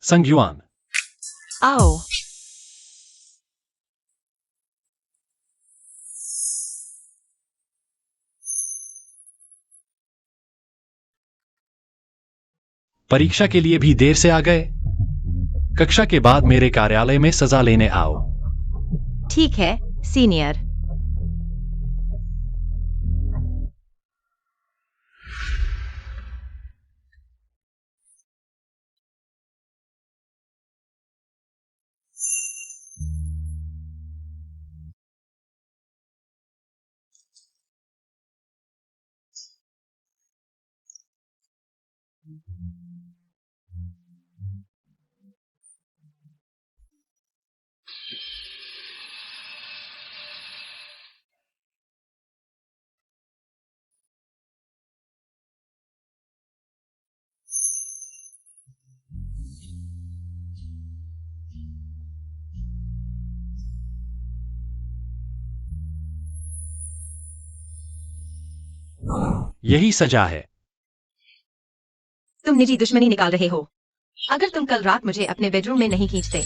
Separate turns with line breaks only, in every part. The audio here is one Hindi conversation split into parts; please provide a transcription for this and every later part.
संगयुआन।
आओ।
परीक्षा के लिए भी देर से आ गए। कक्षा के बाद मेरे कार्यालय में सजा लेने आओ।
ठीक है सीनियर।
यही सजा है।
तुम निजी दुश्मनी निकाल रहे हो। अगर तुम कल रात मुझे अपने बेडरूम में नहीं खींचते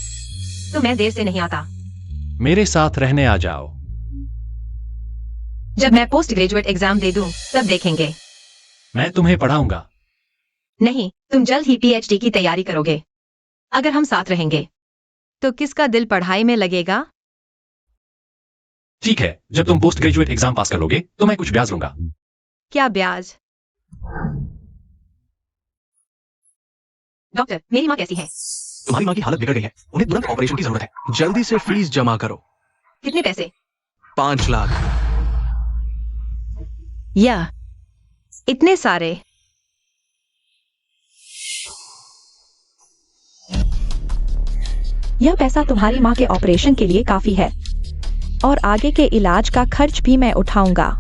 तो मैं देर से नहीं आता।
मेरे साथ रहने आ जाओ।
जब मैं पोस्ट ग्रेजुएट एग्जाम दे दूं तब देखेंगे।
मैं तुम्हें पढ़ाऊंगा।
नहीं, तुम जल्द ही पीएचडी की तैयारी करोगे। अगर हम साथ रहेंगे तो किसका दिल पढ़ाई में लगेगा?
ठीक है, जब तुम पोस्ट ग्रेजुएट एग्जाम पास कर लोगे तो मैं कुछ ब्याज लूंगा।
क्या ब्याज? डॉक्टर, मेरी माँ कैसी है?
तुम्हारी माँ की हालत बिगड़ गई है, उन्हें तुरंत ऑपरेशन की जरूरत है। जल्दी से फीस जमा करो।
कितने पैसे?
5 लाख।
या इतने सारे? यह पैसा तुम्हारी माँ के ऑपरेशन के लिए काफी है और आगे के इलाज का खर्च भी मैं उठाऊंगा।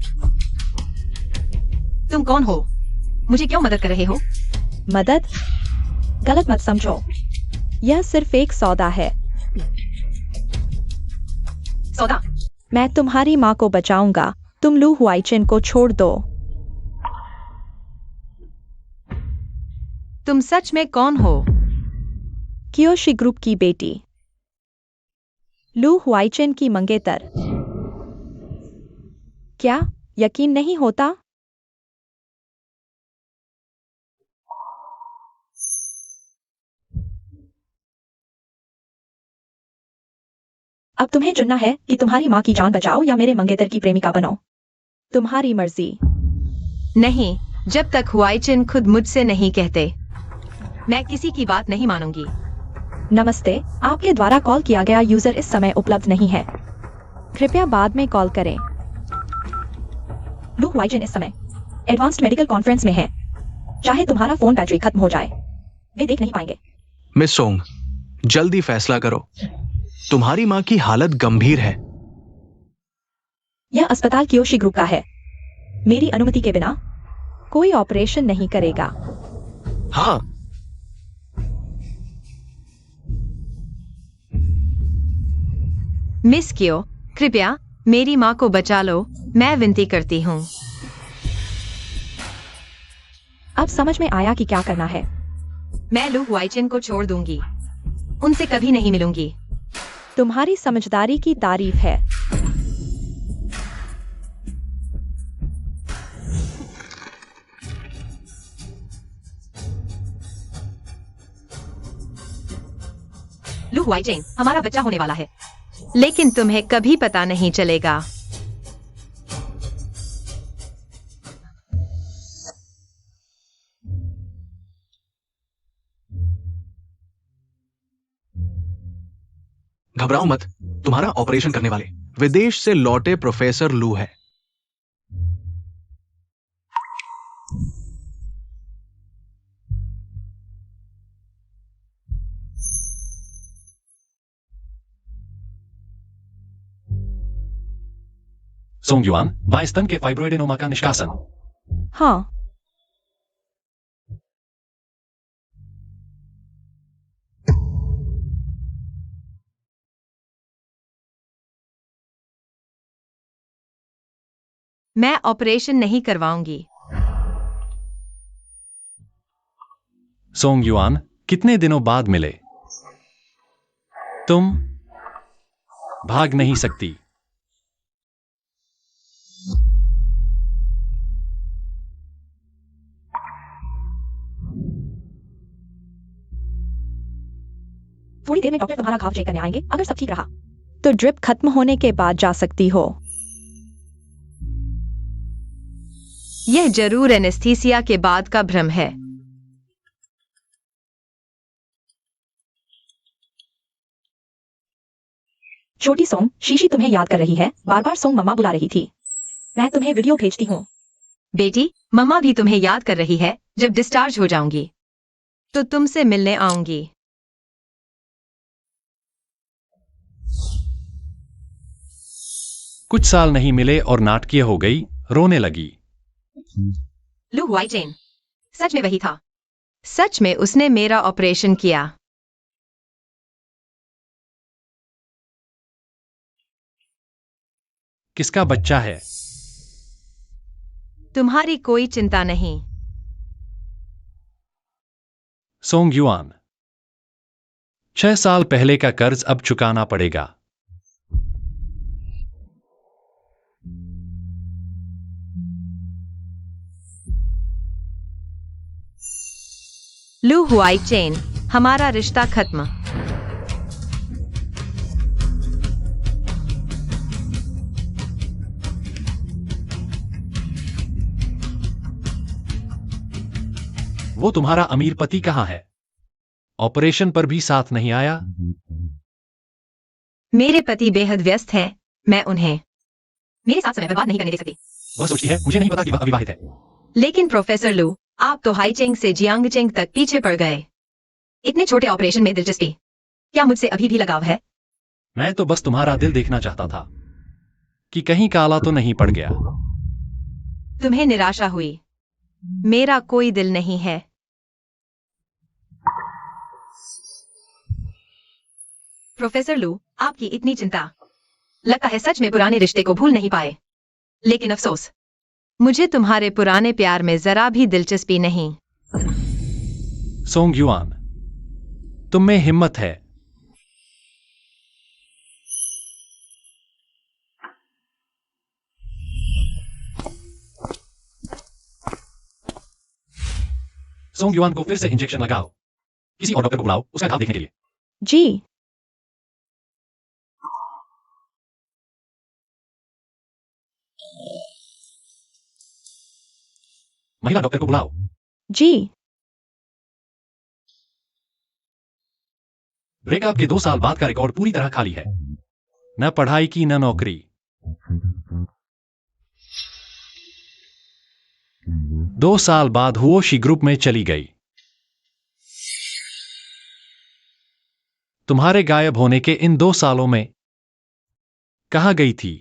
तुम कौन हो? मुझे क्यों मदद कर रहे हो? मदद? गलत मत समझो, यह सिर्फ एक सौदा है। सौदा? मैं तुम्हारी माँ को बचाऊंगा, तुम लू हुआइचेन को छोड़ दो। तुम सच में कौन हो? कियोशी ग्रुप की बेटी, लू हुआइचेन की मंगेतर। क्या यकीन नहीं होता? अब तुम्हें चुनना है कि तुम्हारी माँ की जान बचाओ या मेरे मंगेतर की प्रेमिका बनो। तुम्हारी मर्जी। नहीं, जब तक हुआइचेन खुद मुझसे नहीं कहते मैं किसी की बात नहीं मानूंगी। नमस्ते, आपके द्वारा कॉल किया गया यूजर इस समय उपलब्ध नहीं है, कृपया बाद में कॉल करें। लू हुआइचेन इस समय एडवांस्ड मेडिकल कॉन्फ्रेंस में है, चाहे तुम्हारा फोन बैटरी खत्म हो जाए वे देख नहीं पाएंगे।
मिस सोंग, जल्दी फैसला करो। तुम्हारी माँ की हालत गंभीर है।
यह अस्पताल कियोशी ग्रुप का है, मेरी अनुमति के बिना कोई ऑपरेशन नहीं करेगा।
हाँ।
मिस कियो, कृपया मेरी माँ को बचा लो, मैं विनती करती हूँ। अब समझ में आया कि क्या करना है। मैं लू हुआइचेन को छोड़ दूंगी, उनसे कभी नहीं मिलूंगी। तुम्हारी समझदारी की तारीफ है। लू हुआइचेन, हमारा बच्चा होने वाला है, लेकिन तुम्हें कभी पता नहीं चलेगा।
घबराओ मत, तुम्हारा ऑपरेशन करने वाले विदेश से लौटे प्रोफेसर लू है।
सोंगयुआन, बाएं स्तन के फाइब्रोएडेनोमा का निष्कासन।
हाँ। मैं ऑपरेशन नहीं करवाऊंगी।
सोंगयुआन, कितने दिनों बाद मिले? तुम भाग नहीं सकती।
थोड़ी देर में डॉक्टर तुम्हारा घाव चेक करने आएंगे। अगर सब ठीक रहा तो ड्रिप खत्म होने के बाद जा सकती हो। यह जरूर एनेस्थीसिया के बाद का भ्रम है। छोटी सोंग, शीशी तुम्हें याद कर रही है। बार बार सोंग मम्मा बुला रही थी। मैं तुम्हें वीडियो भेजती हूँ। बेटी, मम्मा भी तुम्हें याद कर रही है। जब डिस्चार्ज हो जाऊंगी तो तुमसे मिलने आऊंगी।
कुछ साल नहीं मिले और नाटकीय हो गई, रोने लगी।
लू हुआईचेन, सच में वही था। सच में उसने मेरा ऑपरेशन किया।
किसका बच्चा है?
तुम्हारी कोई चिंता नहीं।
सोंग युआन, 6 साल पहले का कर्ज अब चुकाना पड़ेगा।
लू हुआईचेन, हमारा रिश्ता खत्म।
वो तुम्हारा अमीर पति कहाँ है? ऑपरेशन पर भी साथ नहीं आया।
मेरे पति बेहद व्यस्त हैं। मैं उन्हें मेरे साथ समय बर्बाद नहीं करने दे सकती।
वह सोचती है मुझे नहीं पता कि वह अविवाहित है।
लेकिन प्रोफेसर लू, आप तो हाईचेंग से जियांगचेंग तक पीछे पड़ गए। इतने छोटे ऑपरेशन में दिलचस्पी? क्या मुझसे अभी भी लगाव है?
मैं तो बस तुम्हारा दिल देखना चाहता था कि कहीं काला तो नहीं पड़ गया।
तुम्हें निराशा हुई। मेरा कोई दिल नहीं है। प्रोफेसर लू, आपकी इतनी चिंता। लगता है सच में पुराने रिश्ते को भूल नहीं पाए। लेकिन अफसोस, मुझे तुम्हारे पुराने प्यार में जरा भी दिलचस्पी नहीं।
सोंग युआन, तुम में हिम्मत है। सोंग युआन को फिर से इंजेक्शन लगाओ। किसी और डॉक्टर को बुलाओ उसका घाव देखने के लिए।
जी।
महिला डॉक्टर को बुलाओ।
जी।
ब्रेकअप के 2 साल बाद का रिकॉर्ड पूरी तरह खाली है। न पढ़ाई की न नौकरी। 2 साल बाद हुओशी ग्रुप में चली गई। तुम्हारे गायब होने के इन 2 सालों में कहां गई थी?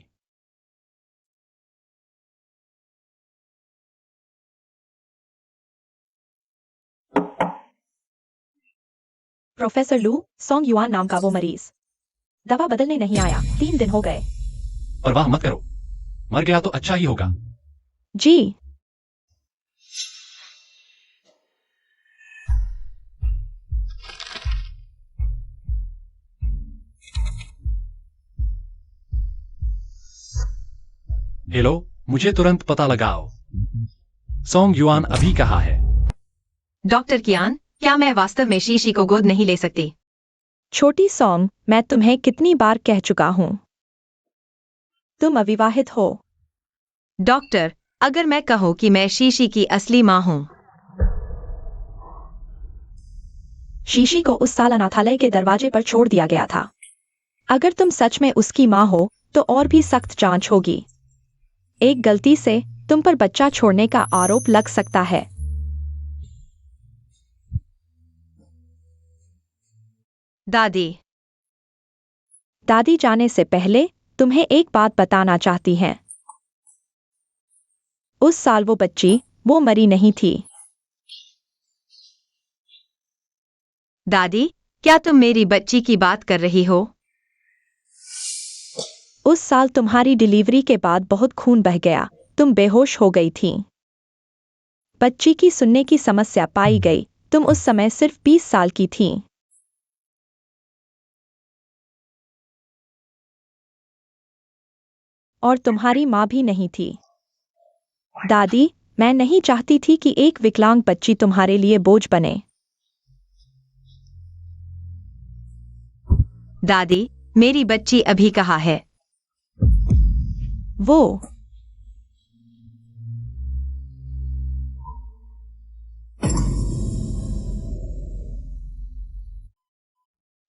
प्रोफेसर लू, सोंग युआन नाम का वो मरीज दवा बदलने नहीं आया। 3 दिन हो गए।
परवाह मत करो, मर गया तो अच्छा ही होगा।
जी।
हेलो, मुझे तुरंत पता लगाओ सोंग युआन अभी कहाँ है?
डॉक्टर कियान, क्या मैं वास्तव में शीशी को गोद नहीं ले सकती? छोटी सोंग, मैं तुम्हें कितनी बार कह चुका हूं, तुम अविवाहित हो। डॉक्टर, अगर मैं कहूं कि मैं शीशी की असली मां हूं। शीशी को उस साल अनाथालय के दरवाजे पर छोड़ दिया गया था। अगर तुम सच में उसकी मां हो तो और भी सख्त जांच होगी। एक गलती से तुम पर बच्चा छोड़ने का आरोप लग सकता है। दादी। दादी जाने से पहले तुम्हें एक बात बताना चाहती हैं। उस साल वो बच्ची, वो मरी नहीं थी। दादी, क्या तुम मेरी बच्ची की बात कर रही हो? उस साल तुम्हारी डिलीवरी के बाद बहुत खून बह गया। तुम बेहोश हो गई थी। बच्ची की सुनने की समस्या पाई गई। तुम उस समय सिर्फ 20 साल की थी। और तुम्हारी माँ भी नहीं थी। दादी, मैं नहीं चाहती थी कि एक विकलांग बच्ची तुम्हारे लिए बोझ बने।
दादी, मेरी बच्ची अभी कहाँ है?
वो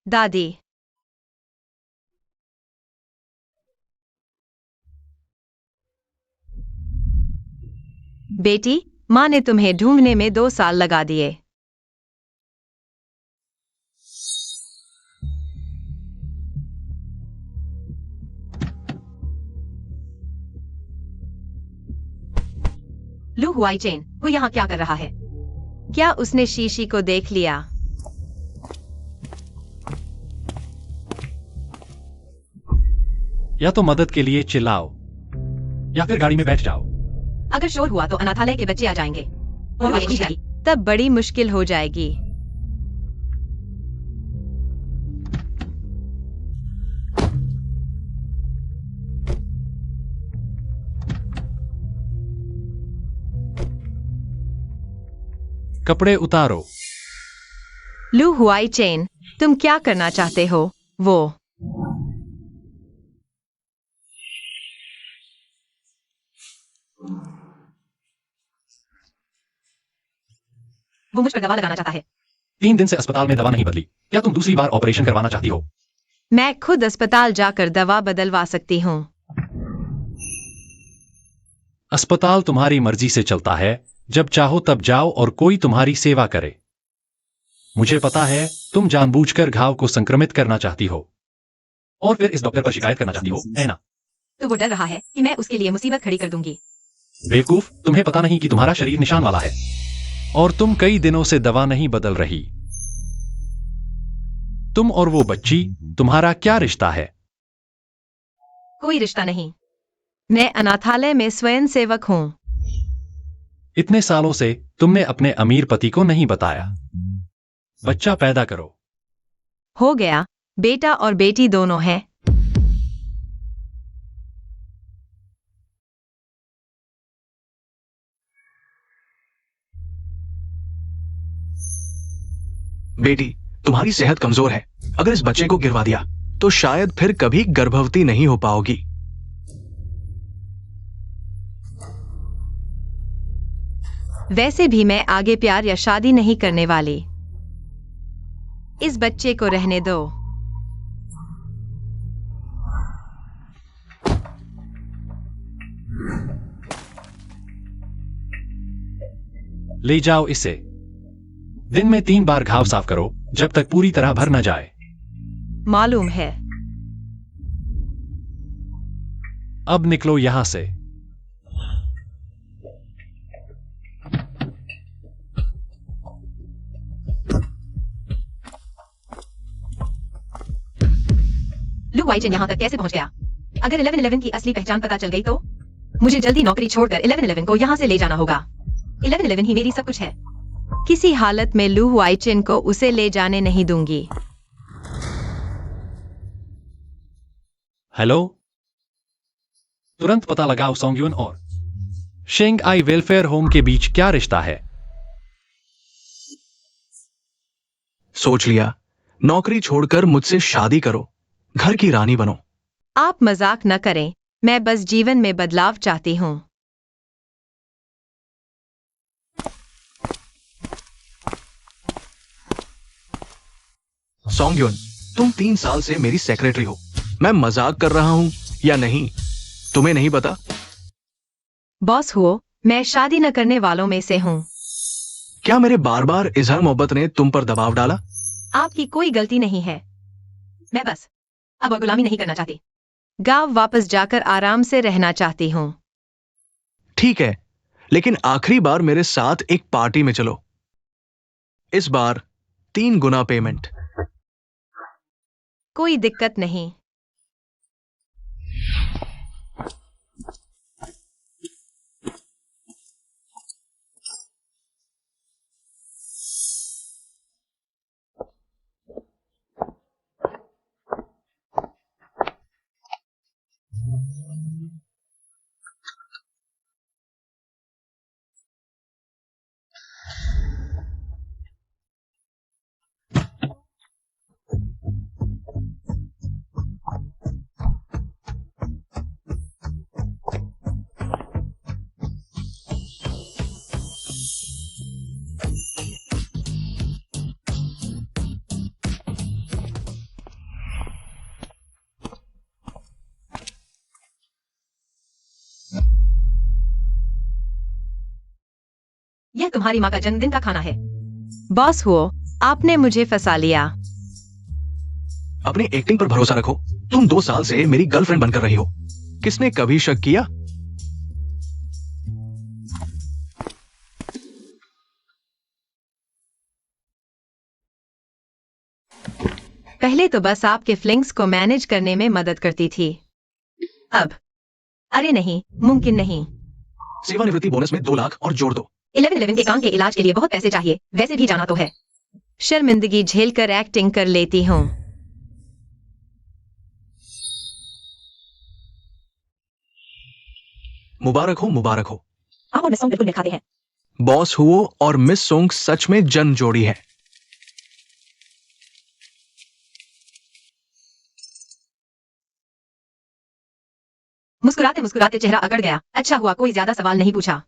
दादी, बेटी, माँ ने तुम्हें ढूंढने में 2 साल लगा दिए। लू हुआईचेन, वो यहाँ क्या कर रहा है? क्या उसने शीशी को देख लिया?
या तो मदद के लिए चिल्लाओ या फिर गाड़ी में बैठ जाओ।
अगर शोर हुआ तो अनाथालय के बच्चे आ जाएंगे। तब बड़ी मुश्किल हो जाएगी।
कपड़े उतारो।
लू हुआईचेन, तुम क्या करना चाहते हो? वो मुझ पर दवा लगाना चाहता है।
3 दिन से अस्पताल में दवा नहीं बदली। क्या तुम दूसरी बार ऑपरेशन करवाना चाहती हो?
मैं खुद अस्पताल जाकर दवा बदलवा सकती हूँ।
अस्पताल तुम्हारी मर्जी से चलता है। जब चाहो तब जाओ और कोई तुम्हारी सेवा करे। मुझे पता है तुम जानबूझकर घाव को संक्रमित करना चाहती हो और फिर इस डॉक्टर पर शिकायत करना चाहती हो, है ना?
तो वो डर रहा है कि मैं उसके लिए मुसीबत खड़ी कर दूंगी।
बेवकूफ, तुम्हें पता नहीं कि तुम्हारा शरीर निशान वाला है और तुम कई दिनों से दवा नहीं बदल रही। तुम और वो बच्ची, तुम्हारा क्या रिश्ता है?
कोई रिश्ता नहीं। मैं अनाथालय में स्वयंसेवक हूँ।
इतने सालों से तुमने अपने अमीर पति को नहीं बताया। बच्चा पैदा करो।
हो गया, बेटा और बेटी दोनों हैं।
बेटी, तुम्हारी सेहत कमजोर है। अगर इस बच्चे को गिरवा दिया तो शायद फिर कभी गर्भवती नहीं हो पाओगी।
वैसे भी मैं आगे प्यार या शादी नहीं करने वाली। इस बच्चे को रहने दो।
ले जाओ इसे। दिन में 3 बार घाव साफ करो जब तक पूरी तरह भर न जाए।
मालूम है।
अब निकलो यहां से।
लू वाइचन यहाँ तक कैसे पहुंच गया? अगर 1111 की असली पहचान पता चल गई तो मुझे जल्दी नौकरी छोड़कर 1111 को यहाँ से ले जाना होगा। 1111 ही मेरी सब कुछ है। किसी हालत में लू वाइचन को उसे ले जाने नहीं दूंगी।
हेलो, तुरंत पता लगाओ सोंगयुन और शेंग आई वेलफेयर होम के बीच क्या रिश्ता है।
सोच लिया? नौकरी छोड़कर मुझसे शादी करो, घर की रानी बनो।
आप मजाक न करें, मैं बस जीवन में बदलाव चाहती हूँ।
सोंगयुन, तुम 3 साल से मेरी सेक्रेटरी हो। मैं मजाक कर रहा हूं या नहीं, तुम्हें नहीं पता?
बॉस हुओ, मैं शादी न करने वालों में से हूँ।
क्या मेरे बार बार इजहार मोहब्बत ने तुम पर दबाव डाला?
आपकी कोई गलती नहीं है। मैं बस अब और गुलामी नहीं करना चाहती। गांव वापस जाकर आराम से रहना चाहती हूँ।
ठीक है, लेकिन आखिरी बार मेरे साथ एक पार्टी में चलो। इस बार 3 गुना पेमेंट।
कोई दिक्कत नहीं। यह तुम्हारी माँ का जन्मदिन का खाना है। बॉस हुओ, आपने मुझे फंसा लिया।
अपनी एक्टिंग पर भरोसा रखो। तुम 2 साल से मेरी गर्लफ्रेंड बनकर रही हो। किसने कभी शक किया?
पहले तो बस आपके फ्लिंग्स को मैनेज करने में मदद करती थी। अब अरे नहीं, मुमकिन नहीं।
सेवानिवृत्ति बोनस में 2 लाख और जोड़ दो।
1111 के कान के इलाज के लिए बहुत पैसे चाहिए, वैसे भी जाना तो है। शर्मिंदगी झेलकर एक्टिंग कर लेती हूँ।
मुबारक हो, मुबारक हो।
आप और मिस सोंग बिल्कुल निखाते हैं।
बॉस हुओ और मिस सोंग सच में जन जोड़ी है।
मुस्कुराते मुस्कुराते चेहरा अकड़ गया। अच्छा हुआ कोई ज्यादा सवाल नहीं पूछा।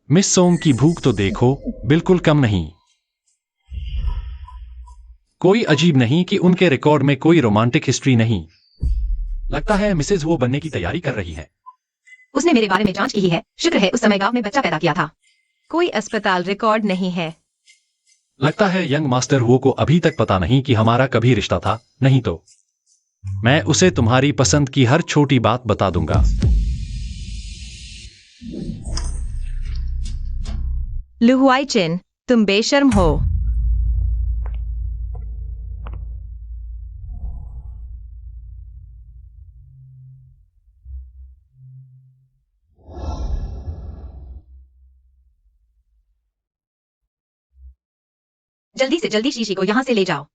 मिस सोंग की भूख तो देखो, बिल्कुल कम नहीं। कोई अजीब नहीं कि उनके रिकॉर्ड में कोई रोमांटिक हिस्ट्री नहीं। लगता है मिसेज वो बनने की तैयारी कर रही है।
उसने मेरे बारे में जांच की ही है। शुक्र है उस समय गांव में बच्चा पैदा किया था। कोई अस्पताल रिकॉर्ड नहीं है।
लगता है यंग मास्टर वो को अभी तक पता नहीं कि हमारा कभी रिश्ता था, नहीं तो मैं उसे तुम्हारी पसंद की हर छोटी बात बता दूंगा।
लुहुआई चिन, तुम बेशर्म हो। जल्दी से जल्दी शीशी को यहां से ले जाओ।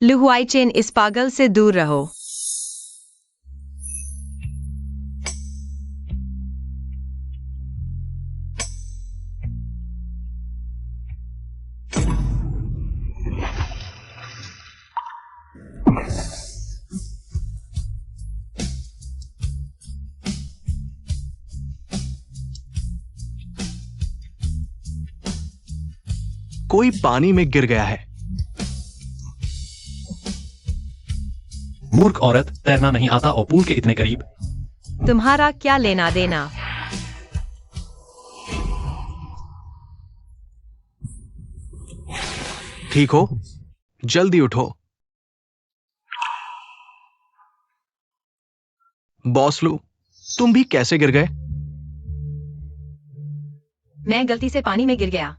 लुहुआई चिन, इस पागल से दूर रहो।
कोई पानी में गिर गया है।
मूर्ख औरत, तैरना नहीं आता और पूल के इतने करीब।
तुम्हारा क्या लेना देना।
ठीक हो? जल्दी उठो। बॉस लू, तुम भी कैसे गिर गए?
मैं गलती से पानी में गिर गया।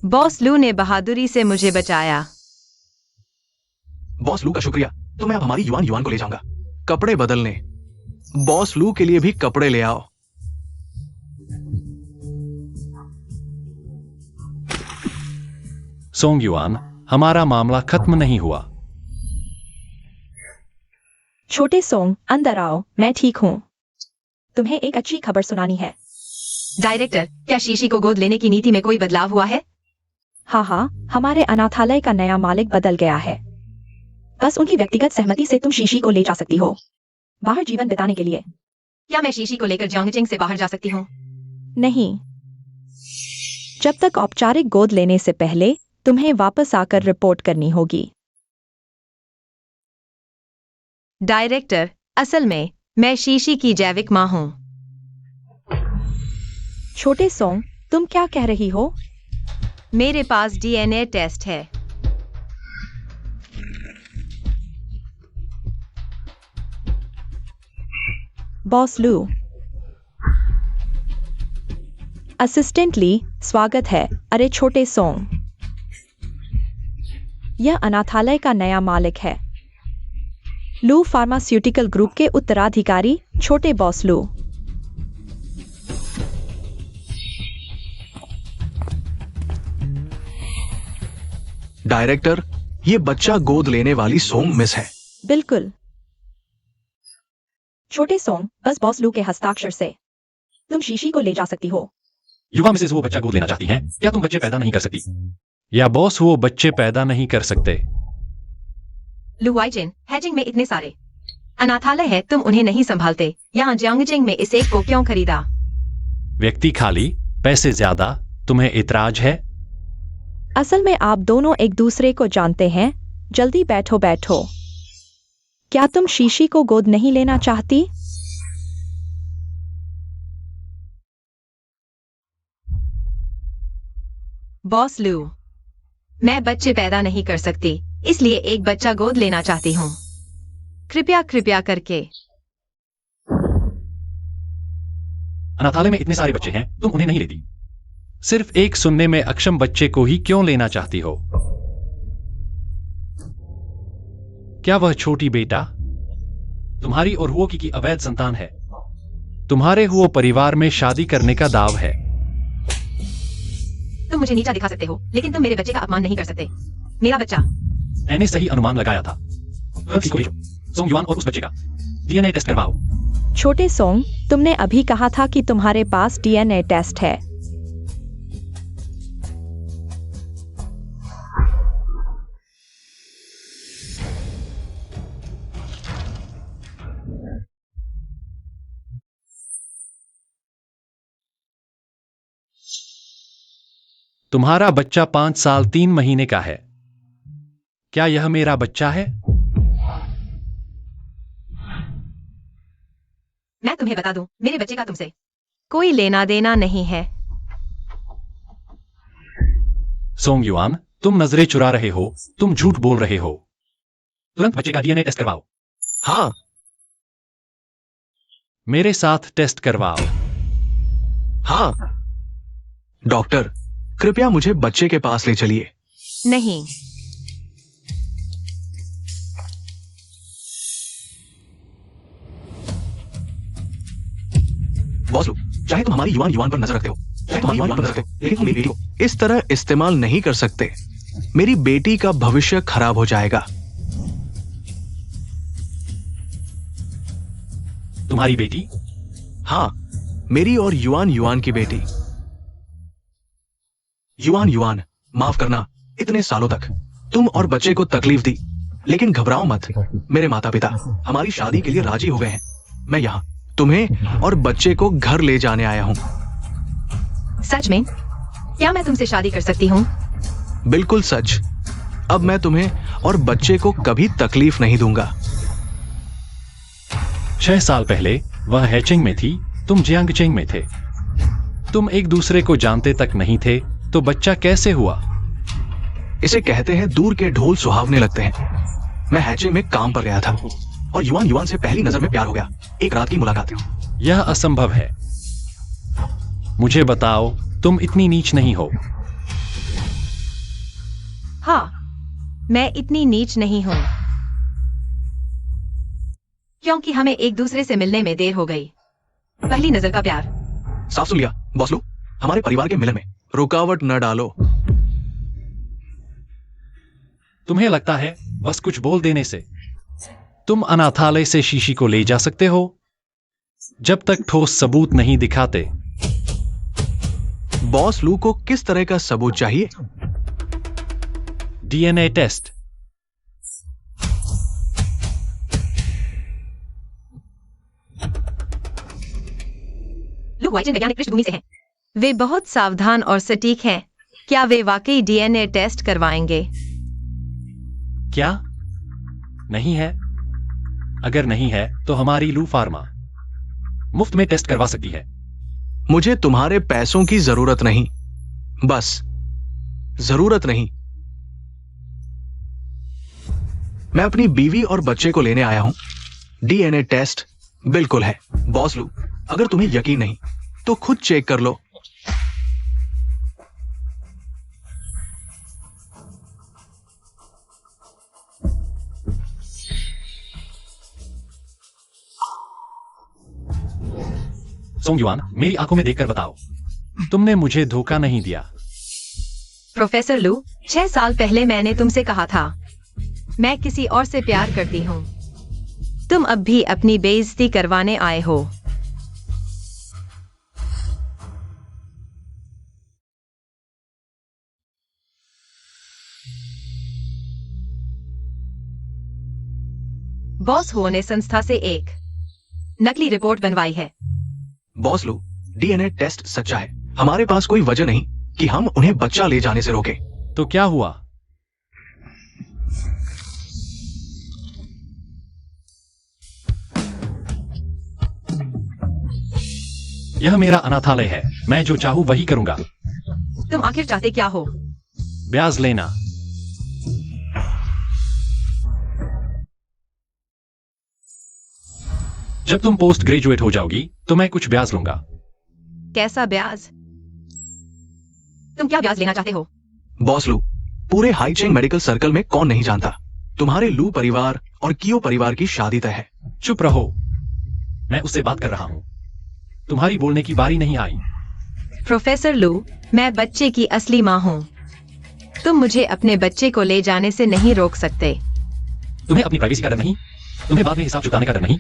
बॉस लू ने बहादुरी से मुझे बचाया।
बॉस लू का शुक्रिया। तो मैं अब हमारी युआन युआन को ले जाऊंगा कपड़े बदलने। बॉस लू के लिए भी कपड़े ले आओ।
सोंग युआन, हमारा मामला खत्म नहीं हुआ।
छोटे सोंग, अंदर आओ, मैं ठीक हूँ। तुम्हें एक अच्छी खबर सुनानी है।
डायरेक्टर, क्या शीशी को गोद लेने की नीति में कोई बदलाव हुआ है?
हाँ, हमारे अनाथालय का नया मालिक बदल गया है। बस उनकी व्यक्तिगत सहमति से तुम शीशी को ले जा सकती हो, बाहर जीवन बिताने के लिए।
क्या मैं शीशी को लेकर जियांगजिंग से बाहर जा सकती हूँ?
नहीं, जब तक औपचारिक गोद लेने से पहले तुम्हें वापस आकर रिपोर्ट करनी होगी।
डायरेक्टर, असल में मैं शीशी की जैविक माँ हूँ।
छोटे सोंग, तुम क्या कह रही हो?
मेरे पास डीएनए टेस्ट है।
बॉस लू, असिस्टेंट ली, स्वागत है। अरे छोटे सोंग, यह अनाथालय का नया मालिक है, लू फार्मास्यूटिकल ग्रुप के उत्तराधिकारी, छोटे बॉस लू।
डायरेक्टर, ये बच्चा गोद लेने वाली सोंग मिस है।
बिल्कुल। छोटे सोंग, बस बॉस लू के हस्ताक्षर से तुम शीशी को ले जा सकती हो।
युवा मिसेज वो बच्चा गोद लेना चाहती हैं। क्या तुम बच्चे पैदा नहीं कर सकती? या बॉस वो बच्चे पैदा नहीं कर सकते?
लुवाइजिन, हैजिंग में इतने सारे अनाथालय है, तुम उन्हें नहीं संभालते। यहाँ जियांगजिंग में इस एक को क्यों खरीदा?
व्यक्ति खाली, पैसे ज्यादा। तुम्हें इतराज है?
असल में आप दोनों एक दूसरे को जानते हैं। जल्दी बैठो बैठो। क्या तुम शीशी को गोद नहीं लेना चाहती?
बॉस लू, मैं बच्चे पैदा नहीं कर सकती, इसलिए एक बच्चा गोद लेना चाहती हूँ। कृपया कृपया करके।
अनाथालय में इतने सारे बच्चे हैं, तुम उन्हें नहीं लेती। सिर्फ एक सुनने में अक्षम बच्चे को ही क्यों लेना चाहती हो? क्या वह छोटी बेटा तुम्हारी और हुओ की अवैध संतान है? तुम्हारे हुओ परिवार में शादी करने का दाव है।
तुम मुझे नीचा दिखा सकते हो, लेकिन तुम मेरे बच्चे का अपमान नहीं कर सकते। मेरा बच्चा।
मैंने सही अनुमान लगाया था। सोंग युआन और उस बच्चे का डीएनए टेस्ट करवाओ।
छोटे सोंग, तुमने अभी कहा था कि तुम्हारे पास डीएनए टेस्ट है।
तुम्हारा बच्चा 5 साल 3 महीने का है। क्या यह मेरा बच्चा है?
मैं तुम्हें बता दूं, मेरे बच्चे का तुमसे कोई लेना देना नहीं है।
सोंग युआन, तुम नजरें चुरा रहे हो, तुम झूठ बोल रहे हो। तुरंत बच्चे का डीएनए टेस्ट करवाओ।
हाँ।
मेरे साथ टेस्ट करवाओ।
हाँ। डॉक्टर, कृपया मुझे बच्चे के पास ले चलिए।
नहीं।
बॉस लोग, चाहे तुम हमारी युवान युवान पर नजर रखते हो, चाहे तुम हमारी युवान पर नजर रखते हो, लेकिन तुम मेरी बेटी को इस तरह इस्तेमाल नहीं कर सकते। मेरी बेटी का भविष्य खराब हो जाएगा।
तुम्हारी बेटी?
हाँ, मेरी और युवान युवान की बेटी। युवान युवान, माफ करना, इतने सालों तक तुम और बच्चे को तकलीफ दी, लेकिन घबराओ मत। मेरे माता पिता हमारी शादी के लिए राजी हो गए हैं। मैं यहाँ तुम्हें और बच्चे को घर ले जाने आया हूँ।
सच में? क्या मैं तुमसे शादी कर सकती हूँ?
बिल्कुल सच। अब मैं तुम्हें और बच्चे को कभी तकलीफ नहीं दूंगा।
6 साल पहले वह हैचिंग में थी, तुम जियांगचेंग में थे। तुम एक दूसरे को जानते तक नहीं थे, तो बच्चा कैसे हुआ?
इसे कहते हैं दूर के ढोल सुहावने लगते हैं। मैं हैचिंग में काम पर गया था और युवान युवान से पहली नजर में प्यार हो गया। एक रात की मुलाकात।
यह असंभव है। मुझे बताओ, तुम इतनी नीच नहीं हो।
हाँ, मैं इतनी नीच नहीं हूँ, क्योंकि हमें एक दूसरे से मिलने में देर हो गई। पहली नजर का प्यार।
साफ सुन लिया बॉस लोग, हमारे परिवार के मिलन में रुकावट न डालो।
तुम्हें लगता है बस कुछ बोल देने से तुम अनाथालय से शीशी को ले जा सकते हो? जब तक ठोस सबूत नहीं दिखाते।
बॉस लू को किस तरह का सबूत चाहिए?
DNA test.
लू वाइचन वैज्ञानिक पृष्ठभूमि से हैं। वे बहुत सावधान और सटीक हैं। क्या वे वाकई डीएनए टेस्ट करवाएंगे?
क्या नहीं है? अगर नहीं है तो हमारी लू फार्मा मुफ्त में टेस्ट करवा सकती है।
मुझे तुम्हारे पैसों की जरूरत नहीं, बस जरूरत नहीं। मैं अपनी बीवी और बच्चे को लेने आया हूं। डीएनए टेस्ट बिल्कुल है। बॉस लू, अगर तुम्हें यकीन नहीं तो खुद चेक कर लो।
सोंग युआन, मेरी आंखों में देखकर बताओ, तुमने मुझे धोखा नहीं दिया।
प्रोफेसर लू, 6 साल पहले मैंने तुमसे कहा था, मैं किसी और से प्यार करती हूँ। तुम अब भी अपनी बेइज्जती करवाने आए हो। बॉस हुओ ने संस्था से एक नकली रिपोर्ट बनवाई है।
बॉस लू, डीएनए टेस्ट सच्चा है। हमारे पास कोई वजह नहीं कि हम उन्हें बच्चा ले जाने से रोके।
तो क्या हुआ? यह मेरा अनाथालय है, मैं जो चाहूं वही करूंगा।
तुम आखिर चाहते क्या हो?
ब्याज लेना। जब तुम पोस्ट ग्रेजुएट हो जाओगी तो मैं कुछ ब्याज लूंगा।
कैसा ब्याज? तुम क्या ब्याज लेना चाहते हो?
बॉस लू, पूरे हाईचेंग मेडिकल सर्कल में कौन नहीं जानता, तुम्हारे लू परिवार और कियो परिवार की शादी तय है।
चुप रहो, मैं उससे बात कर रहा हूं। तुम्हारी बोलने की बारी नहीं आई।
प्रोफेसर लू, मैं बच्चे की असली माँ हूँ। तुम मुझे अपने बच्चे को ले जाने से नहीं रोक सकते।
तुम्हें अपनी प्राइवेसी का डर नहीं? तुम्हें बाद में हिसाब चुकाने का डर नहीं?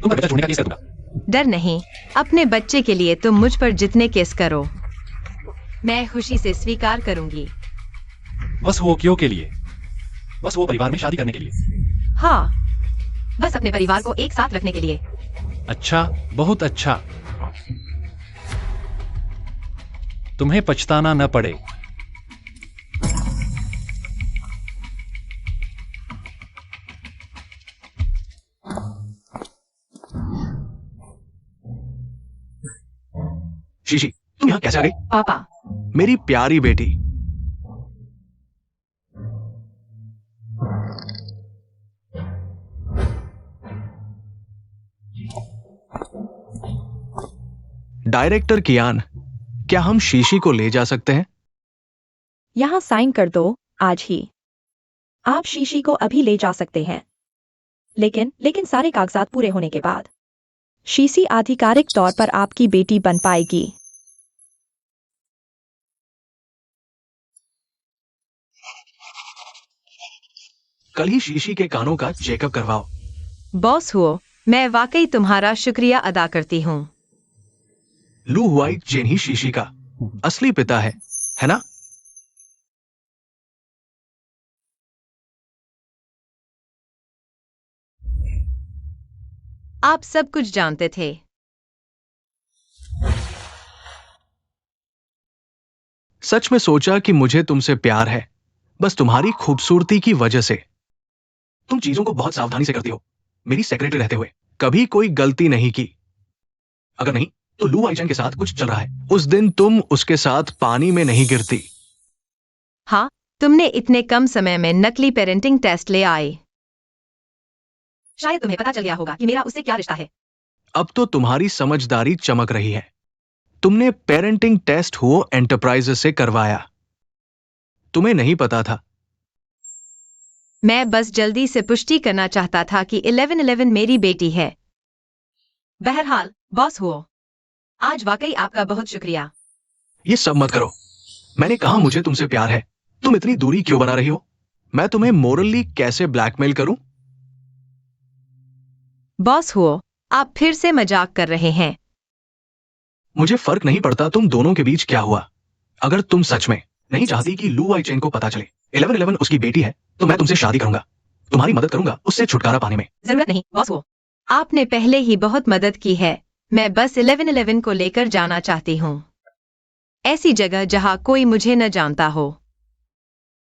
तुम पर बच्चा छोड़ने का केस कर दूंगा।
डर नहीं, अपने बच्चे के लिए तुम मुझ पर जितने केस करो मैं खुशी से स्वीकार करूंगी।
बस वो क्यों के लिए? बस वो परिवार में शादी करने के लिए?
हाँ, बस अपने परिवार को एक साथ रखने के लिए।
अच्छा, बहुत अच्छा। तुम्हें पछताना न पड़े।
शीशी, तुम यहाँ कैसे आ गई?
पापा,
मेरी प्यारी बेटी। डायरेक्टर कियान, क्या हम शीशी को ले जा सकते हैं?
यहाँ साइन कर दो आज ही। आप शीशी को अभी ले जा सकते हैं, लेकिन सारे कागजात पूरे होने के बाद शीशी आधिकारिक तौर पर आपकी बेटी बन पाएगी।
कल ही शीशी के कानों का चेकअप करवाओ।
बॉस हुओ, मैं वाकई तुम्हारा शुक्रिया अदा करती हूँ।
लू हुआई चेन ही शीशी का असली पिता है ना?
आप सब कुछ जानते थे।
सच में सोचा कि मुझे तुमसे प्यार है, बस तुम्हारी खूबसूरती की वजह से। तुम चीजों को बहुत सावधानी से करती हो, मेरी सेक्रेटरी रहते हुए कभी कोई गलती नहीं की। अगर नहीं तो लू वाइचन के साथ कुछ चल रहा है। उस दिन तुम उसके साथ पानी में नहीं गिरती।
हाँ, तुमने इतने कम समय में नकली पेरेंटिंग टेस्ट ले आए। शायद तुम्हें पता चल गया होगा कि मेरा उससे क्या रिश्ता है।
अब तो तुम्हारी समझदारी चमक रही है। तुमने पेरेंटिंग टेस्ट हुओ एंटरप्राइजेस से करवाया। तुम्हें नहीं पता था।
मैं बस जल्दी से पुष्टि करना चाहता था कि 1111 मेरी बेटी है। बहरहाल, बॉस हुओ, आज वाकई आपका बहुत शुक्रिया।
ये सब मत करो। मैंने कहा मुझे तुमसे प्यार है। तुम इतनी दूरी क्यों बना रही हो? मैं तुम्हें मोरली कैसे ब्लैकमेल करूं?
बॉस हुओ, आप फिर से मजाक कर रहे हैं।
मुझे फर्क नहीं पड़ता तुम दोनों के बीच क्या हुआ। अगर तुम सच में नहीं चाहती कि लू वाइचेन को पता चले 1111 उसकी बेटी है, तो मैं तुमसे शादी करूंगा। तुम्हारी मदद करूंगा उससे छुटकारा पाने में।
जरूरत नहीं, बॉस हुओ। आपने पहले ही बहुत मदद की है। मैं बस 1111 को लेकर जाना चाहती हूँ, ऐसी जगह जहाँ कोई मुझे न जानता हो।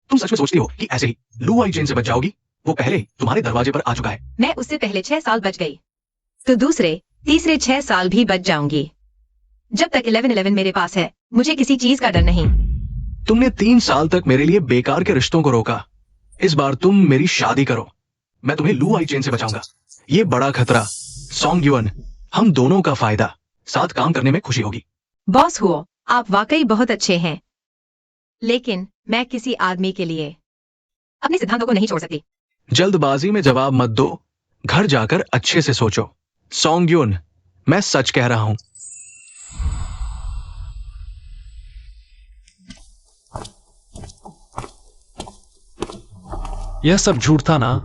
तुम सच में सोचती हो कि ऐसे ही लू वाइचेन से बच जाओगी? वो पहले ही तुम्हारे दरवाजे पर आ चुका है।
मैं उससे पहले 6 साल बच गई, तो दूसरे तीसरे 6 साल भी बच जाऊंगी। जब तक 1111 मेरे पास है, मुझे किसी चीज का डर नहीं।
तुमने 3 साल तक मेरे लिए बेकार के रिश्तों को रोका। इस बार तुम मेरी शादी करो, मैं तुम्हें लू वाइचेन से बचाऊंगा। ये बड़ा खतरा, सॉन्ग युअन, हम दोनों का फायदा। साथ काम करने में खुशी होगी।
बॉस हुओ, आप वाकई बहुत अच्छे हैं, लेकिन मैं किसी आदमी के लिए अपने सिद्धांतों को नहीं छोड़ सकती।
जल्दबाजी में जवाब मत दो, घर जाकर अच्छे से सोचो। सॉन्ग युन, मैं सच कह रहा हूं।
यह सब झूठ था ना?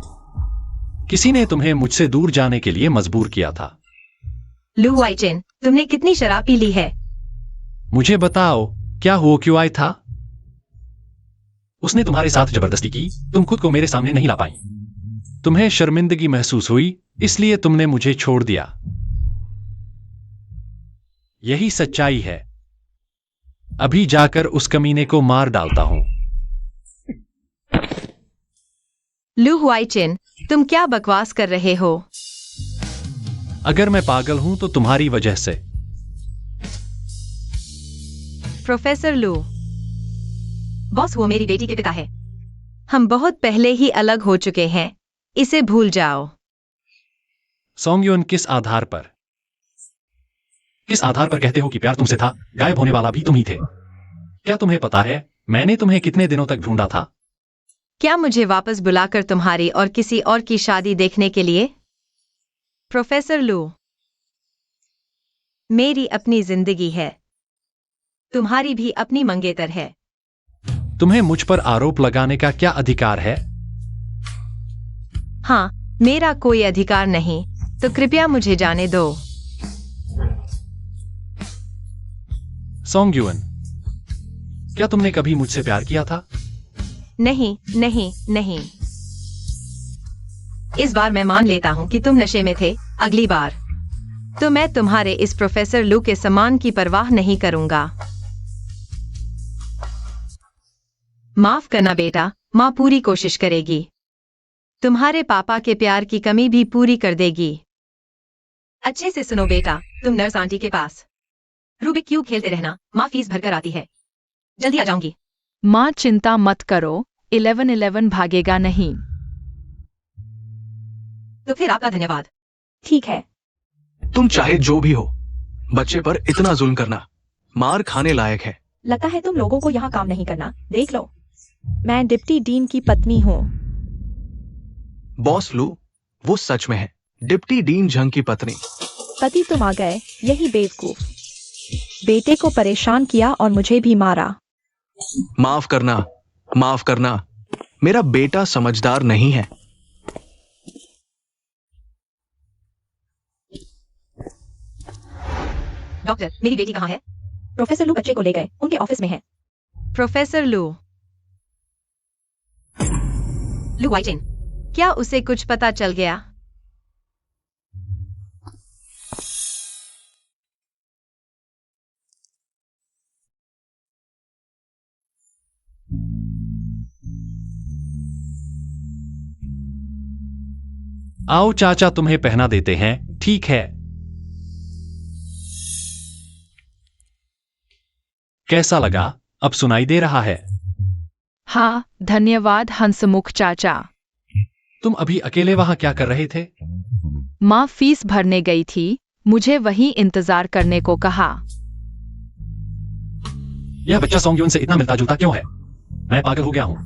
किसी ने तुम्हें मुझसे दूर जाने के लिए मजबूर किया था।
लू वाइचेन, तुमने कितनी शराब पी ली है?
मुझे बताओ, क्या हुआ क्यों आया था? उसने तुम्हारे साथ जबरदस्ती की, तुम खुद को मेरे सामने नहीं ला पाई। तुम्हें शर्मिंदगी महसूस हुई, इसलिए तुमने मुझे छोड़ दिया। यही सच्चाई है। अभी जाकर उस कमीने को मार डालता हूं।
लू वाइचेन, तुम क्या बकवास कर रहे हो?
अगर मैं पागल हूं तो तुम्हारी वजह से।
प्रोफेसर लू, बॉस वो मेरी बेटी के पिता है। हम बहुत पहले ही अलग हो चुके हैं, इसे भूल जाओ।
सोंगयुन किस आधार पर कहते हो कि प्यार तुमसे था? गायब होने वाला भी तुम ही थे। क्या तुम्हें पता है मैंने तुम्हें कितने दिनों तक ढूंढा था?
क्या मुझे वापस बुलाकर तुम्हारी और किसी और की शादी देखने के लिए? प्रोफेसर लू, मेरी अपनी जिंदगी है, तुम्हारी भी अपनी मंगेतर है।
तुम्हें मुझ पर आरोप लगाने का क्या अधिकार है?
हाँ, मेरा कोई अधिकार नहीं, तो कृपया मुझे जाने दो।
सोंगयुन, क्या तुमने कभी मुझसे प्यार किया था?
नहीं नहीं नहीं। इस बार मैं मान लेता हूं कि तुम नशे में थे। अगली बार तो मैं तुम्हारे इस प्रोफेसर लू के सम्मान की परवाह नहीं करूंगा। माफ करना बेटा, माँ पूरी कोशिश करेगी। तुम्हारे पापा के प्यार की कमी भी पूरी कर देगी। अच्छे से सुनो बेटा, तुम नर्स आंटी के पास रूबिक क्यूब खेलते रहना, माँ फीस भरकर आती है। जल्दी आ जाऊंगी।
माँ चिंता मत करो, 1111 भागेगा नहीं।
तो फिर आपका धन्यवाद।
ठीक है।
तुम चाहे जो भी हो, बच्चे पर इतना जुल्म करना मार खाने लायक है।
लगता है तुम लोगों को यहाँ काम नहीं करना। देख लो, मैं डिप्टी डीन की पत्नी हूँ।
बॉस लू, वो सच में है डिप्टी डीन झंग की पत्नी।
पति तुम आ गए, यही बेवकूफ। बेटे को परेशान किया और मुझे भी मारा।
माफ करना, मेरा बेटा समझदार नहीं है।
डॉक्टर, मेरी बेटी कहाँ है?
प्रोफेसर लू बच्चे को ले गए, उनके ऑफिस में है।
प्रोफेसर लू वाइटिन, क्या उसे कुछ पता चल गया?
आओ चाचा तुम्हें पहना देते हैं। ठीक है। कैसा लगा? अब सुनाई दे रहा है?
हाँ, धन्यवाद हंसमुख चाचा।
तुम अभी अकेले वहां क्या कर रहे थे?
माँ फीस भरने गई थी, मुझे वहीं इंतजार करने को कहा।
यह बच्चा सोंगयुन से इतना मिलता जुलता क्यों है? मैं पागल हो गया हूं।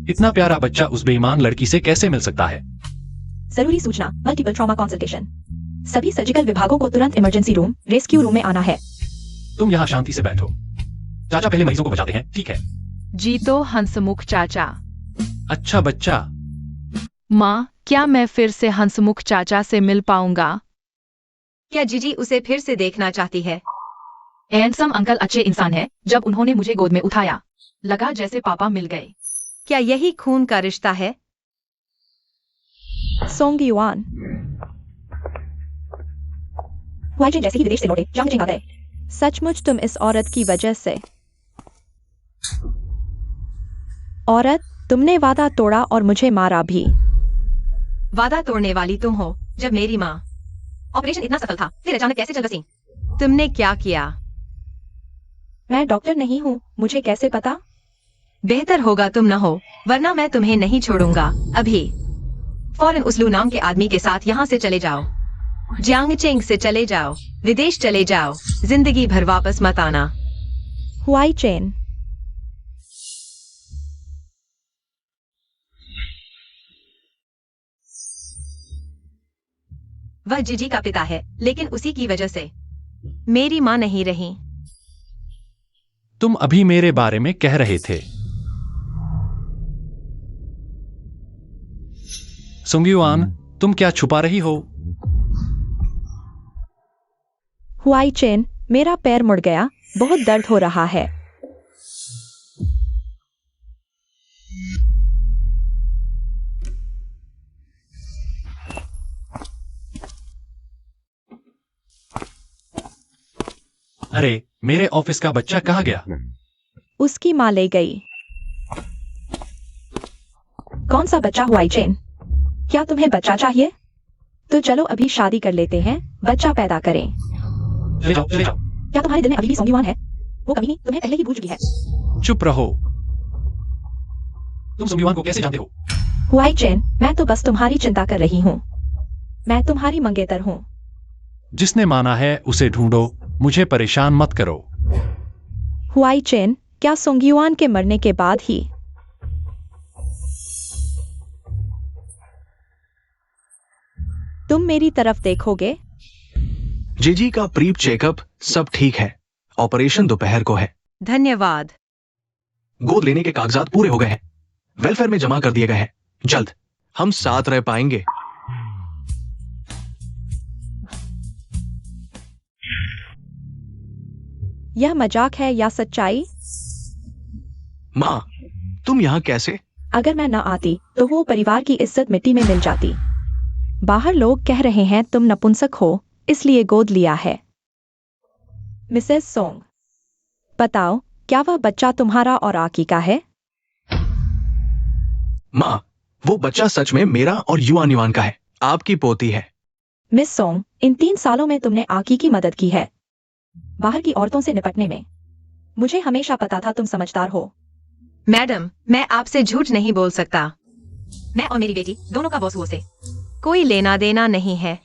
इतना प्यारा बच्चा उस बेईमान लड़की से कैसे मिल सकता है?
जरूरी सूचना, मल्टीपल ट्रॉमा कंसल्टेशन। सभी सर्जिकल विभागों को तुरंत इमरजेंसी रूम, रेस्क्यू रूम में आना है।
तुम यहाँ शांति से बैठो, चाचा पहले मरीजों को बचाते हैं। ठीक है
जी तो हंसमुख चाचा।
अच्छा बच्चा।
माँ, क्या मैं फिर से हंसमुख चाचा से मिल पाऊंगा?
क्या जीजी उसे फिर से देखना चाहती है?
हैंडसम अंकल अच्छे इंसान है। जब उन्होंने मुझे गोद में उठाया, लगा जैसे पापा मिल गए।
क्या यही खून का रिश्ता है?
सोंगयुआन, वाइजिन जैसे ही विदेश से लौटे, जांग आ गए। सचमुच तुम इस औरत की वजह से। औरत, तुमने वादा तोड़ा और मुझे मारा भी।
वादा तोड़ने वाली तुम हो। जब मेरी माँ ऑपरेशन इतना सफल था, फिर अचानक कैसे चल बसी? तुमने क्या किया?
मैं डॉक्टर नहीं हूँ, मुझे कैसे पता?
बेहतर होगा तुम न हो, वरना मैं तुम्हें नहीं छोड़ूंगा। अभी फौरन उस लू नाम के आदमी के साथ यहाँ से चले जाओ। जियांगचेंग से चले जाओ, विदेश चले जाओ, जिंदगी भर वापस मत आना।
हुआई चेन,
वह जीजी का पिता है, लेकिन उसी की वजह से मेरी माँ नहीं रही।
तुम अभी मेरे बारे में कह रहे थे। सोंगयुआन, तुम क्या छुपा रही हो?
हुआई चेन, मेरा पैर मुड़ गया, बहुत दर्द हो रहा है।
अरे, मेरे ऑफिस का बच्चा कहाँ गया?
उसकी माँ ले गई। कौन सा बच्चा हुआई चेन? क्या तुम्हें बच्चा चाहिए? तो चलो अभी शादी कर लेते हैं, बच्चा पैदा करें।
चले जाओ, चले जाओ।
क्या तुम्हारे दिल में अभी भी सोंगयुआन है? वो कभी नहीं तुम्हें पहले ही भूल चुकी है।
चुप रहो। तुम सुंगयुआन को कैसे जानते हो?
हुआई चेन, मैं तो बस तुम्हारी चिंता कर रही हूँ। मैं तुम्हारी मंगेतर हूँ।
जिसने माना है उसे ढूंढो, मुझे परेशान मत करो।
हुआई चेन, क्या सुंगयुआन के मरने के बाद ही तुम मेरी तरफ देखोगे?
जीजी का प्री चेकअप सब ठीक है। ऑपरेशन दोपहर को है।
धन्यवाद।
गोद लेने के कागजात पूरे हो गए हैं, वेलफेयर में जमा कर दिए गए हैं। जल्द हम साथ रह पाएंगे।
यह मजाक है या सच्चाई?
माँ, तुम यहाँ कैसे?
अगर मैं न आती तो वो परिवार की इज्जत मिट्टी में मिल जाती। बाहर लोग कह रहे हैं तुम नपुंसक हो, इसलिए गोद लिया है। मिसेस सोंग, बताओ, क्या वह बच्चा तुम्हारा और आकी का है?
माँ, वो बच्चा सच में मेरा और युआन युआन का है। आपकी पोती है।
मिस सोंग, इन 3 सालों में तुमने आकी की मदद की है बाहर की औरतों से निपटने में। मुझे हमेशा पता था तुम समझदार हो।
मैडम, मैं आपसे झूठ नहीं बोल सकता। मैं और मेरी बेटी दोनों का बॉस से कोई लेना देना नहीं है।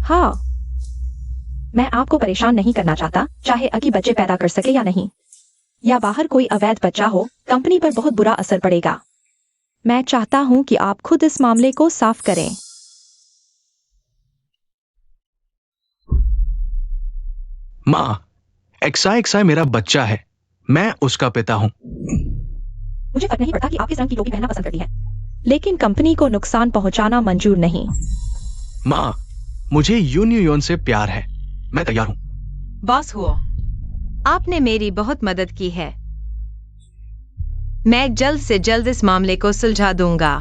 हाँ, मैं आपको परेशान नहीं करना चाहता, चाहे अकी बच्चे पैदा कर सके या नहीं, या बाहर कोई अवैध बच्चा हो, कंपनी पर बहुत बुरा असर पड़ेगा। मैं चाहता हूं कि आप खुद इस मामले को साफ करें।
माँ, एक्साई मेरा बच्चा है। मैं उसका पिता हूँ।
मुझे फर्क नहीं पड़ता कि आप किस रंग की टोपी पहनना पसंद करती हैं, लेकिन कंपनी को नुकसान पहुंचाना मंजूर नहीं।
माँ, मुझे यूनियन से प्यार है। मैं तैयार हूँ।
बॉस हुओ, आपने मेरी बहुत मदद की है। मैं जल्द से जल्द इस मामले को सुलझा दूंगा।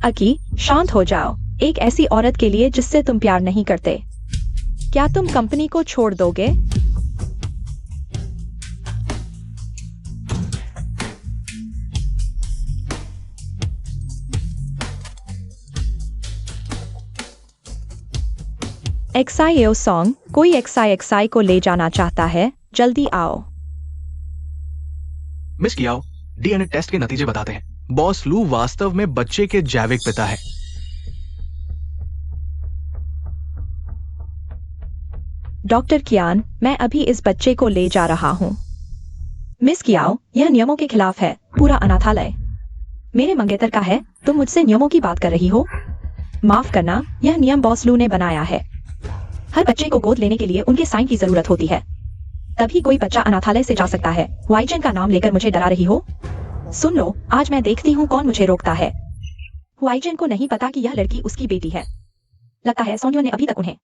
अकी, शांत हो जाओ। एक ऐसी औरत के लिए जिससे तुम प्यार नहीं करते, क्या तुम कंपनी को छोड़ दोगे? एक्साई सॉन्ग, कोई एक्साई को ले जाना चाहता है, जल्दी आओ।
मिस कियाओ, डीएनए टेस्ट के नतीजे बताते हैं बॉस लू वास्तव में बच्चे के जैविक पिता है।
डॉक्टर कियान, मैं अभी इस बच्चे को ले जा रहा हूँ। मिस कियाओ, यह नियमों के खिलाफ है। पूरा अनाथालय मेरे मंगेतर का है। तुम मुझसे नियमों की बात कर रही हो? माफ करना, यह नियम बॉस लू ने बनाया है। हर बच्चे को गोद लेने के लिए उनके साइन की जरूरत होती है, तभी कोई बच्चा अनाथालय से जा सकता है। वाइचन का नाम लेकर मुझे डरा रही हो? सुन लो, आज मैं देखती हूँ कौन मुझे रोकता है। वाइचन को नहीं पता कि यह लड़की उसकी बेटी है। लगता है सोनियो ने अभी तक उन्हें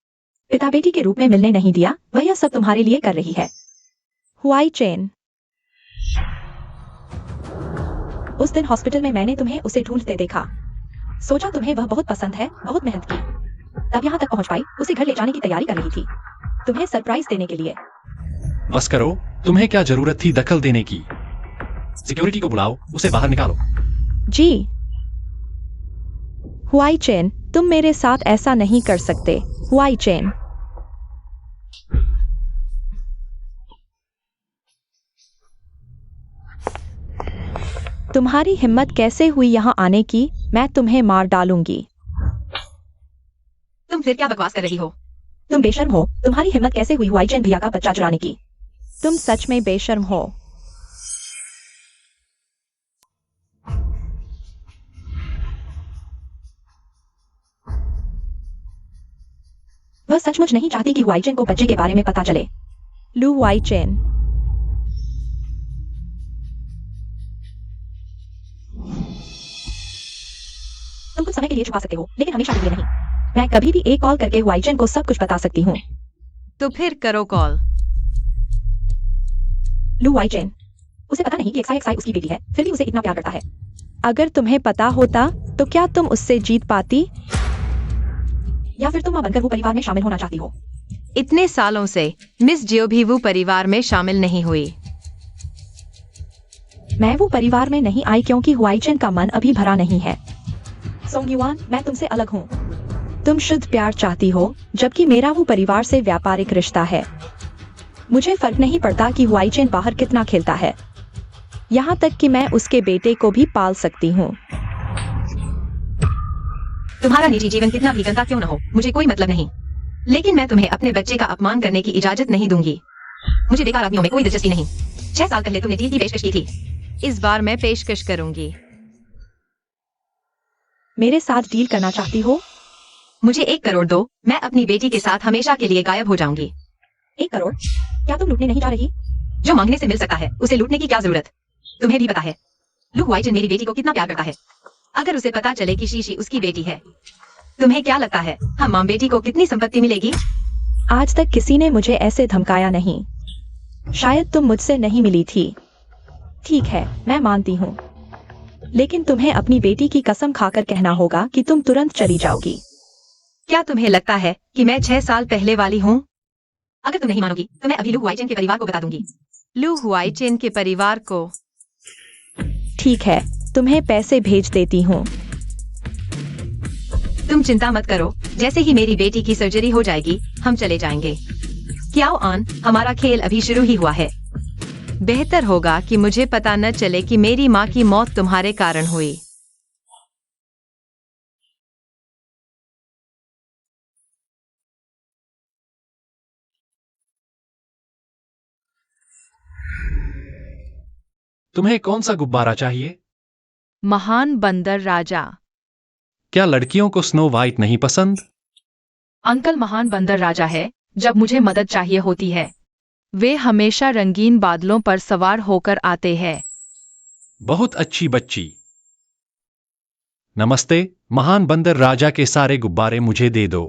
पिता बेटी के रूप में मिलने नहीं दिया। वह यह सब तुम्हारे लिए कर रही है। हुआई चेन, उस दिन हॉस्पिटल में मैंने तुम्हें उसे ढूंढते देखा। सोचा तुम्हें वह बहुत पसंद है, बहुत मेहनत की, तब यहाँ तक पहुंच पाई। उसे घर ले जाने की तैयारी कर रही थी, तुम्हें सरप्राइज देने के लिए।
बस करो, तुम्हें क्या जरूरत थी दखल देने की? सिक्योरिटी को बुलाओ, उसे बाहर निकालो।
जी। हुआई चेन, तुम मेरे साथ ऐसा नहीं कर सकते। हुआई चेन, तुम्हारी हिम्मत कैसे हुई यहाँ आने की? मैं तुम्हें मार डालूंगी।
तुम फिर क्या बकवास कर रही हो?
तुम बेशर्म हो। तुम्हारी हिम्मत कैसे हुई हुआई चेन भैया का बच्चा चुराने की? तुम सच में बेशर्म हो। वह सचमुच नहीं चाहती कि हुआई चेन को बच्चे के बारे में पता चले। लू हुआई चेन, तुम कुछ समय के लिए छुपा सकते हो, लेकिन हमेशा के लिए नहीं। मैं कभी भी एक कॉल करके हुआई चेन को सब कुछ बता सकती हूँ।
तो फिर करो कॉल।
लू हुआई चेन, उसे पता नहीं कि एक्साई उसकी बेटी है, फिर भी उसे इतना प्यार करता है। अगर तुम्हें पता होता तो क्या तुम उससे जीत पाती? या फिर तुम मां बनकर वो परिवार में शामिल होना चाहती हो?
इतने सालों से मिस जियो भी वो परिवार में शामिल नहीं हुई।
मैं वो परिवार में नहीं आई क्योंकि हुआई चेन का मन अभी भरा नहीं है। सोंगयुआन, मैं तुमसे अलग हूँ। तुम शुद्ध प्यार चाहती हो, जबकि मेरा वो परिवार से व्यापारिक रिश्ता है। मुझे फर्क नहीं पड़ता कि हुआईचेन बाहर कितना खेलता है, यहाँ तक कि मैं उसके बेटे को भी पाल सकती हूँ।
तुम्हारा निजी जीवन कितना भी गंदा क्यों न हो, मुझे कोई मतलब नहीं, लेकिन मैं तुम्हें अपने बच्चे का अपमान करने की इजाजत नहीं दूंगी। मुझे बेकार आदमियों में कोई दिलचस्पी नहीं। 6 साल पहले तुमने डील की पेशकश की थी, इस बार मैं पेशकश करूंगी।
मेरे साथ डील करना चाहती हो?
मुझे 1 करोड़ दो, मैं अपनी बेटी के साथ हमेशा के लिए गायब हो जाऊंगी।
1 करोड़? क्या तुम लूटने नहीं जा रही?
जो मांगने से मिल सकता है उसे लूटने की क्या जरूरत? तुम्हें भी पता है लू हुआईचेन मेरी बेटी को कितना प्यार करता है। अगर उसे पता चले कि शीशी उसकी बेटी है, तुम्हें क्या लगता है हम मां बेटी को कितनी संपत्ति मिलेगी?
आज तक किसी ने मुझे ऐसे धमकाया नहीं। शायद तुम मुझसे नहीं मिली थी। ठीक है, मैं मानती हूँ, लेकिन तुम्हें अपनी बेटी की कसम खाकर कहना होगा कि तुम तुरंत चली जाओगी।
क्या तुम्हें लगता है कि मैं 6 साल पहले वाली हूँ? अगर तुम नहीं मानोगी तो मैं अभी लू हुआईचेन के परिवार को बता दूंगी। लू हुआईचेन के परिवार को?
ठीक है, तुम्हें पैसे भेज देती हूँ।
तुम चिंता मत करो, जैसे ही मेरी बेटी की सर्जरी हो जाएगी हम चले जाएंगे। क्याओ आन, हमारा खेल अभी शुरू ही हुआ है। बेहतर होगा कि मुझे पता न चले कि मेरी माँ की मौत तुम्हारे कारण हुई।
तुम्हें कौन सा गुब्बारा चाहिए?
महान बंदर राजा।
क्या लड़कियों को स्नो वाइट नहीं पसंद?
अंकल महान बंदर राजा है, जब मुझे मदद चाहिए होती है वे हमेशा रंगीन बादलों पर सवार होकर आते हैं।
बहुत अच्छी बच्ची। नमस्ते, महान बंदर राजा के सारे गुब्बारे मुझे दे दो।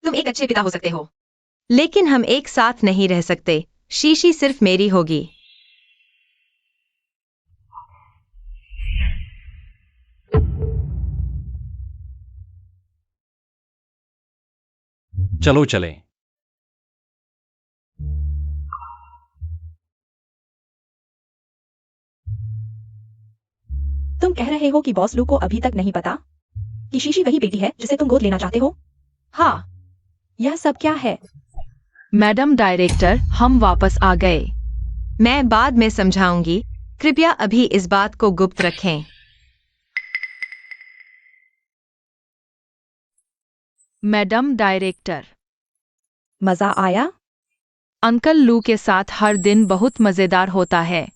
तुम एक अच्छे पिता हो सकते हो, लेकिन हम एक साथ नहीं रह सकते। शीशी सिर्फ मेरी होगी।
चलो चलें।
तुम कह रहे हो कि बॉस लू को अभी तक नहीं पता कि शीशी वही बेटी है जिसे तुम गोद लेना चाहते हो?
हाँ।
यह सब क्या है?
मैडम डायरेक्टर, हम वापस आ गए।
मैं बाद में समझाऊंगी, कृपया अभी इस बात को गुप्त रखें।
Madam director.
मजा आया?
अंकल लू के साथ हर दिन बहुत मजेदार होता है।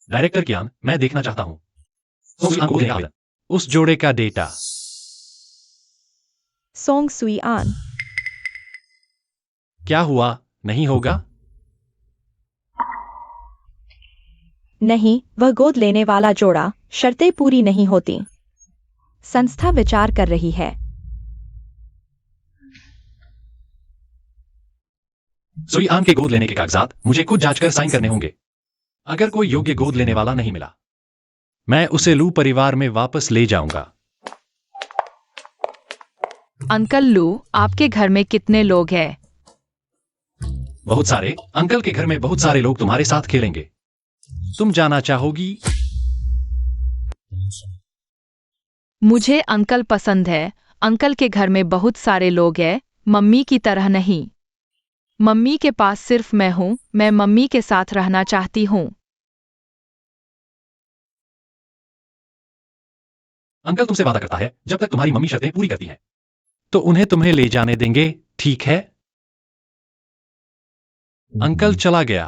डायरेक्टर कियान, मैं देखना चाहता हूं उस जोड़े का डेटा।
सोंग सुई आन।
क्या हुआ, नहीं होगा?
नहीं, वह गोद लेने वाला जोड़ा, शर्तें पूरी नहीं होती। संस्था विचार कर रही है।
सुईआन के गोद लेने के कागजात मुझे खुद जांचकर साइन करने होंगे। अगर कोई योग्य गोद लेने वाला नहीं मिला, मैं उसे लू परिवार में वापस ले जाऊंगा।
अंकल लू, आपके घर में कितने लोग हैं?
बहुत सारे। अंकल के घर में बहुत सारे लोग तुम्हारे साथ खेलेंगे। तुम जाना चाहोगी?
मुझे अंकल पसंद है। अंकल के घर में बहुत सारे लोग हैं, मम्मी की तरह नहीं। मम्मी के पास सिर्फ मैं हूं, मैं मम्मी के साथ रहना चाहती हूं।
अंकल तुमसे वादा करता है, जब तक तुम्हारी मम्मी शर्तें पूरी करती हैं, तो उन्हें तुम्हें ले जाने देंगे, ठीक है? अंकल चला गया।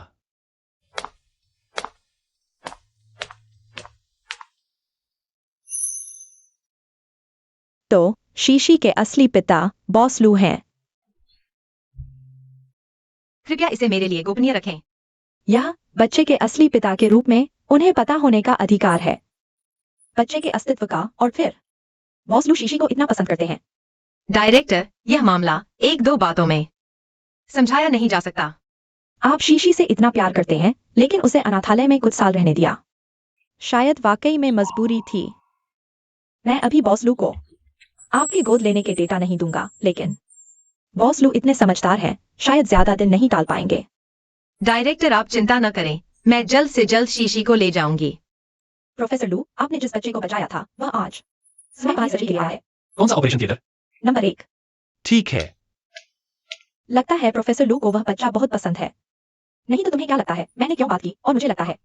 तो शीशी के असली पिता बॉस लू हैं।
कृपया इसे मेरे लिए गोपनीय रखें।
यह बच्चे के असली पिता के रूप में उन्हें पता होने का अधिकार है, बच्चे के अस्तित्व का। और फिर बॉस लू शीशी को इतना पसंद करते हैं।
डायरेक्टर, यह मामला 1-2 बातों में समझाया नहीं जा सकता।
आप शीशी से इतना प्यार करते हैं, लेकिन उसे अनाथालय में कुछ साल रहने दिया। शायद वाकई में मजबूरी थी। मैं अभी बॉस लू को आपकी गोद लेने के डेटा नहीं दूंगा, लेकिन बॉस लू इतने समझदार हैं, शायद ज्यादा दिन नहीं टाल पाएंगे।
डायरेक्टर आप चिंता न करें, मैं जल्द से जल्द शीशी को ले जाऊंगी।
प्रोफेसर लू, आपने जिस बच्चे को बचाया था वह आज सुबह 5 बजे गया है।
कौन सा ऑपरेशन थिएटर?
नंबर 1।
ठीक है।
लगता है प्रोफेसर लू को वह बच्चा बहुत पसंद है। नहीं तो तुम्हें क्या लगता है मैंने क्यों बात की? और मुझे लगता है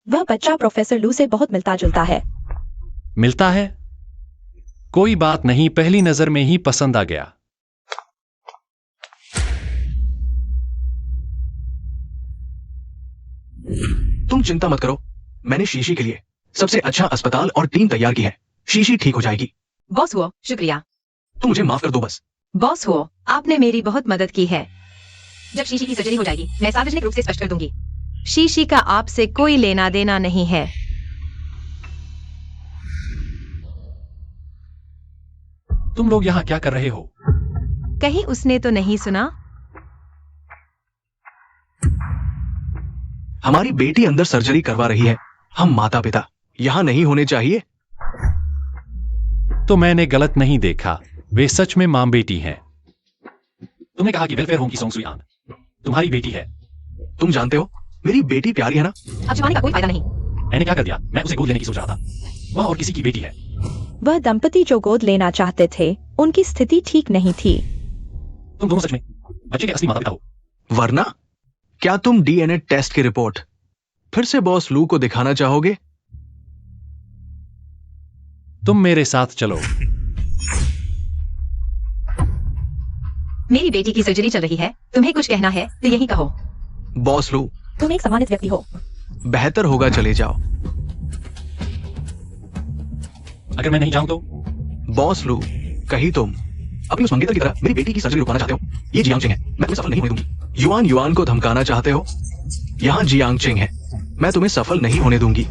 वह बच्चा प्रोफेसर लू से बहुत मिलता जुलता है।
मिलता है? कोई बात नहीं, पहली नजर में ही पसंद आ गया।
तुम चिंता मत करो, मैंने शीशी के लिए सबसे अच्छा अस्पताल और टीम तैयार की है। शीशी ठीक हो जाएगी।
बॉस हुआ, शुक्रिया।
तुम मुझे माफ कर दो बस।
बॉस हुआ, आपने मेरी बहुत मदद की है। जब शीशी की सर्जरी हो जाएगी मैं सार्वजनिक रूप से स्पष्ट कर दूंगी, शीशी का आपसे कोई लेना देना नहीं है।
तुम लोग यहाँ क्या कर रहे हो?
कहीं उसने तो नहीं सुना?
हमारी बेटी अंदर सर्जरी करवा रही है। हम माता पिता यहाँ नहीं होने चाहिए।
तो मैंने गलत नहीं देखा, वे सच में मां बेटी हैं। तुमने कहा कि वेलफेयर होम की सोंग सुयान तुम्हारी बेटी है।
तुम जानते हो मेरी बेटी प्यारी है ना।
अब छुपाने का कोई फायदा नहीं।
मैंने क्या कर दिया? मैं उसे गोद लेने की सोच रहा था। वह और किसी की बेटी है।
वह दंपति जो गोद लेना चाहते थे उनकी स्थिति ठीक नहीं थी।
तुम दोनों सच में बच्चे के असली माता पिता हो।
वरना क्या तुम डीएनए टेस्ट की रिपोर्ट फिर से बॉस लू को दिखाना चाहोगे?
तुम मेरे साथ चलो।
मेरी बेटी की सर्जरी चल रही है, तुम्हें कुछ कहना है तो यही कहो।
बॉस लू,
तुम एक सम्मानित व्यक्ति हो।
बेहतर होगा चले जाओ।
अगर मैं नहीं जाऊं तो?
बॉस लू, कहीं तुम अपनी उस मंगेतर की तरह मेरी बेटी की सर्जरी रुकवाना चाहते हो। ये जियांग चिंग है, मैं तुम्हें सफल नहीं होने दूंगी। युआन युआन को धमकाना चाहते हो? यहाँ जियांग चिंग है, मैं तुम्हें सफल नहीं होने दूंगी।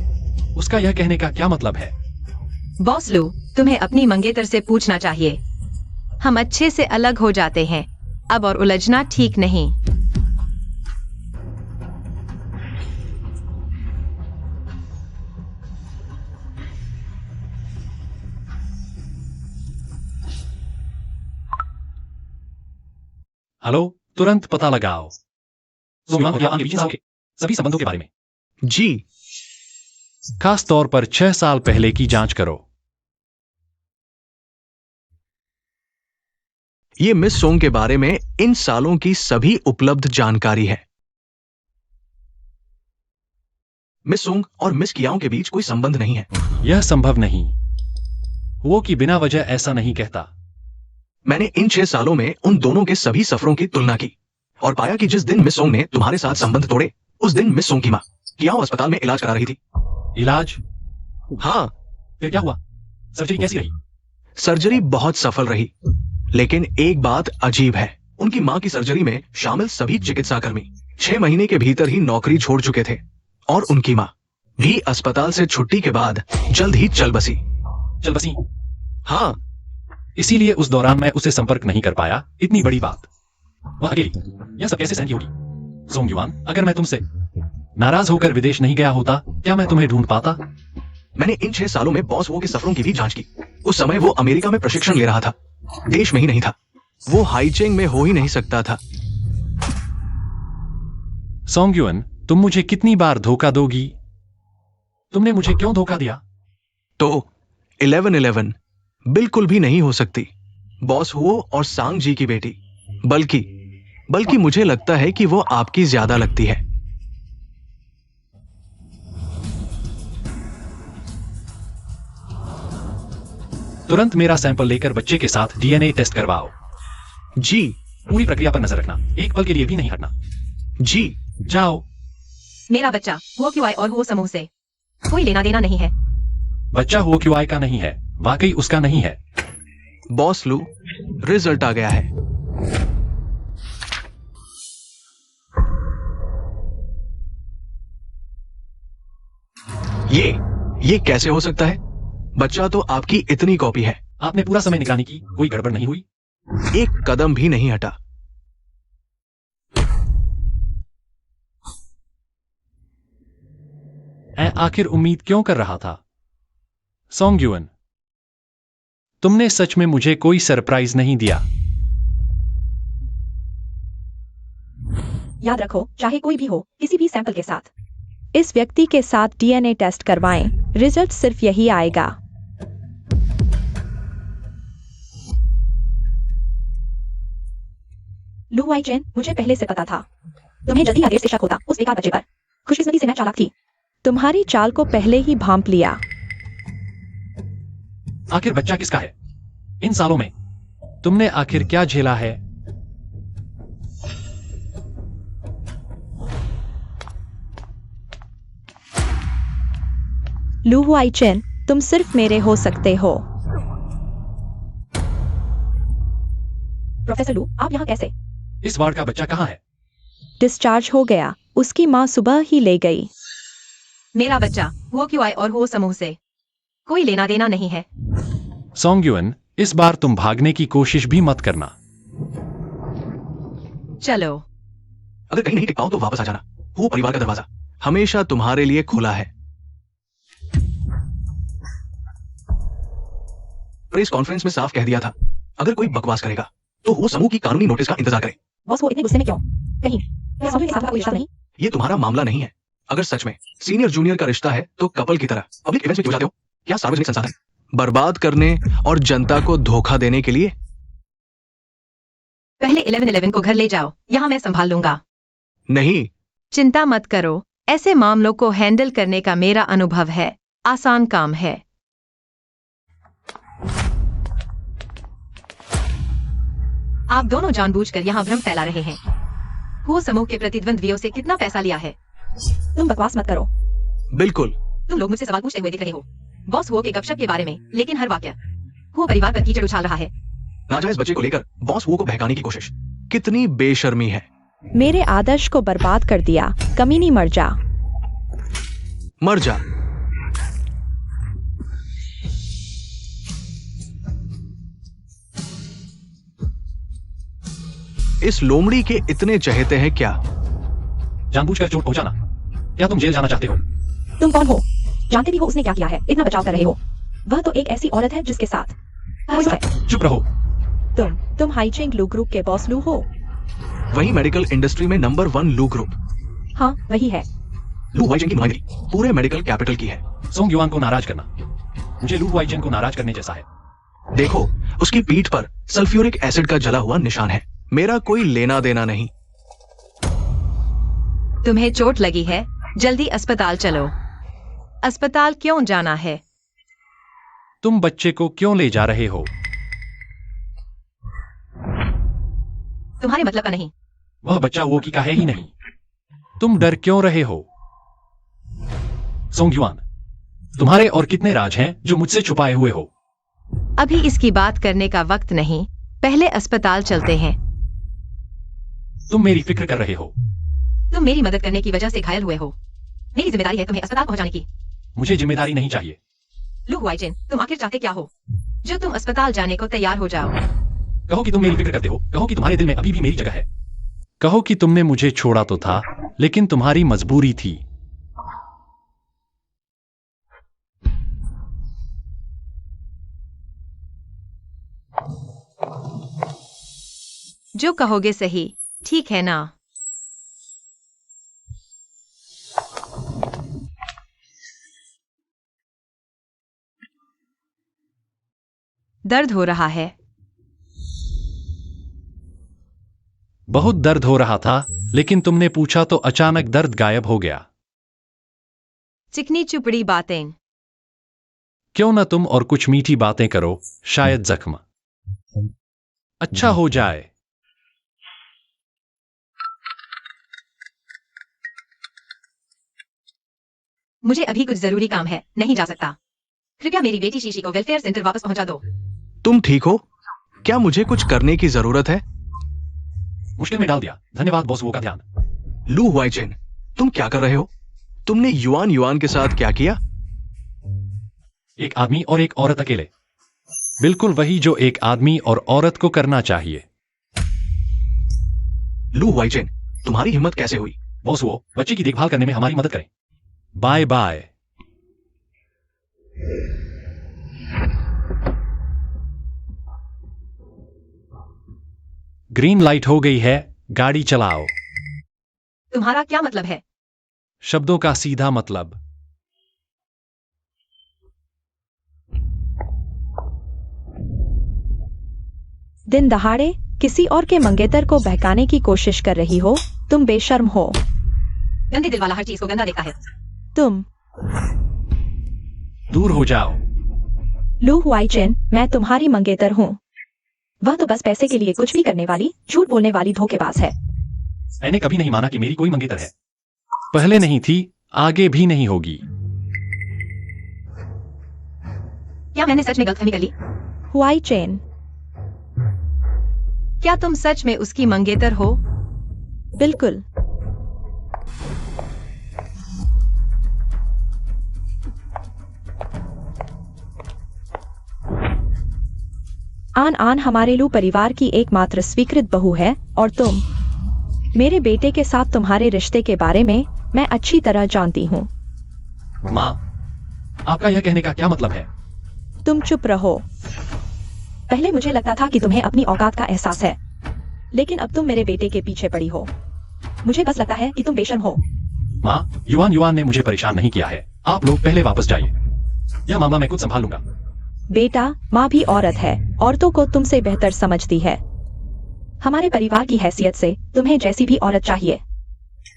उसका यह कहने का क्या मतलब है?
बॉस लू, तुम्हें अपनी मंगेतर से पूछना चाहिए। हम अच्छे से अलग हो जाते हैं अब और उलझना ठीक नहीं।
हेलो, तुरंत पता लगाओ सोंग और यान के बीच के सभी संबंधों के बारे में।
जी।
खास तौर पर 6 साल पहले की जांच करो।
ये मिस सोंग के बारे में इन सालों की सभी उपलब्ध जानकारी है। मिस सोंग और मिस कियाओं के बीच कोई संबंध नहीं है।
यह संभव नहीं। वो कि बिना वजह ऐसा नहीं कहता।
मैंने इन 6 सालों में उन दोनों के सभी सफरों की तुलना की और पाया कि जिस दिन मिस सोंग ने तुम्हारे साथ संबंध तोड़े उस दिन मिस सोंग की मां कियाओ अस्पताल में इलाज करा रही थी।
इलाज?
हाँ।
फिर क्या हुआ? सर्जरी कैसी रही?
सर्जरी बहुत सफल रही, लेकिन एक बात अजीब है, उनकी मां की सर्जरी में शामिल सभी चिकित्साकर्मी 6 महीने के भीतर ही नौकरी छोड़ चुके थे और उनकी मां भी अस्पताल से छुट्टी के बाद जल्द ही चल बसी।
चल बसी?
हाँ।
इसीलिए उस दौरान मैं उसे संपर्क नहीं कर पाया। इतनी बड़ी बात, वह अकेली, यह सब कैसे सहन होगी? सोंग युआन, अगर मैं तुमसे नाराज होकर विदेश नहीं गया होता क्या मैं तुम्हें ढूंढ पाता?
मैंने इन 6 सालों में बॉस वो के सफरों की भी जांच की। उस समय वो अमेरिका में प्रशिक्षण ले रहा था, देश में ही नहीं था। वो हाईचेंग में हो ही नहीं सकता था।
सोंग युआन, तुम मुझे कितनी बार धोखा दोगी? तुमने मुझे क्यों धोखा दिया?
तो 11-11 बिल्कुल भी नहीं हो सकती बॉस हुओ और सांग जी की बेटी। बल्कि मुझे लगता है कि वो आपकी ज्यादा लगती है।
तुरंत मेरा सैंपल लेकर बच्चे के साथ डीएनए टेस्ट करवाओ।
जी।
पूरी प्रक्रिया पर नजर रखना, एक पल के लिए भी नहीं हटना।
जी।
जाओ।
मेरा बच्चा हुआ क्यों आए और हुआ समूह से कोई लेना देना नहीं है।
बच्चा हुआ क्यों आए का नहीं है, वाकई उसका नहीं है।
बॉस लू, रिजल्ट आ गया है। ये कैसे हो सकता है? बच्चा तो आपकी इतनी कॉपी है।
आपने पूरा समय निकालने की, कोई गड़बड़ नहीं हुई?
एक कदम भी नहीं हटा।
मैं आखिर उम्मीद क्यों कर रहा था? सोंग युआन, तुमने सच में मुझे कोई सरप्राइज नहीं दिया।
याद रखो, चाहे कोई भी हो, किसी भी सैंपल के साथ। इस व्यक्ति के साथ डीएनए टेस्ट करवाएं, रिजल्ट सिर्फ यही आएगा। लू वाई चेन, मुझे पहले से पता था। तुम्हें जल्दी या देर से शक होता उस बेकार बच्चे पर। खुशकिस्मती से मैं चालाक थी। तुम्हारी चाल को पहले ही भांप लिया।
आखिर बच्चा किसका है? इन सालों में तुमने आखिर क्या झेला है?
लू वाई चेन, तुम सिर्फ मेरे हो सकते हो। प्रोफेसर लू, आप यहाँ कैसे?
इस वार्ड का बच्चा कहाँ है?
डिस्चार्ज हो गया। उसकी माँ सुबह ही ले गई।
मेरा बच्चा वो क्यों आए और हो समूह से कोई लेना देना नहीं है।
सोंगयुन, इस बार तुम भागने की कोशिश भी मत करना।
चलो,
अगर कहीं नहीं टिक पाओ तो वापस आ जाना। वो परिवार का दरवाजा हमेशा तुम्हारे लिए खुला है। प्रेस कॉन्फ्रेंस में साफ कह दिया था, अगर कोई बकवास करेगा तो वो समूह की कानूनी नोटिस का इंतजार करे।
बॉस, वो इतने गुस्से में क्यों? कहीं मैं समूह के साथ कोई रिश्ता नहीं?
ये तुम्हारा मामला नहीं है। अगर सच में सीनियर जूनियर का रिश्ता है तो कपल की तरह पब्लिक इवेंट्स में क्यों जाते हो? क्या सार्वजनिक संसाधन बर्बाद करने और जनता को धोखा देने के लिए?
पहले 1111 को घर ले जाओ, यहाँ मैं संभाल लूंगा।
नहीं,
चिंता मत करो, ऐसे मामलों को हैंडल करने का मेरा अनुभव है। आसान काम है।
आप दोनों जानबूझकर यहाँ भ्रम फैला रहे हैं। वो समूह के प्रतिद्वंद्वियों से कितना पैसा लिया है?
तुम बकवास मत करो।
बिल्कुल।
तुम लोग मुझसे सवाल पूछते हुए दिख रहे हो बॉस वो के गपशप के बारे में, लेकिन हर वाक्य वो परिवार पर कीचड़ उछाल रहा है।
नाजायज बच्चे को लेकर बॉस वो को बहकाने की कोशिश, कितनी बेशर्मी है।
मेरे आदर्श को बर्बाद कर दिया। कमीनी, मर जा।
मर जा। इस लोमड़ी के इतने चहेते हैं क्या?
जानबूझकर चोट पहुंचाना। क्या तुम जेल जाना चाहते हो?
तुम कौन हो? जानते भी हो उसने क्या किया है? इतना बचाव कर रहे हो। वह तो एक ऐसी औरत है जिसके साथ कोई है।
चुप रहो।
तुम हाईचेंग लू ग्रुप के बॉस लू हो।
वही मेडिकल इंडस्ट्री में नंबर 1 लू ग्रुप।
हाँ, वही है।
लू वाइचेन की नुमाइंदगी पूरे मेडिकल कैपिटल की है।
सोंगयुआन को नाराज करना मुझे लू वाइचेन को नाराज करने जैसा है।
देखो, उसकी पीठ पर सल्फ्यूरिक एसिड का जला हुआ निशान है। मेरा कोई लेना देना नहीं।
तुम्हें चोट लगी है, जल्दी अस्पताल चलो। अस्पताल क्यों जाना है?
तुम बच्चे को क्यों ले जा रहे हो?
तुम्हारे मतलब का नहीं।
वह बच्चा वो की का है ही नहीं। तुम डर क्यों रहे हो? सोंगयुआन, तुम्हारे और कितने राज हैं जो मुझसे छुपाए हुए हो?
अभी इसकी बात करने का वक्त नहीं, पहले अस्पताल चलते हैं।
तुम मेरी फिक्र कर रहे हो।
तुम मेरी मदद करने की वजह से घायल हुए हो। मेरी जिम्मेदारी है तुम्हें अस्पताल पहुंचाने की।
मुझे जिम्मेदारी नहीं चाहिए।
लू वाइचेन, तुम आखिर चाहते क्या हो जो तुम अस्पताल जाने को तैयार हो जाओ?
कहो कि तुम मेरी फिक्र करते हो। कहो कि तुम्हारे दिल में अभी भी मेरी जगह है। कहो कि तुमने मुझे छोड़ा तो था, लेकिन तुम्हारी मजबूरी थी।
जो कहोगे सही, ठीक है ना? दर्द हो रहा है?
बहुत दर्द हो रहा था, लेकिन तुमने पूछा तो अचानक दर्द गायब हो गया।
चिकनी चुपड़ी बातें।
क्यों न तुम और कुछ मीठी बातें करो, शायद जख्म अच्छा हो जाए।
मुझे अभी कुछ जरूरी काम है, नहीं जा सकता। कृपया मेरी बेटी शीशी को वेलफेयर सेंटर वापस पहुंचा दो।
तुम ठीक हो? क्या मुझे कुछ करने की जरूरत है?
मुश्किल में डाल दिया। धन्यवाद बॉस वो का ध्यान।
लू वाइचेन, तुम क्या कर रहे हो? तुमने युआन युआन के साथ क्या किया?
एक आदमी और एक औरत अकेले। बिल्कुल वही जो एक आदमी और औरत को करना चाहिए।
लू वाइचेन, तुम्हारी हिम्मत कैसे हुई?
बॉस वो बच्चे की देखभाल करने में हमारी मदद करें। Bye bye. ग्रीन लाइट हो गई है, गाड़ी चलाओ।
तुम्हारा क्या मतलब है?
शब्दों का सीधा मतलब।
दिन दहाड़े किसी और के मंगेतर को बहकाने की कोशिश कर रही हो। तुम बेशर्म हो।
गंदे दिल वाला हर चीज को गंदा देखता है।
तुम
दूर हो जाओ।
लू हुआईचेन, मैं तुम्हारी मंगेतर हूँ। वह तो बस पैसे के लिए कुछ भी करने वाली, झूठ बोलने वाली धोखेबाज है।
मैंने कभी नहीं माना कि मेरी कोई मंगेतर है। पहले नहीं थी, आगे भी नहीं होगी।
क्या मैंने सच में गलतफहमी कर ली?
हुआईचेन,
क्या तुम सच में उसकी मंगेतर हो?
बिल्कुल। आन आन हमारे लू परिवार की एकमात्र स्वीकृत बहू है और तुम, मेरे बेटे के साथ तुम्हारे रिश्ते के बारे में मैं अच्छी तरह जानती हूँ।
माँ, आपका यह कहने का क्या मतलब है?
तुम चुप रहो। पहले मुझे लगता था कि तुम्हें अपनी औकात का एहसास है, लेकिन अब तुम मेरे बेटे के पीछे पड़ी हो। मुझे बस लगता है कि तुम बेशर्म हो।
माँ, युवान युवान ने मुझे परेशान नहीं किया है। आप लोग पहले वापस जाइए। यह मामला मैं खुद संभाल लूंगा।
बेटा, माँ भी औरत है, औरतों को तुमसे बेहतर समझती है। हमारे परिवार की हैसियत से तुम्हें जैसी भी औरत चाहिए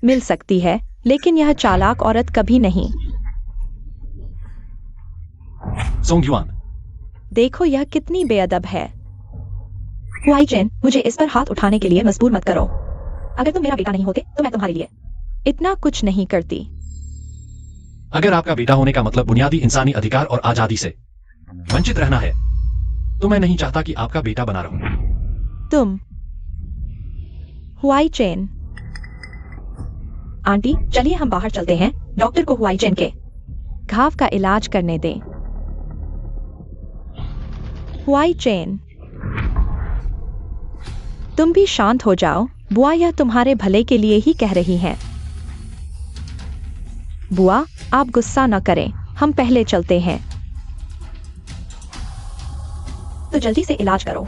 मिल सकती है, लेकिन यह चालाक औरत कभी नहीं।
सोंग युआन,
देखो यह कितनी बेअदब है। हुआईचेन, मुझे इस पर हाथ उठाने के लिए मजबूर मत करो। अगर तुम मेरा बेटा नहीं होते तो मैं तुम्हारे लिए इतना कुछ नहीं करती।
अगर आपका बेटा होने का मतलब बुनियादी इंसानी अधिकार और आजादी से वंचित रहना है, तो मैं नहीं चाहता कि आपका बेटा बना रहूं।
तुम हुआईचेन। आंटी, चलिए हम बाहर चलते हैं। डॉक्टर को हुआईचेन के घाव का इलाज करने दें। हुआईचेन, तुम भी शांत हो जाओ। बुआ यह तुम्हारे भले के लिए ही कह रही हैं। बुआ, आप गुस्सा न करें, हम पहले चलते हैं। तो जल्दी से इलाज करो।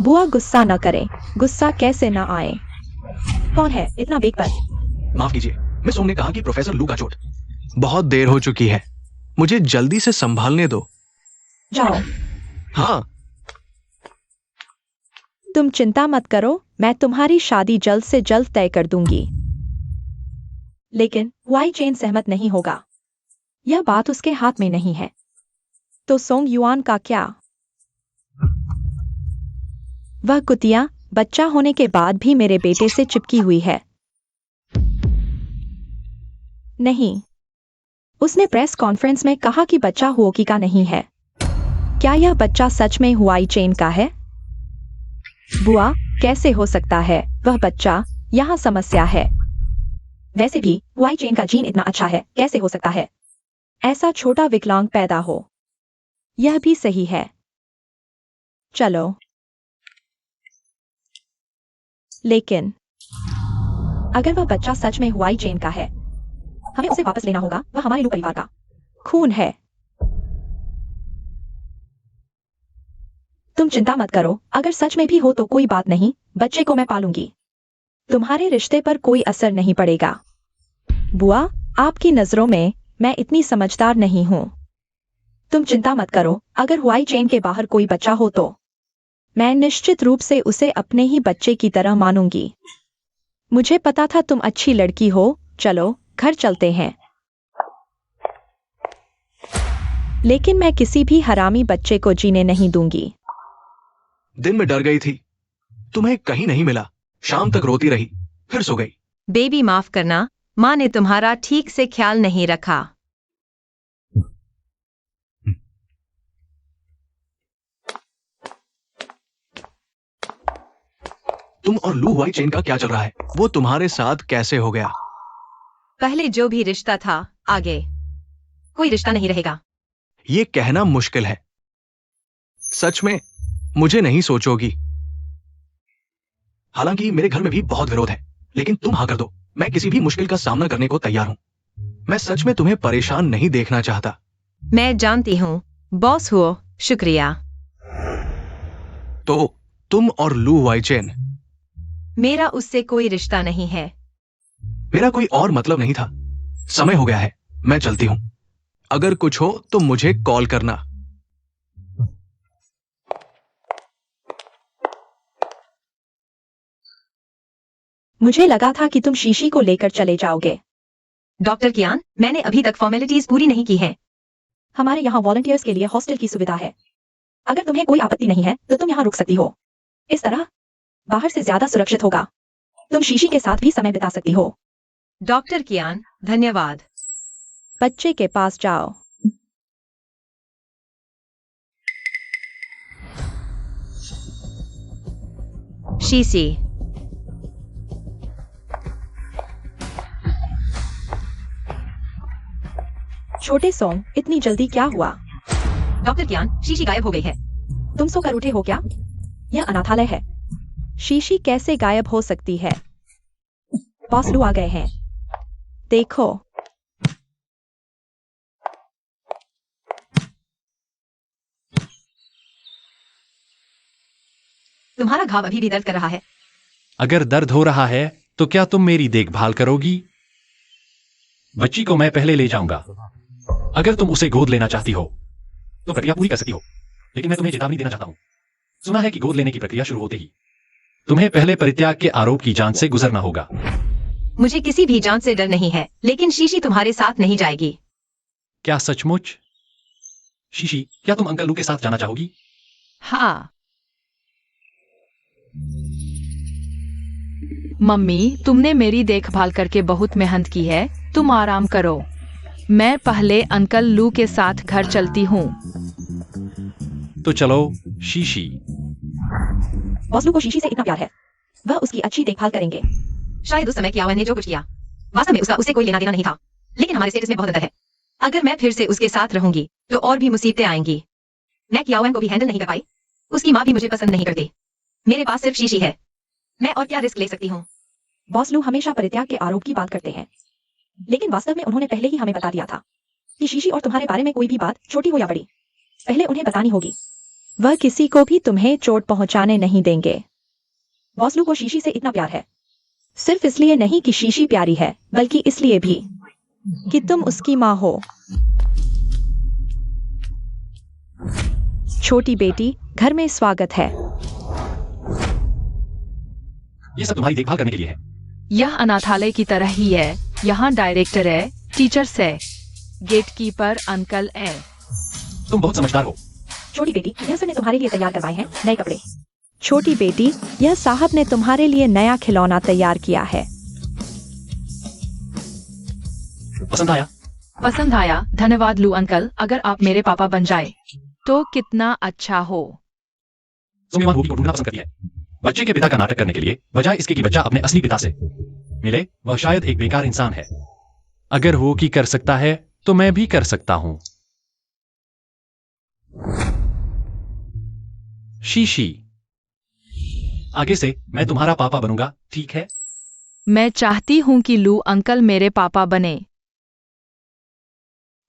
बुआ गुस्सा न करें, गुस्सा कैसे न आए। कौन है इतना बेग पर?
माफ कीजिए, मिस सोंग ने कहा कि प्रोफेसर लू का चोट। बहुत देर हो चुकी है, मुझे जल्दी से संभालने दो।
जाओ।
हाँ।
तुम चिंता मत करो, मैं तुम्हारी शादी जल्द से जल्द तय कर दूंगी। लेकिन हुआईचेन सहमत नहीं होगा। यह बात उसके हाथ में नहीं है। तो सोंग युआन का क्या? वह कुतिया बच्चा होने के बाद भी मेरे बेटे से चिपकी हुई है। नहीं, उसने प्रेस कॉन्फ्रेंस में कहा कि बच्चा हुओकी का नहीं है। क्या यह बच्चा सच में हुआईचेन का है? बुआ, कैसे हो सकता है? वह बच्चा, यहाँ समस्या है। वैसे भी हुआईचेन का जीन इतना अच्छा है, कैसे हो सकता है ऐसा छोटा विकलांग पैदा हो? यह भी सही है। चलो। लेकिन अगर वह बच्चा सच में हुआईचेन का है, हमें उसे वापस लेना होगा। वह हमारे लू परिवार का खून है। तुम चिंता मत करो, अगर सच में भी हो तो कोई बात नहीं, बच्चे को मैं पालूंगी। तुम्हारे रिश्ते पर कोई असर नहीं पड़ेगा। बुआ, आपकी नजरों में मैं इतनी समझदार नहीं हूं। तुम चिंता मत करो, अगर हुआईचेन के बाहर कोई बच्चा हो तो मैं निश्चित रूप से उसे अपने ही बच्चे की तरह मानूंगी। मुझे पता था तुम अच्छी लड़की हो। चलो घर चलते हैं। लेकिन मैं किसी भी हरामी बच्चे को जीने नहीं दूंगी।
दिन में डर गई थी, तुम्हें कहीं नहीं मिला। शाम तक रोती रही, फिर सो गई।
बेबी माफ करना, माँ ने तुम्हारा ठीक से ख्याल नहीं रखा।
तुम और लू हुआईचेन का क्या चल रहा है? वो तुम्हारे साथ कैसे हो गया?
पहले जो भी रिश्ता था, आगे कोई रिश्ता नहीं रहेगा।
ये कहना मुश्किल है। सच में मुझे नहीं सोचोगी। हालांकि मेरे घर में भी बहुत विरोध है, लेकिन तुम हाँ कर दो, मैं किसी भी मुश्किल का सामना करने को तैयार हूं। मैं सच में तुम्हें परेशान नहीं देखना चाहता।
मैं जानती हूँ, बॉस हुओ, शुक्रिया।
तो तुम और लू हुआईचेन?
मेरा उससे कोई रिश्ता नहीं है।
मेरा कोई और मतलब नहीं था। समय हो गया है, मैं चलती हूं। अगर कुछ हो तो मुझे कॉल करना।
मुझे लगा था कि तुम शीशी को लेकर चले जाओगे।
डॉक्टर कियान, मैंने अभी तक फॉर्मेलिटीज पूरी नहीं की हैं।
हमारे यहाँ वॉलंटियर्स के लिए हॉस्टल की सुविधा है। अगर तुम्हें कोई आपत्ति नहीं है तो तुम यहाँ रुक सकती हो। इस तरह बाहर से ज्यादा सुरक्षित होगा। तुम शीशी के साथ भी समय बिता सकती हो।
डॉक्टर कियान, धन्यवाद।
बच्चे के पास जाओ।
शीशी।
छोटे सोंग, इतनी जल्दी क्या हुआ?
डॉक्टर कियान, शीशी गायब हो गई है।
तुम सोकर उठे हो क्या? यह अनाथालय है। शीशी कैसे गायब हो सकती है? बॉस लू आ गए हैं। देखो।
तुम्हारा घाव अभी भी दर्द कर रहा है।
अगर दर्द हो रहा है तो क्या तुम मेरी देखभाल करोगी? बच्ची को मैं पहले ले जाऊंगा। अगर तुम उसे गोद लेना चाहती हो तो प्रक्रिया पूरी कर सकती हो, लेकिन मैं तुम्हें चेतावनी देना चाहता हूं। सुना है कि गोद लेने की प्रक्रिया शुरू होते ही तुम्हें पहले परित्याग के आरोप की जांच से गुजरना होगा।
मुझे किसी भी जांच से डर नहीं है, लेकिन शीशी तुम्हारे साथ नहीं जाएगी।
क्या सचमुच? शीशी, क्या तुम अंकल लू के साथ जाना चाहोगी?
हाँ। मम्मी, तुमने मेरी देखभाल करके बहुत मेहनत की है। तुम आराम करो। मैं पहले अंकल लू के साथ घर चलती हूँ।
तो चलो शीशी।
बॉस लू को शीशी से इतना प्यार है, वह उसकी अच्छी देखभाल करेंगे।
शायद उस समय कियावन ने जो कुछ किया, वास्तव में उसका उसे कोई लेना देना नहीं था, लेकिन हमारे स्टेटस में बहुत अंतर है। अगर मैं फिर से उसके साथ रहूंगी तो और भी मुसीबतें आएंगी। मैं कियावन को भी हैंडल नहीं कर पाई। उसकी माँ भी मुझे पसंद नहीं करती। मेरे पास सिर्फ शीशी है। मैं और क्या रिस्क ले सकती हूँ?
बॉस लू हमेशा परित्याग के आरोप की बात करते हैं, लेकिन वास्तव में उन्होंने पहले ही हमें बता दिया था कि शीशी और तुम्हारे बारे में कोई भी बात, छोटी हो या बड़ी, पहले उन्हें बतानी होगी। वह किसी को भी तुम्हें चोट पहुंचाने नहीं देंगे। बॉस लू को शीशी से इतना प्यार है, सिर्फ इसलिए नहीं कि शीशी प्यारी है, बल्कि इसलिए भी कि तुम उसकी माँ हो। छोटी बेटी, घर में स्वागत है।
ये सब तुम्हारी देखभाल करने के लिए है।
यह अनाथालय की तरह ही है। यहाँ डायरेक्टर है, टीचर्स है, गेटकीपर अंकल है।
तुम बहुत समझदार हो।
छोटी बेटी, यह सर ने तुम्हारे लिए तैयार करवाए हैं नए कपड़े। छोटी बेटी, यह साहब ने तुम्हारे लिए नया खिलौना तैयार किया है।
पसंद आया?
पसंद आया। धन्यवाद लू अंकल। अगर आप मेरे पापा बन जाए तो कितना अच्छा हो।
सुमिवान भूपी को ढूंढना पसंद करती है, बच्चे के पिता का नाटक करने के लिए, बजाय इसके कि बच्चा अपने असली पिता से मिले। वह शायद एक बेकार इंसान है। अगर वो की कर सकता है तो मैं भी कर सकता हूं। शीशी, आगे से मैं तुम्हारा पापा बनूंगा, ठीक है?
मैं चाहती हूँ कि लू अंकल मेरे पापा बने।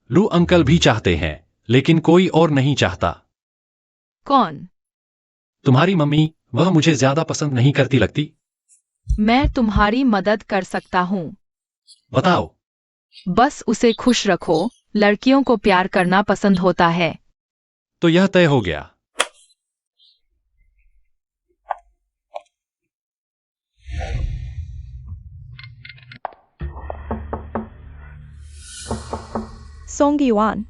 लू अंकल भी चाहते हैं, लेकिन कोई और नहीं चाहता।
कौन?
तुम्हारी मम्मी। वह मुझे ज्यादा पसंद नहीं करती लगती।
मैं तुम्हारी मदद कर सकता हूँ।
बताओ।
बस उसे खुश रखो। लड़कियों को प्यार करना पसंद होता है।
तो यह तय हो गया।
सोंग युआन,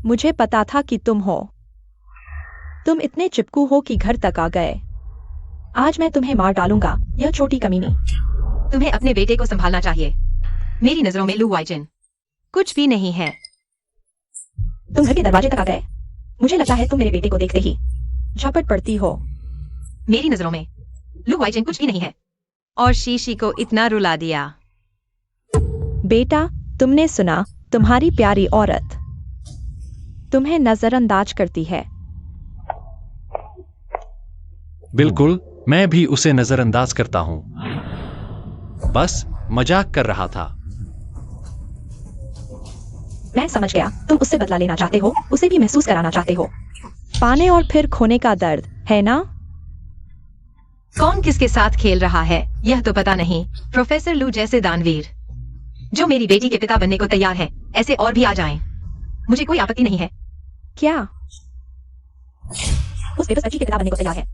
मुझे पता था कि तुम हो। तुम इतने चिपकू हो कि घर तक आ गए। आज मैं तुम्हें मार डालूंगा, यह छोटी कमीनी।
तुम्हें अपने बेटे को संभालना चाहिए। मेरी नजरों में लू वाइजन कुछ भी नहीं है।
तुम घर के दरवाजे तक आ गए। मुझे लगता है तुम मेरे बेटे को देखते ही झपट पड़ती हो।
मेरी नजरों में लू वाइजन कुछ भी नहीं है। और शीशी को इतना रुला दिया।
बेटा, तुमने सुना, तुम्हारी प्यारी औरत तुम्हें नजरअंदाज करती है।
बिल्कुल, मैं भी उसे नजरअंदाज करता हूं। बस मजाक कर रहा था।
मैं समझ गया, तुम उससे बदला लेना चाहते हो, उसे भी महसूस कराना चाहते हो। पाने और फिर खोने का दर्द, है ना?
कौन किसके साथ खेल रहा है यह तो पता नहीं। प्रोफेसर लू जैसे दानवीर जो मेरी बेटी के पिता बनने को तैयार है, ऐसे और भी आ जाएं। मुझे कोई आपत्ति नहीं है।
क्या उस बेबस बच्ची के पिता बनने को तैयार है?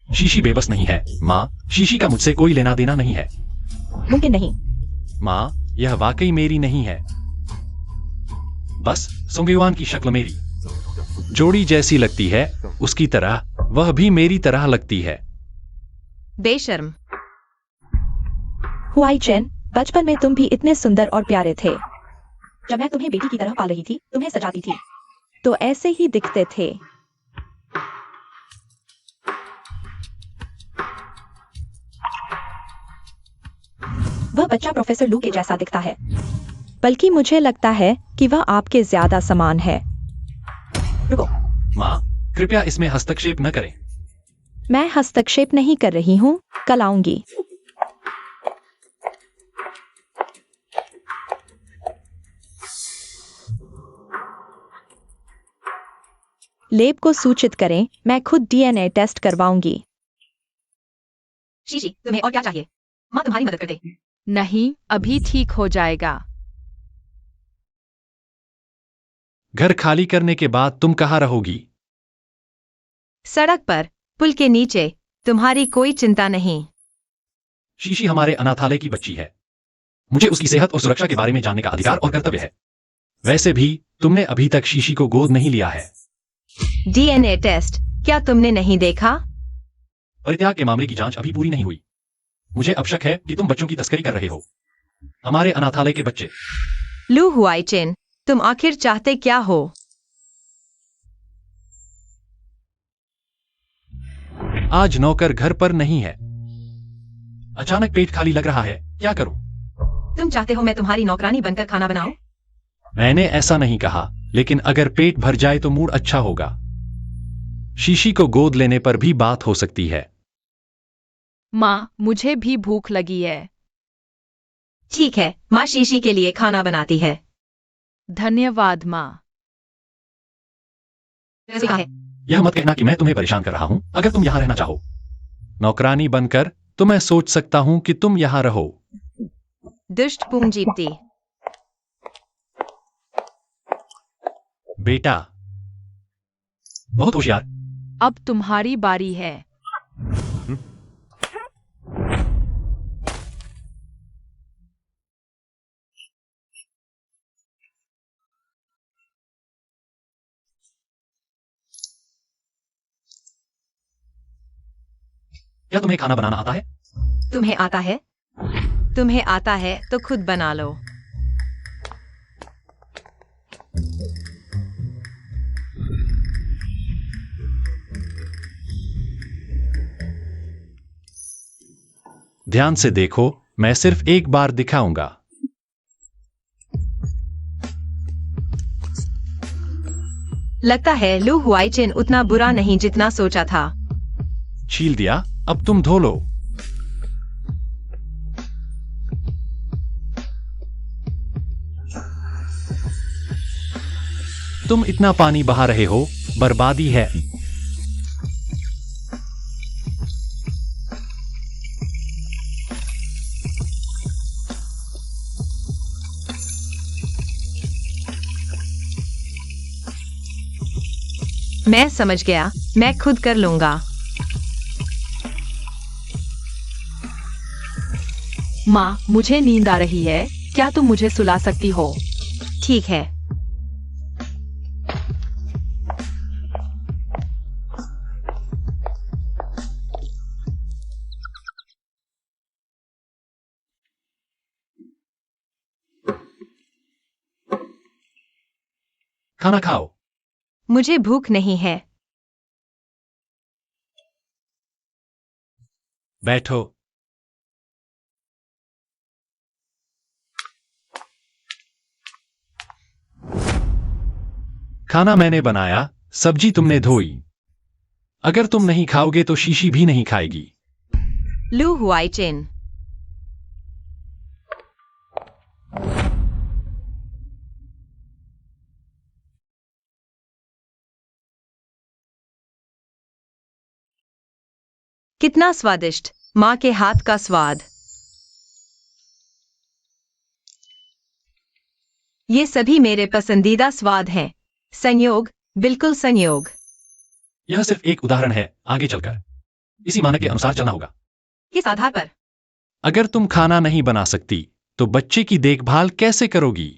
शीशी बेबस नहीं है माँ, शीशी का मुझसे कोई लेना देना नहीं है।
मुमकिन नहीं।
माँ, यह वाकई मेरी नहीं है। बस सुंगयुआन की शक्ल मेरी जोड़ी जैसी लगती है, उसकी तरह वह भी मेरी तरह लगती है।
बेशर्म।
हुआई चेन, बचपन में तुम भी इतने सुंदर और प्यारे थे। जब मैं तुम्हें बेटी की तरह पाल रही थी, तुम्हें सजाती थी, तो ऐसे ही दिखते थे। वह बच्चा प्रोफेसर लू के जैसा दिखता है, बल्कि मुझे लगता है कि वह आपके ज्यादा समान है। रुको।
माँ, कृपया इसमें हस्तक्षेप न करें।
मैं हस्तक्षेप नहीं कर रही हूँ, कल आऊंगी। लेब को सूचित करें, मैं खुद डीएनए टेस्ट करवाऊंगी।
शीशी, तुम्हें और क्या चाहिए? माँ तुम्हारी मदद कर दे।
नहीं, अभी ठीक हो जाएगा।
घर खाली करने के बाद तुम कहाँ रहोगी?
सड़क पर, पुल के नीचे। तुम्हारी कोई चिंता नहीं।
शीशी हमारे अनाथालय की बच्ची है। मुझे उसकी सेहत और सुरक्षा के बारे में जानने का अधिकार और कर्तव्य है। वैसे भी तुमने अभी तक शीशी को गोद नहीं लिया है।
डीएनए टेस्ट क्या तुमने नहीं देखा?
परित्याग के मामले की जांच अभी पूरी नहीं हुई। मुझे अब शक है कि तुम बच्चों की तस्करी कर रहे हो, हमारे अनाथालय के बच्चे।
लू हुआई चेन, तुम आखिर चाहते क्या हो?
आज नौकर घर पर नहीं है। अचानक पेट खाली लग रहा है, क्या करूं?
तुम चाहते हो मैं तुम्हारी नौकरानी बनकर खाना बनाऊं?
मैंने ऐसा नहीं कहा, लेकिन अगर पेट भर जाए तो मूड अच्छा होगा। शीशी को गोद लेने पर भी बात हो सकती है।
माँ, मुझे भी भूख लगी है।
ठीक है, माँ शीशी के लिए खाना बनाती है।
धन्यवाद माँ।
रज़िका है।
यह मत कहना कि मैं तुम्हें परेशान कर रहा हूं। अगर तुम यहां रहना चाहो नौकरानी बनकर, तो मैं सोच सकता हूं कि तुम यहां रहो।
दुष्ट पूंजीपति।
बेटा, बहुत होशियार।
अब तुम्हारी बारी है।
क्या तुम्हें खाना बनाना आता है?
तुम्हें आता है? तुम्हें आता है तो खुद बना लो।
ध्यान से देखो, मैं सिर्फ एक बार दिखाऊंगा।
लगता है लू हुआई चेन उतना बुरा नहीं जितना सोचा था।
छील दिया, अब तुम धो लो। तुम इतना पानी बहा रहे हो, बर्बादी है।
मैं समझ गया, मैं खुद कर लूंगा।
माँ, मुझे नींद आ रही है, क्या तुम मुझे सुला सकती हो?
ठीक है।
खाना खाओ।
मुझे भूख नहीं है।
बैठो। खाना मैंने बनाया, सब्जी तुमने धोई। अगर तुम नहीं खाओगे तो शीशी भी नहीं खाएगी।
लू हुआई चेन। कितना स्वादिष्ट, माँ के हाथ का स्वाद। ये सभी मेरे पसंदीदा स्वाद हैं। संयोग, बिल्कुल संयोग।
यह सिर्फ एक उदाहरण है, आगे चलकर इसी मानक के अनुसार चलना होगा।
किस आधार पर?
अगर तुम खाना नहीं बना सकती तो बच्चे की देखभाल कैसे करोगी?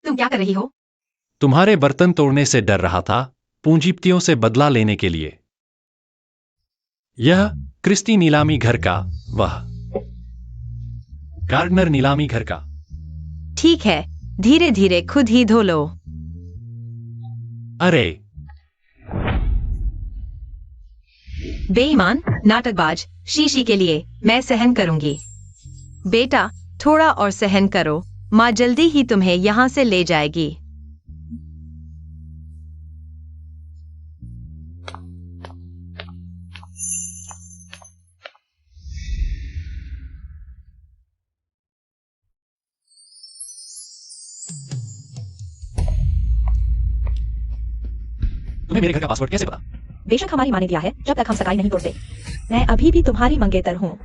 तुम क्या कर रही हो?
तुम्हारे बर्तन तोड़ने से डर रहा था, पूंजीपतियों से बदला लेने के लिए। यह क्रिस्टी नीलामी घर का, वह गार्डनर नीलामी घर का।
ठीक है, धीरे धीरे खुद ही धो लो।
अरे
बेईमान, नाटकबाज, शीशी के लिए मैं सहन करूंगी। बेटा, थोड़ा और सहन करो, माँ जल्दी ही तुम्हें यहाँ से ले जाएगी।
तुम्हें मेरे घर का पासवर्ड कैसे पता?
बेशक हमारी माँ ने दिया है, जब तक हम सगाई नहीं तोड़ते। मैं अभी भी तुम्हारी मंगेतर हूँ।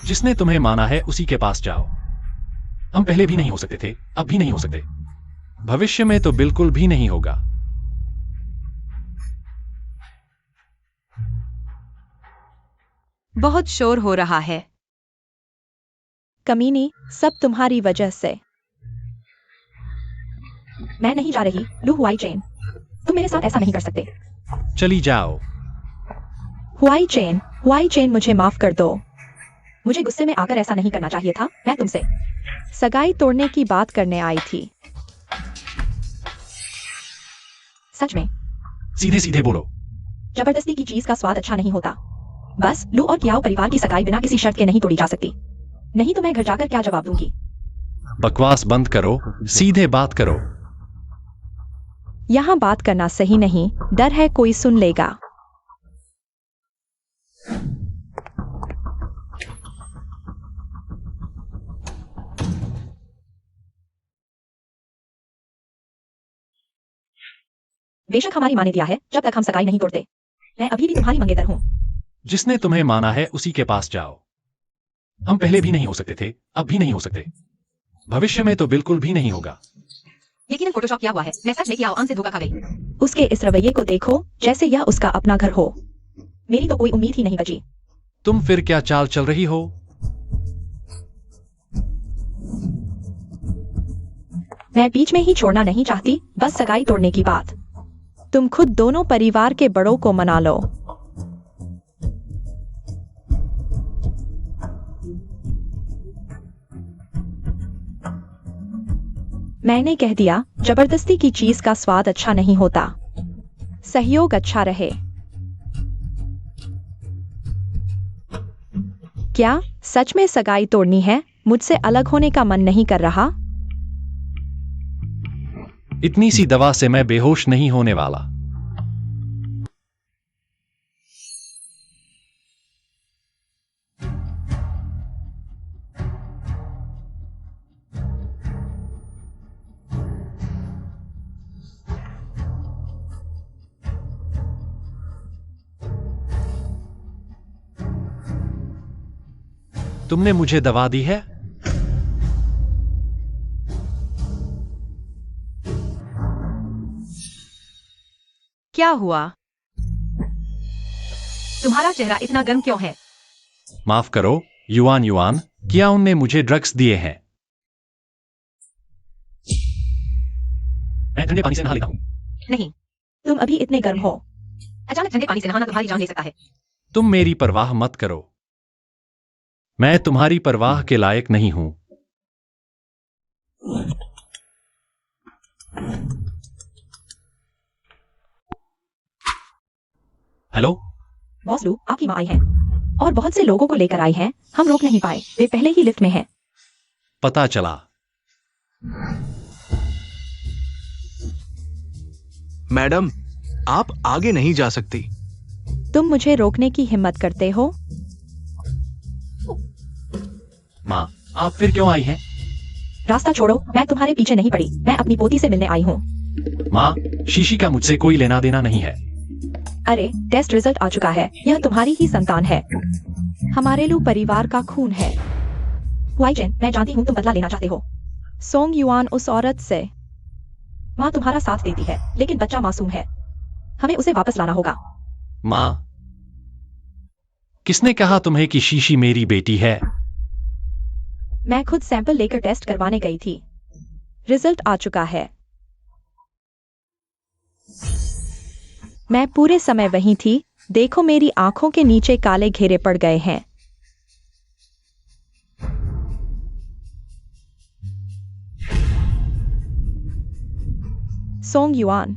जिसने तुम्हें माना है उसी के पास जाओ। हम पहले भी नहीं हो सकते थे, अब भी नहीं हो सकते, भविष्य में तो बिल्कुल भी नहीं होगा।
बहुत शोर हो रहा है।
कमीनी, सब तुम्हारी वजह से। मैं नहीं जा रही, लू हुआई चेन। तुम मेरे साथ ऐसा नहीं कर सकते।
चली जाओ।
हुआई चेन, मुझे माफ कर दो। मुझे गुस्से में आकर ऐसा नहीं करना चाहिए था। मैं तुमसे सगाई तोड़ने की बात करने आई थी। सच में?
सीधे सीधे बोलो।
जबरदस्ती की चीज का स्वाद अच्छा नहीं होता। बस लू और कियाओ परिवार की सगाई बिना किसी शर्त के नहीं तोड़ी जा सकती। नहीं तो मैं घर जाकर क्या जवाब दूंगी?
बकवास बंद करो, सीधे बात करो।
यहाँ बात करना सही नहीं, डर है कोई सुन लेगा। बेशक हमारी माँ ने दिया है, जब तक हम सगाई नहीं तोड़ते। मैं अभी भी तुम्हारी मंगेतर हूँ।
जिसने तुम्हें माना है उसी के पास जाओ। हम पहले भी नहीं हो सकते थे, अब भी नहीं हो सकते, भविष्य में तो बिल्कुल भी नहीं होगा।
यकीनन फोटोशॉप किया हुआ है। मैं सच में कियाओ से धोखा खा गई।
उसके इस रवैये को देखो, जैसे यह उसका अपना घर हो। मेरी तो कोई उम्मीद ही नहीं बची।
तुम फिर क्या चाल चल रही हो?
मैं बीच में ही छोड़ना नहीं चाहती, बस सगाई तोड़ने की बात। तुम खुद दोनों परिवार के बड़ों को मना लो। मैंने कह दिया, जबरदस्ती की चीज का स्वाद अच्छा नहीं होता। सहयोग अच्छा रहे। क्या सच में सगाई तोड़नी है? मुझसे अलग होने का मन नहीं कर रहा।
इतनी सी दवा से मैं बेहोश नहीं होने वाला। तुमने मुझे दवा दी है?
क्या हुआ? तुम्हारा चेहरा इतना गर्म क्यों है?
माफ करो, युआन, क्या उनने मुझे ड्रग्स दिए हैं? मैं ठंडे पानी से नहा लेता हूं।
नहीं।
तुम अभी इतने गर्म हो।
अचानक ठंडे पानी से नहाना तुम्हारी जान ले सकता है।
तुम मेरी परवाह मत करो। मैं तुम्हारी परवाह के लायक नहीं हूं। हेलो
बॉस लू, आपकी माँ आई है और बहुत से लोगों को लेकर आई है। हम रोक नहीं पाए, वे पहले ही लिफ्ट में हैं।
पता चला।
मैडम, आप आगे नहीं जा सकती।
तुम मुझे रोकने की हिम्मत करते हो?
माँ, आप फिर क्यों आई हैं?
रास्ता छोड़ो, मैं तुम्हारे पीछे नहीं पड़ी, मैं अपनी पोती से मिलने आई हूँ।
माँ, शीशी का मुझसे कोई लेना देना नहीं है।
अरे, टेस्ट रिजल्ट आ चुका है, यह तुम्हारी ही संतान है। हमारे लू परिवार का खून है। वाइचेन, मैं जानती हूँ तुम बदला लेना चाहते हो। सोंग युआन उस औरत से। माँ तुम्हारा साथ देती है, लेकिन बच्चा मासूम है, हमें उसे वापस लाना होगा।
माँ, किसने कहा तुम्हें कि शीशी मेरी बेटी है?
मैं खुद सैंपल लेकर टेस्ट करवाने गई थी, रिजल्ट आ चुका है। मैं पूरे समय वहीं थी, देखो मेरी आंखों के नीचे काले घेरे पड़ गए हैं। सोंग युआन,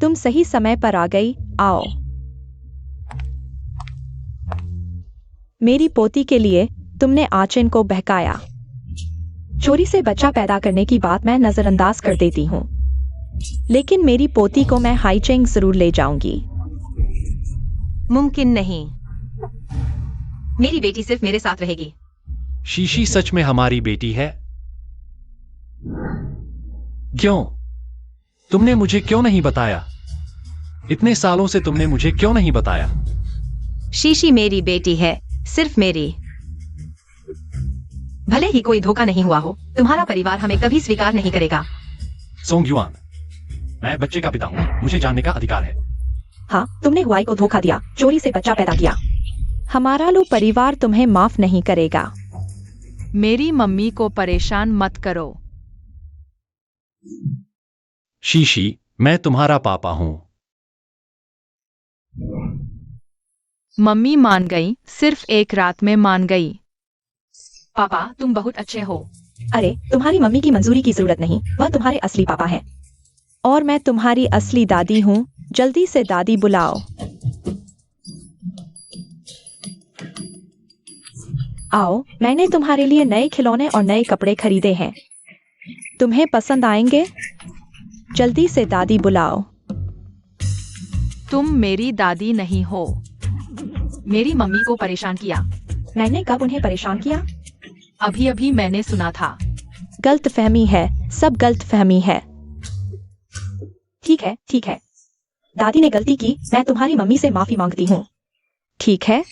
तुम सही समय पर आ गई, आओ। मेरी पोती के लिए तुमने आचेन को बहकाया। चोरी से बच्चा पैदा करने की बात मैं नजरअंदाज कर देती हूँ, लेकिन मेरी पोती को मैं हाईचेंग जरूर ले जाऊंगी।
मुमकिन नहीं, मेरी बेटी सिर्फ मेरे साथ रहेगी।
शीशी सच में हमारी बेटी है? क्यों? तुमने मुझे क्यों नहीं बताया? इतने सालों से तुमने मुझे क्यों नहीं बताया?
शीशी मेरी बेटी है, सिर्फ मेरी। भले ही कोई धोखा नहीं हुआ हो, तुम्हारा परिवार हमें कभी स्वीकार नहीं करेगा।
सोंग युआन, मैं बच्चे का पिता हूँ, मुझे जानने का अधिकार है।
हाँ, तुमने हुआई को धोखा दिया, चोरी से बच्चा पैदा किया। हमारा लो परिवार तुम्हें माफ नहीं करेगा।
मेरी मम्मी को परेशान मत करो।
शीशी, मैं तुम्हारा पापा हूँ।
मम्मी मान गई, सिर्फ एक रात में मान गई।
पापा, तुम बहुत अच्छे हो।
अरे, तुम्हारी मम्मी की मंजूरी की जरूरत नहीं, वह तुम्हारे असली पापा हैं। और मैं तुम्हारी असली दादी हूँ, जल्दी से दादी बुलाओ। आओ, मैंने तुम्हारे लिए नए खिलौने और नए कपड़े खरीदे हैं, तुम्हें पसंद आएंगे। जल्दी से दादी बुलाओ।
तुम मेरी दादी नहीं हो।
मेरी मम्मी को परेशान किया।
मैंने कब उन्हें परेशान किया?
अभी अभी मैंने सुना था।
गलत फहमी है, सब गलत फहमी है। ठीक है, ठीक है, दादी ने गलती की, मैं तुम्हारी मम्मी से माफी मांगती हूँ। ठीक है,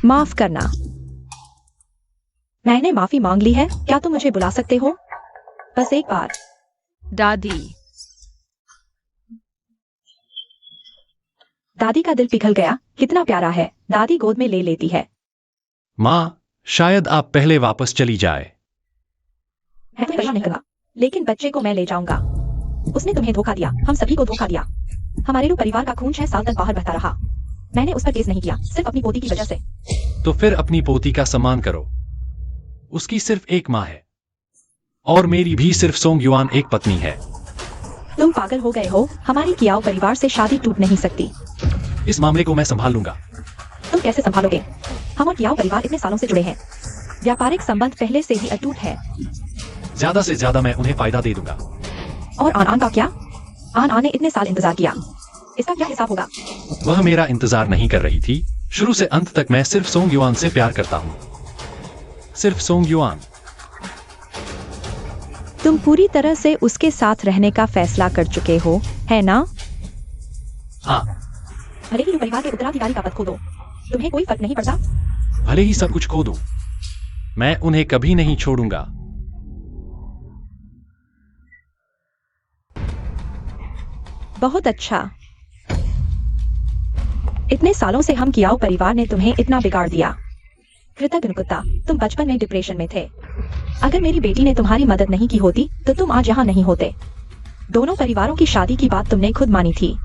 माफ करना। मैंने माफी मांग ली है, क्या तुम मुझे बुला सकते हो? बस एक बार।
दादी,
दादी का दिल पिघल गया, कितना प्यारा है। दादी गोद में ले लेती है।
माँ, शायद आप पहले वापस चली जाए।
मैं तुम्हें परेशान नहीं करूंगा, लेकिन बच्चे को मैं ले जाऊंगा। उसने तुम्हें धोखा दिया, हम सभी को धोखा दिया। हमारे लो परिवार का खून 6 साल तक बाहर बहता रहा। मैंने उस पर केस नहीं किया, सिर्फ अपनी पोती की वजह से।
तो फिर अपनी पोती का सम्मान करो। उसकी सिर्फ एक माँ है, और मेरी भी सिर्फ सोंग युआन एक पत्नी है।
तुम पागल हो गए हो, हमारी कियाओ परिवार से शादी टूट नहीं सकती।
इस मामले को मैं संभाल लूंगा।
तुम कैसे संभालोगे? हम और कियाओ परिवार इतने सालों से जुड़े हैं, व्यापारिक संबंध पहले से ही अटूट है।
ज्यादा से ज्यादा मैं उन्हें फायदा दे दूंगा।
और आन आन का क्या? आन आन ने इतने साल इंतजार किया, इसका क्या हिसाब होगा?
वह मेरा इंतजार नहीं कर रही थी, शुरू से अंत तक मैं सिर्फ सोंग युआन से प्यार करता हूँ, सिर्फ सोंग युआन।
तुम पूरी तरह से उसके साथ रहने का फैसला कर चुके हो, है ना?
हाँ,
भले ही परिवार के उत्तराधिकारी का पद खो दो, तुम्हें कोई फर्क नहीं पड़ता।
भले ही सब कुछ खो दूं, मैं उन्हें कभी नहीं छोड़ूंगा।
बहुत अच्छा। इतने सालों से हम कियाओ परिवार ने तुम्हें इतना बिगाड़ दिया। कृतज्ञ कुत्ता, तुम बचपन में डिप्रेशन में थे। अगर मेरी बेटी ने तुम्हारी मदद नहीं की होती तो तुम आज यहाँ नहीं होते। दोनों परिवारों की शादी की बात तुमने खुद मानी थी,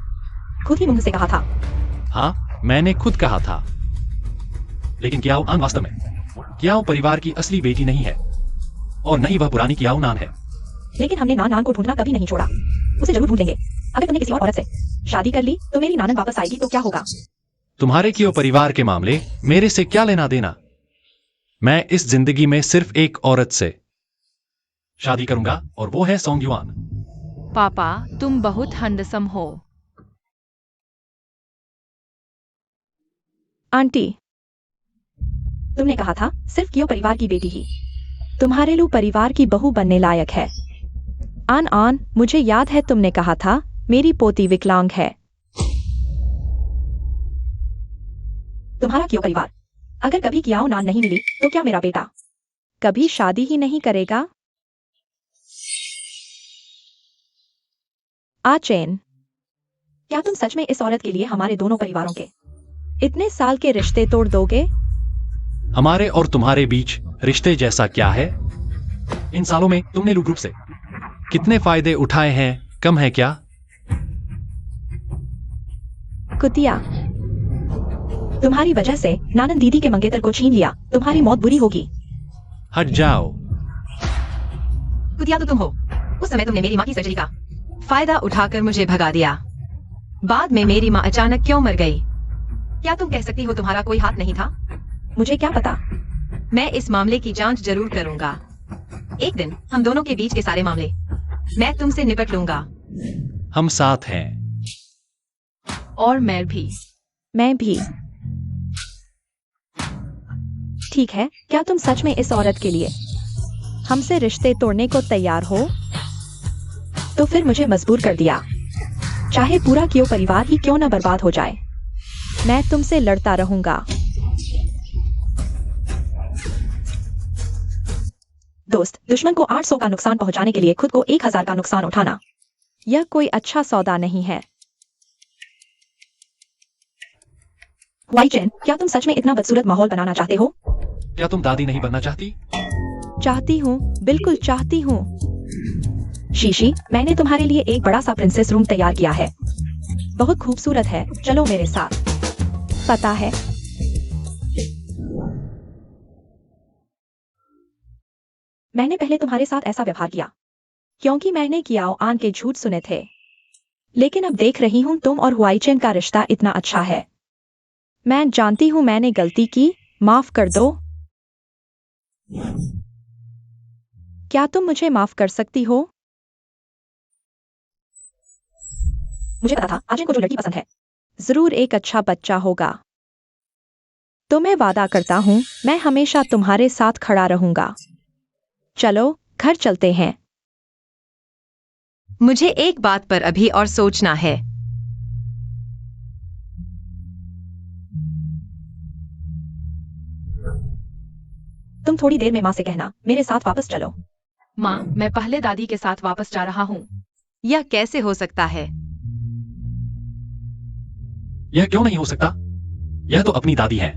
खुद ही मुंह से कहा था।
हाँ, मैंने खुद कहा था, लेकिन कियाओ आन वास्तव में कियाओ परिवार की असली बेटी नहीं है, और न ही वह पुरानी कियाओ नान है।
लेकिन हमने नान को ढूंढना कभी नहीं छोड़ा, उसे जरूर ढूंढेंगे। अगर तुमने किसी और औरत से शादी कर ली तो मेरी नानन वापस आएगी तो क्या होगा?
तुम्हारे कियो परिवार के मामले मेरे से क्या लेना देना? मैं इस जिंदगी में सिर्फ एक औरत से शादी करूंगा, और वो है सोंग युआन।
पापा, तुम बहुत हैंडसम हो।
आंटी, तुमने कहा था सिर्फ क्यों परिवार की बेटी ही तुम्हारे लिए परिवार की बहू बनने लायक है। आन, मुझे याद है तुमने कहा था मेरी पोती विकलांग है। तुम्हारा क्यों परिवार? अगर कभी कियाओ नान नहीं मिली तो क्या मेरा बेटा कभी शादी ही नहीं करेगा? चैन, क्या तुम सच में इस औरत के लिए हमारे दोनों परिवारों के इतने साल के रिश्ते तोड़ दोगे?
हमारे और तुम्हारे बीच रिश्ते जैसा क्या है? इन सालों में तुमने लूट रूप से कितने फायदे उठाए हैं, कम है क्या?
कुतिया, तुम्हारी वजह से नानन दीदी के मंगेतर को छीन लिया, तुम्हारी मौत बुरी होगी।
हट जाओ।
कुतिया तो तुम हो। उस समय तुमने मेरी माँ की सर्जरी का फायदा उठाकर मुझे भगा दिया। बाद में मेरी माँ अचानक क्यों मर गई? क्या तुम कह सकती हो तुम्हारा कोई हाथ नहीं था?
मुझे क्या पता।
मैं इस मामले की जांच जरूर करूंगा। एक दिन हम दोनों के बीच के सारे मामले मैं तुमसे निपट लूंगा।
हम साथ हैं।
और मैं भी।
मैं भी। ठीक है, क्या तुम सच में इस औरत के लिए हमसे रिश्ते तोड़ने को तैयार हो? तो फिर मुझे मजबूर कर दिया, चाहे पूरा क्यों परिवार ही क्यों न बर्बाद हो जाए, मैं तुमसे लड़ता रहूंगा। दोस्त, दुश्मन को 800 का नुकसान पहुंचाने के लिए खुद को 1000 का नुकसान उठाना, यह कोई अच्छा सौदा नहीं है। वाई चैन, क्या तुम सच में इतना बदसूरत माहौल बनाना चाहते हो?
क्या तुम दादी नहीं बनना चाहती?
चाहती हूँ, बिल्कुल चाहती हूँ। शीशी, मैंने तुम्हारे लिए एक बड़ा सा प्रिंसेस रूम तैयार किया है, बहुत खूबसूरत है, चलो मेरे साथ। पता है, मैंने पहले तुम्हारे साथ ऐसा व्यवहार किया क्योंकि मैंने कियाओ आन के झूठ सुने थे, लेकिन अब देख रही हूँ तुम और हुआईचेन का रिश्ता इतना अच्छा है। मैं जानती हूँ मैंने गलती की, माफ कर दो। क्या तुम मुझे माफ कर सकती हो? मुझे पता था आजन को जो लड़की पसंद है जरूर एक अच्छा बच्चा होगा। तो मैं वादा करता हूँ मैं हमेशा तुम्हारे साथ खड़ा रहूंगा। चलो घर चलते हैं।
मुझे एक बात पर अभी और सोचना है।
तुम थोड़ी देर में माँ से कहना मेरे साथ वापस चलो।
माँ, मैं पहले दादी के साथ वापस जा रहा हूँ।
यह कैसे हो सकता है?
यह क्यों नहीं हो सकता? यह तो अपनी दादी है।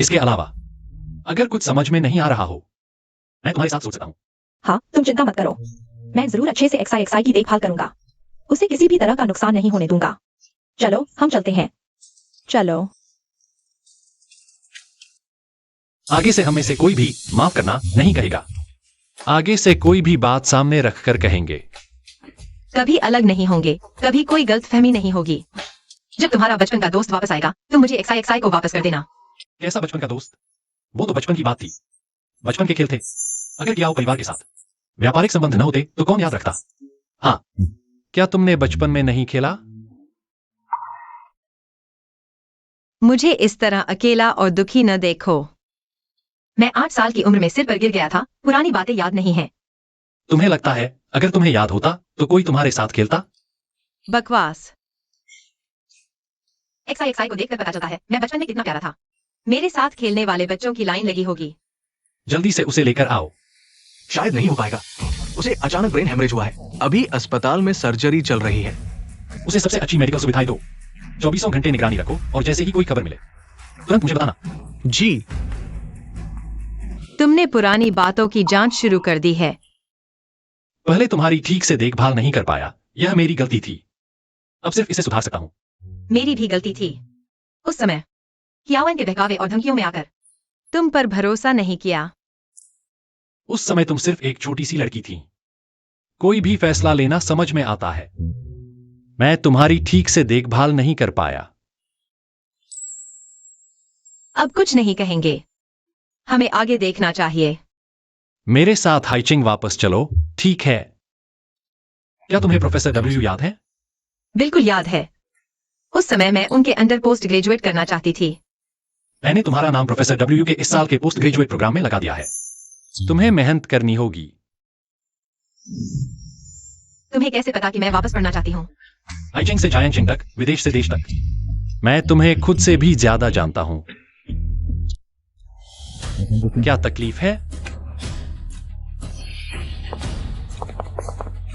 इसके अलावा अगर कुछ समझ में नहीं आ रहा हो, मैं तुम्हारे साथ सोच सकता हूँ।
हाँ, तुम चिंता मत करो, मैं जरूर अच्छे से एक्साई की देखभाल करूंगा, उसे किसी भी तरह का नुकसान नहीं होने दूंगा। चलो हम चलते हैं। चलो।
आगे से हमें से कोई भी माफ करना नहीं कहेगा। आगे से कोई भी बात सामने रखकर कहेंगे।
कभी अलग नहीं होंगे, कभी कोई गलतफहमी नहीं होगी। जब तुम्हारा बचपन का दोस्त वापस आएगा तुम मुझे एक्साई को वापस कर देना।
कैसा बचपन का दोस्त? वो तो बचपन की बात थी, बचपन के खेल थे। अगर कियाओ परिवार के साथ व्यापारिक संबंध न होते तो कौन याद रखता? हाँ, क्या तुमने बचपन में नहीं खेला?
मुझे इस तरह अकेला और दुखी न देखो। मैं 8 साल की उम्र में सिर पर गिर गया था, पुरानी बातें याद नहीं है।
तुम्हें लगता है अगर तुम्हें याद होता तो कोई तुम्हारे साथ खेलता?
बकवास। एक्साई को देखकर पता चलता है मैं बचपन में कितना प्यारा था। मेरे साथ खेलने वाले बच्चों की लाइन लगी होगी।
जल्दी से उसे लेकर आओ।
शायद नहीं हो पाएगा, उसे अचानक ब्रेन हेमरेज हुआ है, अभी अस्पताल में सर्जरी चल रही है।
उसे सबसे अच्छी मेडिकल सुविधाएं दो, 24 घंटे निगरानी रखो और जैसे ही कोई खबर मिले तुरंत मुझे बताना।
जी।
तुमने पुरानी बातों की जांच शुरू कर दी है।
पहले तुम्हारी ठीक से देखभाल नहीं कर पाया, यह मेरी गलती थी। अब सिर्फ इसे सुधार सकता हूँ।
मेरी भी गलती थी। उस समय कियावन के बहकावे और धमकियों में आकर तुम पर भरोसा नहीं किया।
उस समय तुम सिर्फ एक छोटी सी लड़की थी। कोई भी फैसला लेना समझ में आता है। मैं तुम्हारी ठीक से देखभाल नहीं कर पाया।
अब कुछ नहीं कहेंगे, हमें आगे देखना चाहिए।
मेरे साथ हाइचिंग वापस चलो, ठीक है? क्या तुम्हें प्रोफेसर डब्ल्यू याद है?
बिल्कुल याद है। उस समय मैं उनके अंडर पोस्ट ग्रेजुएट करना चाहती थी।
मैंने तुम्हारा नाम प्रोफेसर डब्ल्यू के इस साल के पोस्ट ग्रेजुएट प्रोग्राम में लगा दिया है। तुम्हें मेहनत करनी होगी।
तुम्हें कैसे पता कि मैं वापस पढ़ना चाहती हूँ?
आईचिंग से जायांगचिंग तक, विदेश से देश तक। मैं तुम्हें खुद से भी ज्यादा जानता हूं। क्या तकलीफ है?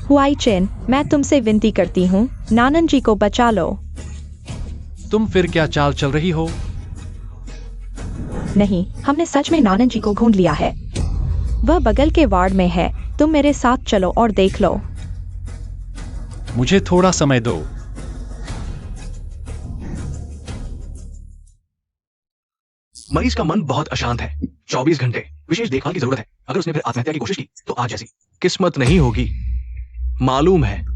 हुआई चेन, मैं तुमसे विनती करती हूँ, नानन जी को बचा लो।
तुम फिर क्या चाल चल रही हो?
नहीं, हमने सच में नानन जी को ढूंढ लिया है। वह बगल के वार्ड में है। तुम मेरे साथ चलो और देख लो।
मुझे थोड़ा समय दो।
मरीज का मन बहुत अशांत है। 24 घंटे विशेष देखभाल की जरूरत है। अगर उसने फिर आत्महत्या की कोशिश की तो आज जैसी किस्मत नहीं होगी, मालूम है।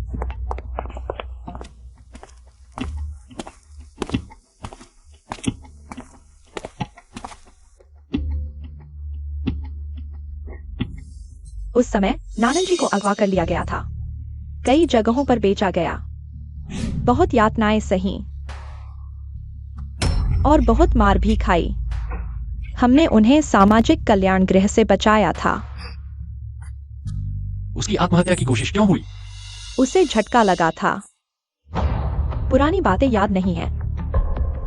उस समय नानन जी को अगवा कर लिया गया था। कई जगहों पर बेचा गया। बहुत यातनाएं सही और बहुत मार भी खाई। हमने उन्हें सामाजिक कल्याण गृह से बचाया था।
उसकी आत्महत्या की कोशिश क्यों हुई?
उसे झटका लगा था। पुरानी बातें याद नहीं है।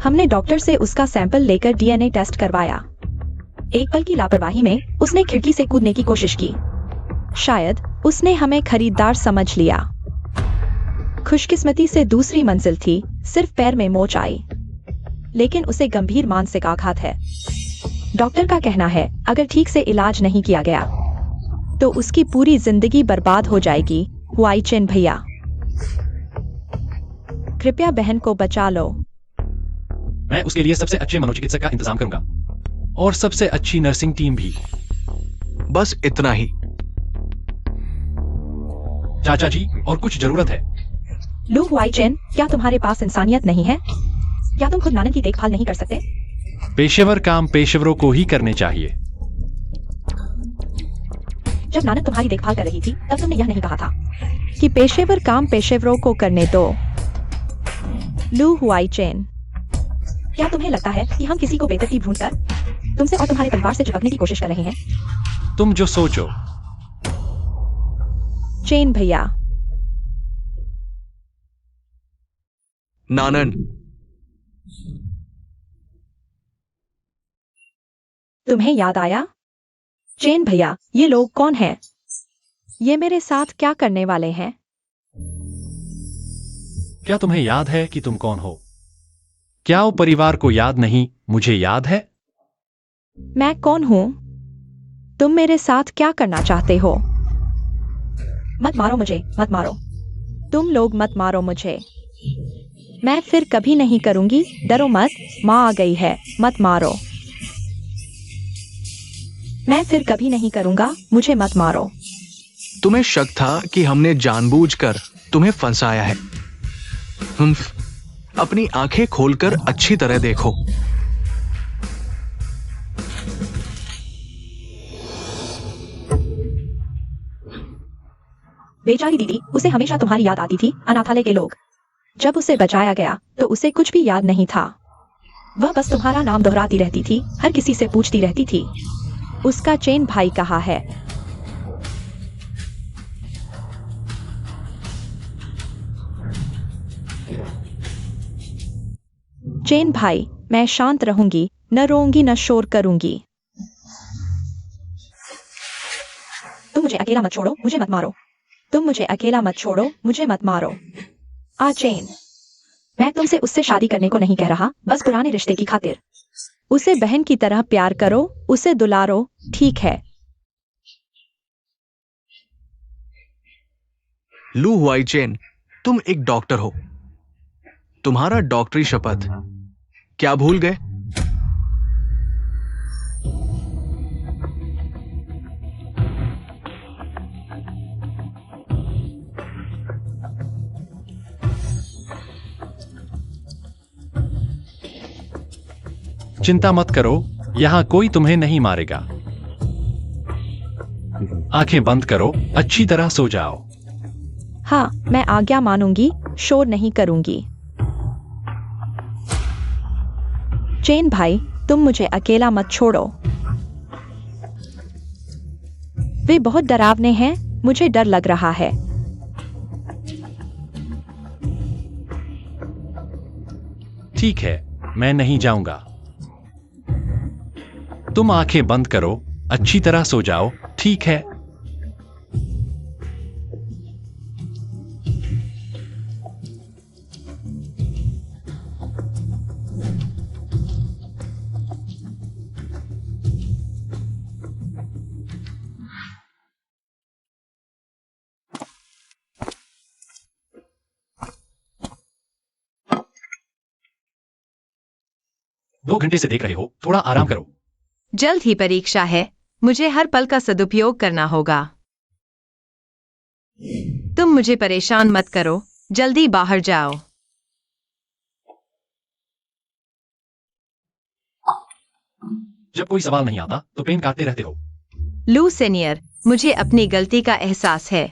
हमने डॉक्टर से उसका सैंपल लेकर डीएनए टेस्ट करवाया। एक पल की लापरवाही में उसने खिड़की से कूदने की कोशिश की। शायद उसने हमें खरीदार समझ लिया। खुशकिस्मती से दूसरी मंजिल थी, सिर्फ पैर में मोच आई, लेकिन उसे गंभीर मानसिक आघात है। डॉक्टर का कहना है अगर ठीक से इलाज नहीं किया गया तो उसकी पूरी जिंदगी बर्बाद हो जाएगी। हुआई चेन भैया, कृपया बहन को बचा लो।
मैं उसके लिए सबसे अच्छे मनोचिकित्सक का इंतजाम करूंगा और सबसे अच्छी नर्सिंग टीम भी।
बस इतना ही।
चाचा जी, और कुछ जरूरत है।
लू हुआई चेन, क्या तुम्हारे पास इंसानियत नहीं है? क्या तुम खुद नानन की देखभाल नहीं कर सकते?
पेशेवर काम पेशेवरों को ही करने चाहिए।
जब नानन तुम्हारी देखभाल कर रही थी तब तुमने यह नहीं कहा था कि पेशेवर काम पेशेवरों को करने दो। लू हुआई चेन, क्या तुम्हें लगता है कि हम किसी को बेतरतीब ढूंढकर तुमसे और तुम्हारे परिवार से चिपकने की कोशिश कर रहे हैं?
तुम जो सोचो।
चेन भैया,
नानन,
तुम्हें याद आया? चेन भैया, ये लोग कौन हैं? ये मेरे साथ क्या करने वाले हैं?
क्या तुम्हें याद है कि तुम कौन हो? क्या वो परिवार को याद नहीं? मुझे याद है।
मैं कौन हूं? तुम मेरे साथ क्या करना चाहते हो? मत मारो मुझे, मत मारो। तुम लोग मत मारो मुझे। मैं फिर कभी नहीं करूंगी। डरो मत, माँ आ गई है, मत मारो। मैं फिर कभी नहीं करूंगा, मुझे मत मारो।
तुम्हें शक था कि हमने जानबूझकर तुम्हें फंसाया है। अपनी आंखें खोलकर अच्छी तरह देखो।
बेचारी दीदी, उसे हमेशा तुम्हारी याद आती थी। अनाथालय के लोग, जब उसे बचाया गया तो उसे कुछ भी याद नहीं था। वह बस तुम्हारा नाम दोहराती रहती थी, हर किसी से पूछती रहती थी। उसका चेन भाई कहाँ है? चेन भाई, मैं शांत रहूंगी, न रोऊंगी न शोर करूंगी। तुम मुझे अकेला मत छोड़ो, मुझे मत मारो। तुम मुझे अकेला मत छोड़ो, मुझे मत मारो। चेन, मैं तुमसे उससे शादी करने को नहीं कह रहा, बस पुराने रिश्ते की खातिर। उसे बहन की तरह प्यार करो, उसे दुलारो, ठीक है?
लू हुआई चेन, तुम एक डॉक्टर हो। तुम्हारा डॉक्टरी शपथ क्या भूल गए?
चिंता मत करो, यहां कोई तुम्हें नहीं मारेगा। आंखें बंद करो, अच्छी तरह सो जाओ।
हाँ, मैं आज्ञा मानूंगी, शोर नहीं करूंगी। चेन भाई, तुम मुझे अकेला मत छोड़ो। वे बहुत डरावने हैं, मुझे डर लग रहा है।
ठीक है, मैं नहीं जाऊंगा। तुम आंखें बंद करो, अच्छी तरह सो जाओ, ठीक है? दो घंटे से देख रहे हो, थोड़ा आराम करो।
जल्द ही परीक्षा है, मुझे हर पल का सदुपयोग करना होगा। तुम मुझे परेशान मत करो, जल्दी बाहर जाओ।
जब कोई सवाल नहीं आता तो पेन काटते रहते हो।
लू सीनियर, मुझे अपनी गलती का एहसास है।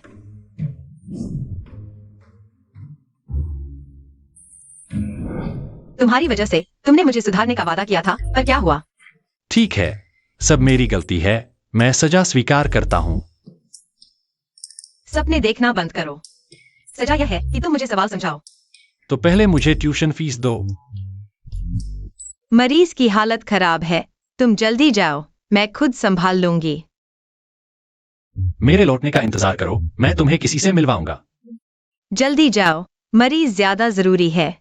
तुम्हारी वजह से तुमने मुझे सुधारने का वादा किया था, पर क्या हुआ?
ठीक है, सब मेरी गलती है, मैं सजा स्वीकार करता हूं।
सपने देखना बंद करो। सजा यह है कि तुम मुझे सवाल समझाओ।
तो पहले मुझे ट्यूशन फीस दो।
मरीज की हालत खराब है, तुम जल्दी जाओ, मैं खुद संभाल लूंगी।
मेरे लौटने का इंतजार करो, मैं तुम्हें किसी से मिलवाऊंगा।
जल्दी जाओ, मरीज ज्यादा जरूरी है।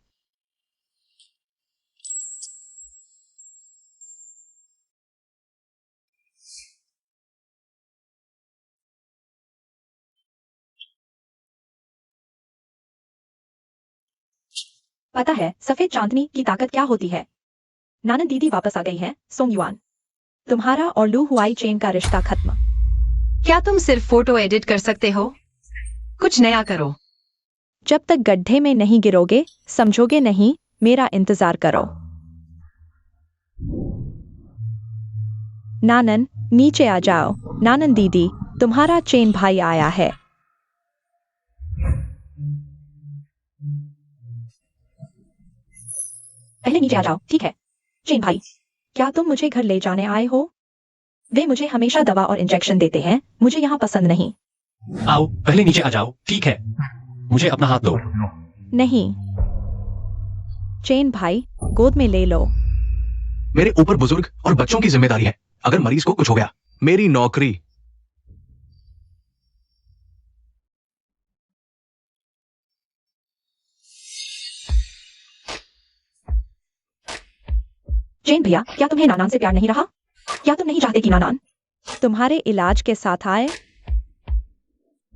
पता है सफेद चांदनी की ताकत क्या होती है? नानन दीदी वापस आ गई है, सोंग युआन। तुम्हारा और लू हुआई चेन का रिश्ता खत्म।
क्या तुम सिर्फ फोटो एडिट कर सकते हो? कुछ नया करो।
जब तक गड्ढे में नहीं गिरोगे, समझोगे नहीं, मेरा इंतजार करो। नानन, नीचे आ जाओ। नानन दीदी, तुम्हारा चेन भाई आया है। पहले नीचे आ जाओ, ठीक है? चेन भाई, क्या तुम मुझे घर ले जाने आए हो? वे मुझे हमेशा दवा और इंजेक्शन देते हैं, मुझे यहाँ पसंद नहीं।
आओ, पहले नीचे आ जाओ, ठीक है? मुझे अपना हाथ दो।
नहीं। चेन भाई, गोद में ले लो।
मेरे ऊपर बुजुर्ग और बच्चों की जिम्मेदारी है। अगर मरीज को कुछ हो गया, मेरी नौकरी।
चेन भैया, क्या तुम्हें नानान से प्यार नहीं रहा? क्या तुम नहीं चाहते कि नानान तुम्हारे इलाज के साथ आए?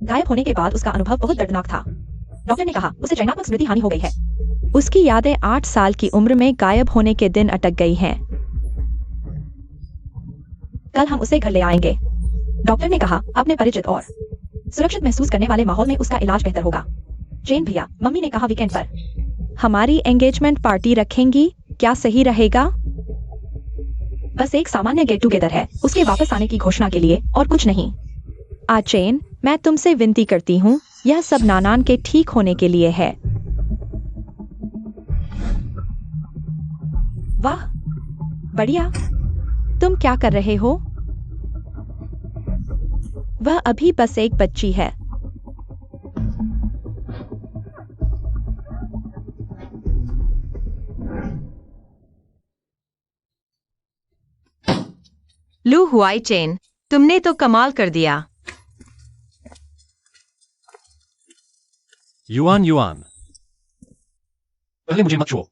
गायब होने के बाद उसका अनुभव बहुत दर्दनाक था। डॉक्टर ने कहा उसे चयनात्मक स्मृति हानि हो गई है। उसकी यादें 8 साल की उम्र में गायब होने के दिन अटक गई हैं। कल हम उसे घर ले आएंगे। डॉक्टर ने कहा अपने परिचित और सुरक्षित महसूस करने वाले माहौल में उसका इलाज बेहतर होगा। चेन भैया, मम्मी ने कहा वीकेंड पर हमारी एंगेजमेंट पार्टी रखेंगी, क्या सही रहेगा? बस एक सामान्य गेट टुगेदर है, उसके वापस आने की घोषणा के लिए, और कुछ नहीं। चेन, मैं तुमसे विनती करती हूँ, यह सब नानान के ठीक होने के लिए है। वाह, बढ़िया। तुम क्या कर रहे हो? वह अभी बस एक बच्ची है।
लू हुआई चेन, तुमने तो कमाल कर दिया।
युआन युआन, पहले मुझे मत छुओ।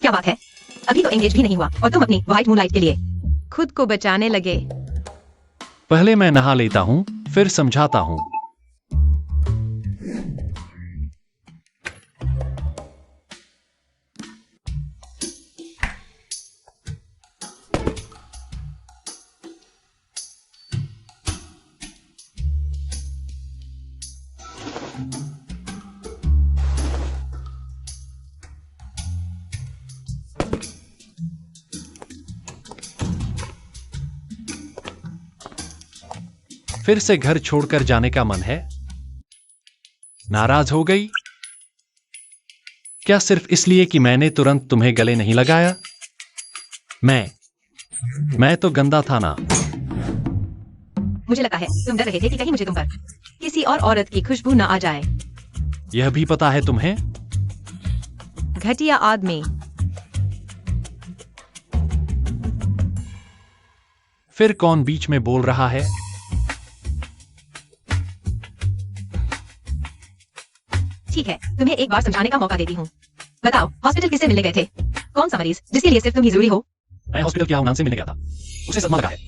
क्या बात है, अभी तो एंगेज भी नहीं हुआ और तुम अपनी व्हाइट मूनलाइट के लिए खुद को बचाने लगे।
पहले मैं नहा लेता हूँ, फिर समझाता हूँ। फिर से घर छोड़कर जाने का मन है? नाराज हो गई? क्या सिर्फ इसलिए कि मैंने तुरंत तुम्हें गले नहीं लगाया? मैं मैं तो गंदा था ना।
मुझे लगता है तुम डर रहे थे कि कहीं मुझे तुम पर किसी और औरत की खुशबू न आ जाए।
यह भी पता है तुम्हें?
घटिया आदमी।
फिर कौन बीच में बोल रहा है?
ठीक है, तुम्हें एक बार समझाने का मौका देती हूँ। बताओ, हॉस्पिटल किससे मिलने गए थे? कौन सा मरीज जिसके लिए सिर्फ तुम ही जरूरी हो?
मैं हॉस्पिटल के आउनान से मिलने गया था। उसे सदमा लगा है,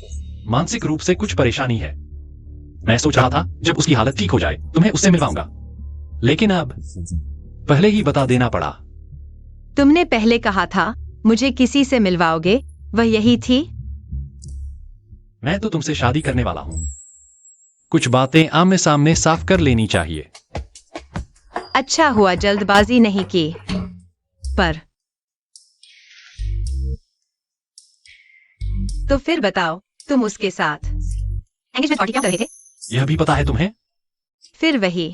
मानसिक रूप से कुछ परेशानी है। मैं सोच रहा था जब उसकी हालत ठीक हो जाए तुम्हें उससे मिलवाऊंगा, लेकिन अब पहले ही बता देना पड़ा।
तुमने पहले कहा था मुझे किसी से मिलवाओगे, वह यही थी।
मैं तो तुमसे शादी करने वाला हूँ। कुछ बातें आमने सामने साफ कर लेनी चाहिए।
अच्छा हुआ जल्दबाजी नहीं की। पर तो फिर बताओ, तुम उसके साथ एंगेजमेंट पार्टी क्या कर रहे थे?
यह भी पता है तुम्हें?
फिर वही।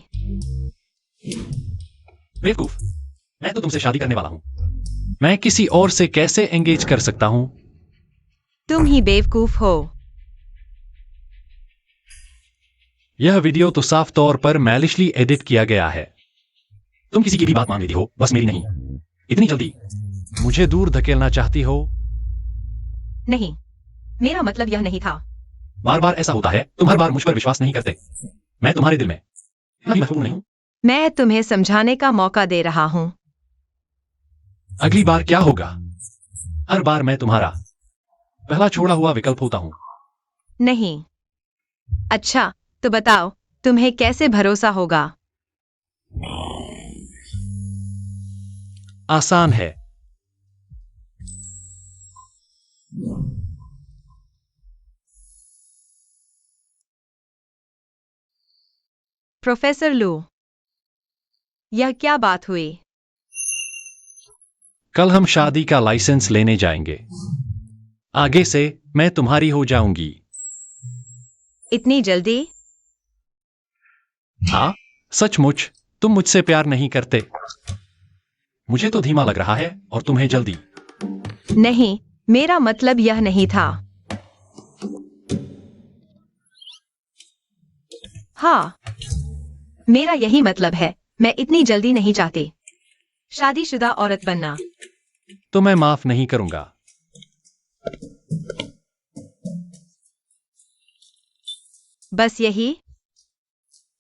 बेवकूफ, मैं तो तुमसे शादी करने वाला हूँ। मैं किसी और से कैसे एंगेज कर सकता हूँ?
तुम ही बेवकूफ हो।
यह वीडियो तो साफ तौर पर मैलिशली एडिट किया गया है। तुम किसी की भी बात मान लेती हो, बस मेरी नहीं। इतनी जल्दी मुझे दूर धकेलना चाहती हो?
नहीं, मेरा मतलब यह नहीं था।
बार बार ऐसा होता है, तुम हर बार मुझ पर विश्वास नहीं करते। मैं तुम्हारे दिल में इतना भी महत्वपूर्ण नहीं हूं?
मैं तुम्हें समझाने का मौका दे रहा हूँ।
अगली बार क्या होगा? हर बार मैं तुम्हारा पहला छोड़ा हुआ विकल्प होता हूं।
नहीं। अच्छा, तो बताओ, तुम्हें कैसे भरोसा होगा?
आसान है।
प्रोफेसर लू, यह क्या बात हुई?
कल हम शादी का लाइसेंस लेने जाएंगे। आगे से मैं तुम्हारी हो जाऊंगी।
इतनी जल्दी?
हाँ, सचमुच तुम मुझसे प्यार नहीं करते। मुझे तो धीमा लग रहा है और तुम्हें जल्दी।
नहीं, मेरा मतलब यह नहीं था। हाँ, मेरा यही मतलब है। मैं इतनी जल्दी नहीं चाहती शादीशुदा औरत बनना।
तो मैं माफ नहीं करूंगा।
बस यही?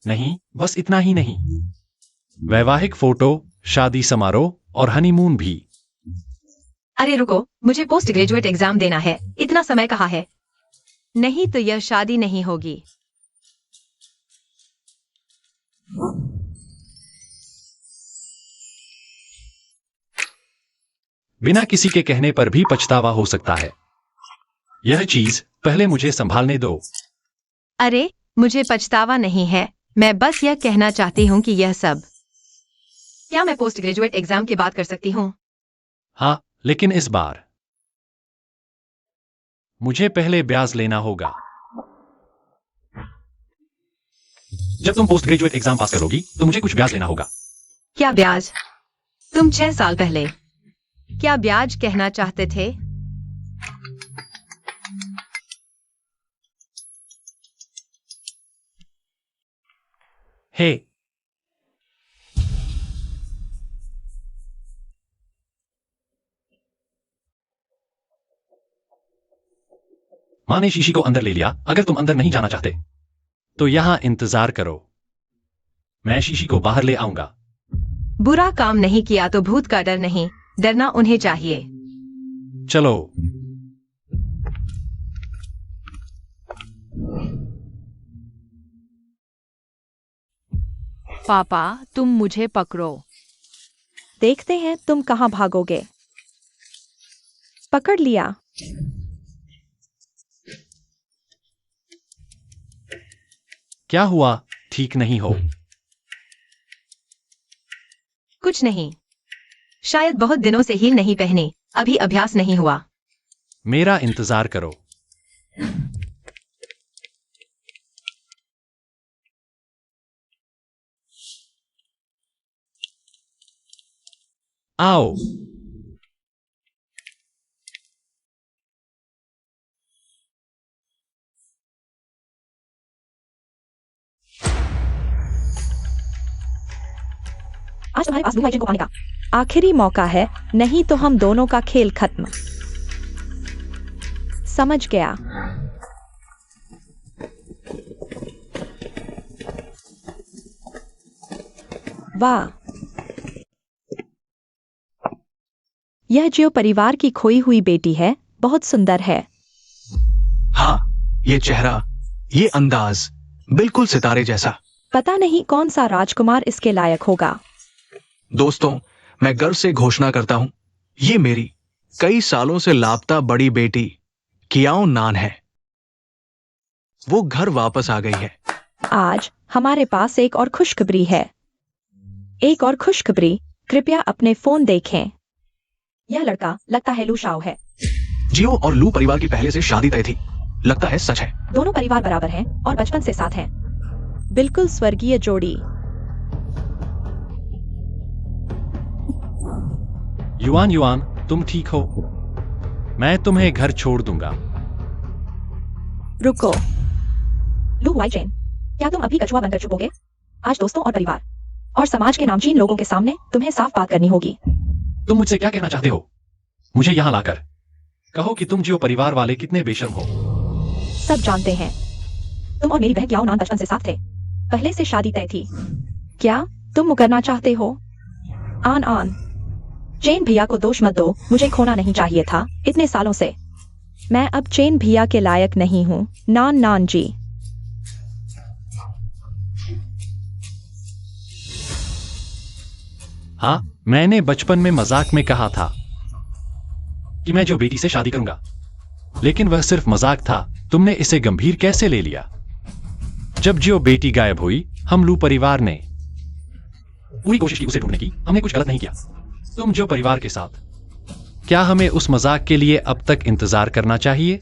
नहीं, बस इतना ही नहीं। वैवाहिक फोटो, शादी समारोह और हनीमून भी।
अरे रुको, मुझे पोस्ट ग्रेजुएट एग्जाम देना है। इतना समय कहाँ है? नहीं तो यह शादी नहीं होगी।
बिना किसी के कहने पर भी पछतावा हो सकता है। यह चीज पहले मुझे संभालने दो।
अरे, मुझे पछतावा नहीं है। मैं बस यह कहना चाहती हूँ कि यह सब। क्या मैं पोस्ट ग्रेजुएट एग्जाम की बात कर सकती हूँ?
हाँ, लेकिन इस बार मुझे पहले ब्याज लेना होगा। जब तुम पोस्ट ग्रेजुएट एग्जाम पास करोगी तो मुझे कुछ ब्याज लेना होगा।
क्या ब्याज? तुम 6 साल पहले क्या ब्याज कहना चाहते थे?
हे, माँ ने शीशी को अंदर ले लिया। अगर तुम अंदर नहीं जाना चाहते तो यहां इंतजार करो, मैं शीशी को बाहर ले आऊंगा।
बुरा काम नहीं किया तो भूत का डर नहीं, डरना उन्हें चाहिए।
चलो।
पापा, तुम मुझे पकड़ो।
देखते हैं तुम कहाँ भागोगे। पकड़ लिया।
क्या हुआ? ठीक नहीं हो?
कुछ नहीं। शायद बहुत दिनों से हील नहीं पहने, अभी अभ्यास नहीं हुआ।
मेरा इंतजार करो। आओ।
तुम्हारे पास लू वाइचेन को पाने का आखिरी मौका है, नहीं तो हम दोनों का खेल खत्म। समझ गया। वाह, यह जियो परिवार की खोई हुई बेटी है, बहुत सुंदर है।
हाँ, ये चेहरा, ये अंदाज, बिल्कुल सितारे जैसा।
पता नहीं कौन सा राजकुमार इसके लायक होगा।
दोस्तों, मैं गर्व से घोषणा करता हूं, ये मेरी कई सालों से लापता बड़ी बेटी कियाओ नान है। वो घर वापस आ गई है।
आज हमारे पास एक और खुशखबरी है। एक और खुशखबरी, कृपया अपने फोन देखें। यह लड़का लगता है लू शाओ है।
जियो और लू परिवार की पहले से शादी तय थी। लगता है सच है।
दोनों परिवार बराबर हैं और बचपन से साथ हैं। बिल्कुल स्वर्गीय जोड़ी।
युआन युआन, तुम ठीक हो? मैं तुम्हें घर छोड़ दूंगा।
रुको, लू वाइचेन, क्या तुम अभी कछुआ बनकर छुपोगे? आज दोस्तों और परिवार और समाज के नामचीन लोगों के सामने तुम्हें साफ बात करनी होगी।
तुम मुझसे क्या कहना चाहते हो? मुझे यहां लाकर कहो कि तुम जियो परिवार वाले कितने बेशर्म हो।
सब जानते हैं, तुम और मेरी बहन कियाओ नान बचपन से साथ थे। पहले से शादी तय थी। क्या तुम मुकरना चाहते हो? आन आन, चेन भैया को दोष मत दो, मुझे खोना नहीं चाहिए था इतने सालों से। मैं अब चेन भैया के लायक नहीं हूँ। नान नान जी।
हाँ, मैंने बचपन में मजाक में कहा था कि मैं जो बेटी से शादी करूंगा, लेकिन वह सिर्फ मजाक था। तुमने इसे गंभीर कैसे ले लिया? जब जियो बेटी गायब हुई, हम लू परिवार ने पूरी कोशिश की उसे ढूंढने की। हमने कुछ गलत नहीं किया। तुम जियो परिवार के साथ, क्या हमें उस मजाक के लिए अब तक इंतजार करना चाहिए?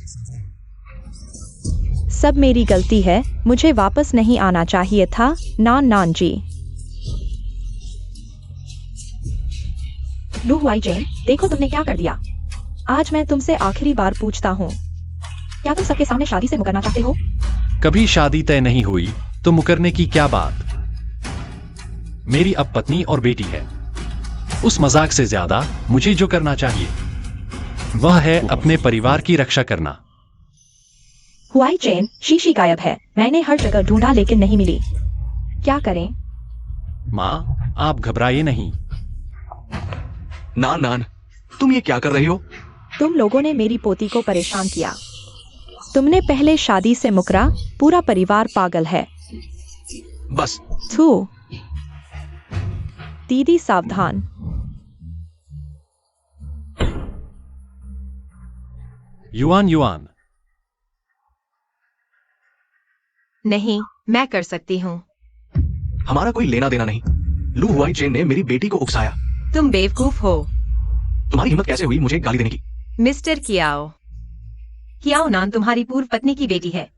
सब मेरी गलती है, मुझे वापस नहीं आना चाहिए था। नान नान जी। लू वाइचेन, देखो तुमने क्या कर दिया। आज मैं तुमसे आखिरी बार पूछता हूँ, क्या तुम सबके सामने शादी से मुकरना चाहते हो?
कभी शादी तय नहीं हुई तो मुकरने की क्या बात? मेरी अब पत्नी और बेटी है। उस मजाक से ज्यादा मुझे जो करना चाहिए वह है अपने परिवार की रक्षा करना।
वाइचेन, शीशी गायब है। मैंने हर जगह ढूंढा लेकिन नहीं मिली। क्या करें?
माँ, आप घबराइए नहीं।
नान नान, तुम ये क्या कर रही हो?
तुम लोगों ने मेरी पोती को परेशान किया। तुमने पहले शादी से मुकरा। पूरा परिवार पागल है।
बस।
थू। दीदी सावधान।
युआन युआन,
नहीं, मैं कर सकती हूँ।
हमारा कोई लेना देना नहीं। लू वाइचेन ने मेरी बेटी को उकसाया।
तुम बेवकूफ हो।
तुम्हारी हिम्मत कैसे हुई मुझे गाली देने की?
मिस्टर कियाओ, कियाओ नान तुम्हारी पूर्व पत्नी की बेटी है,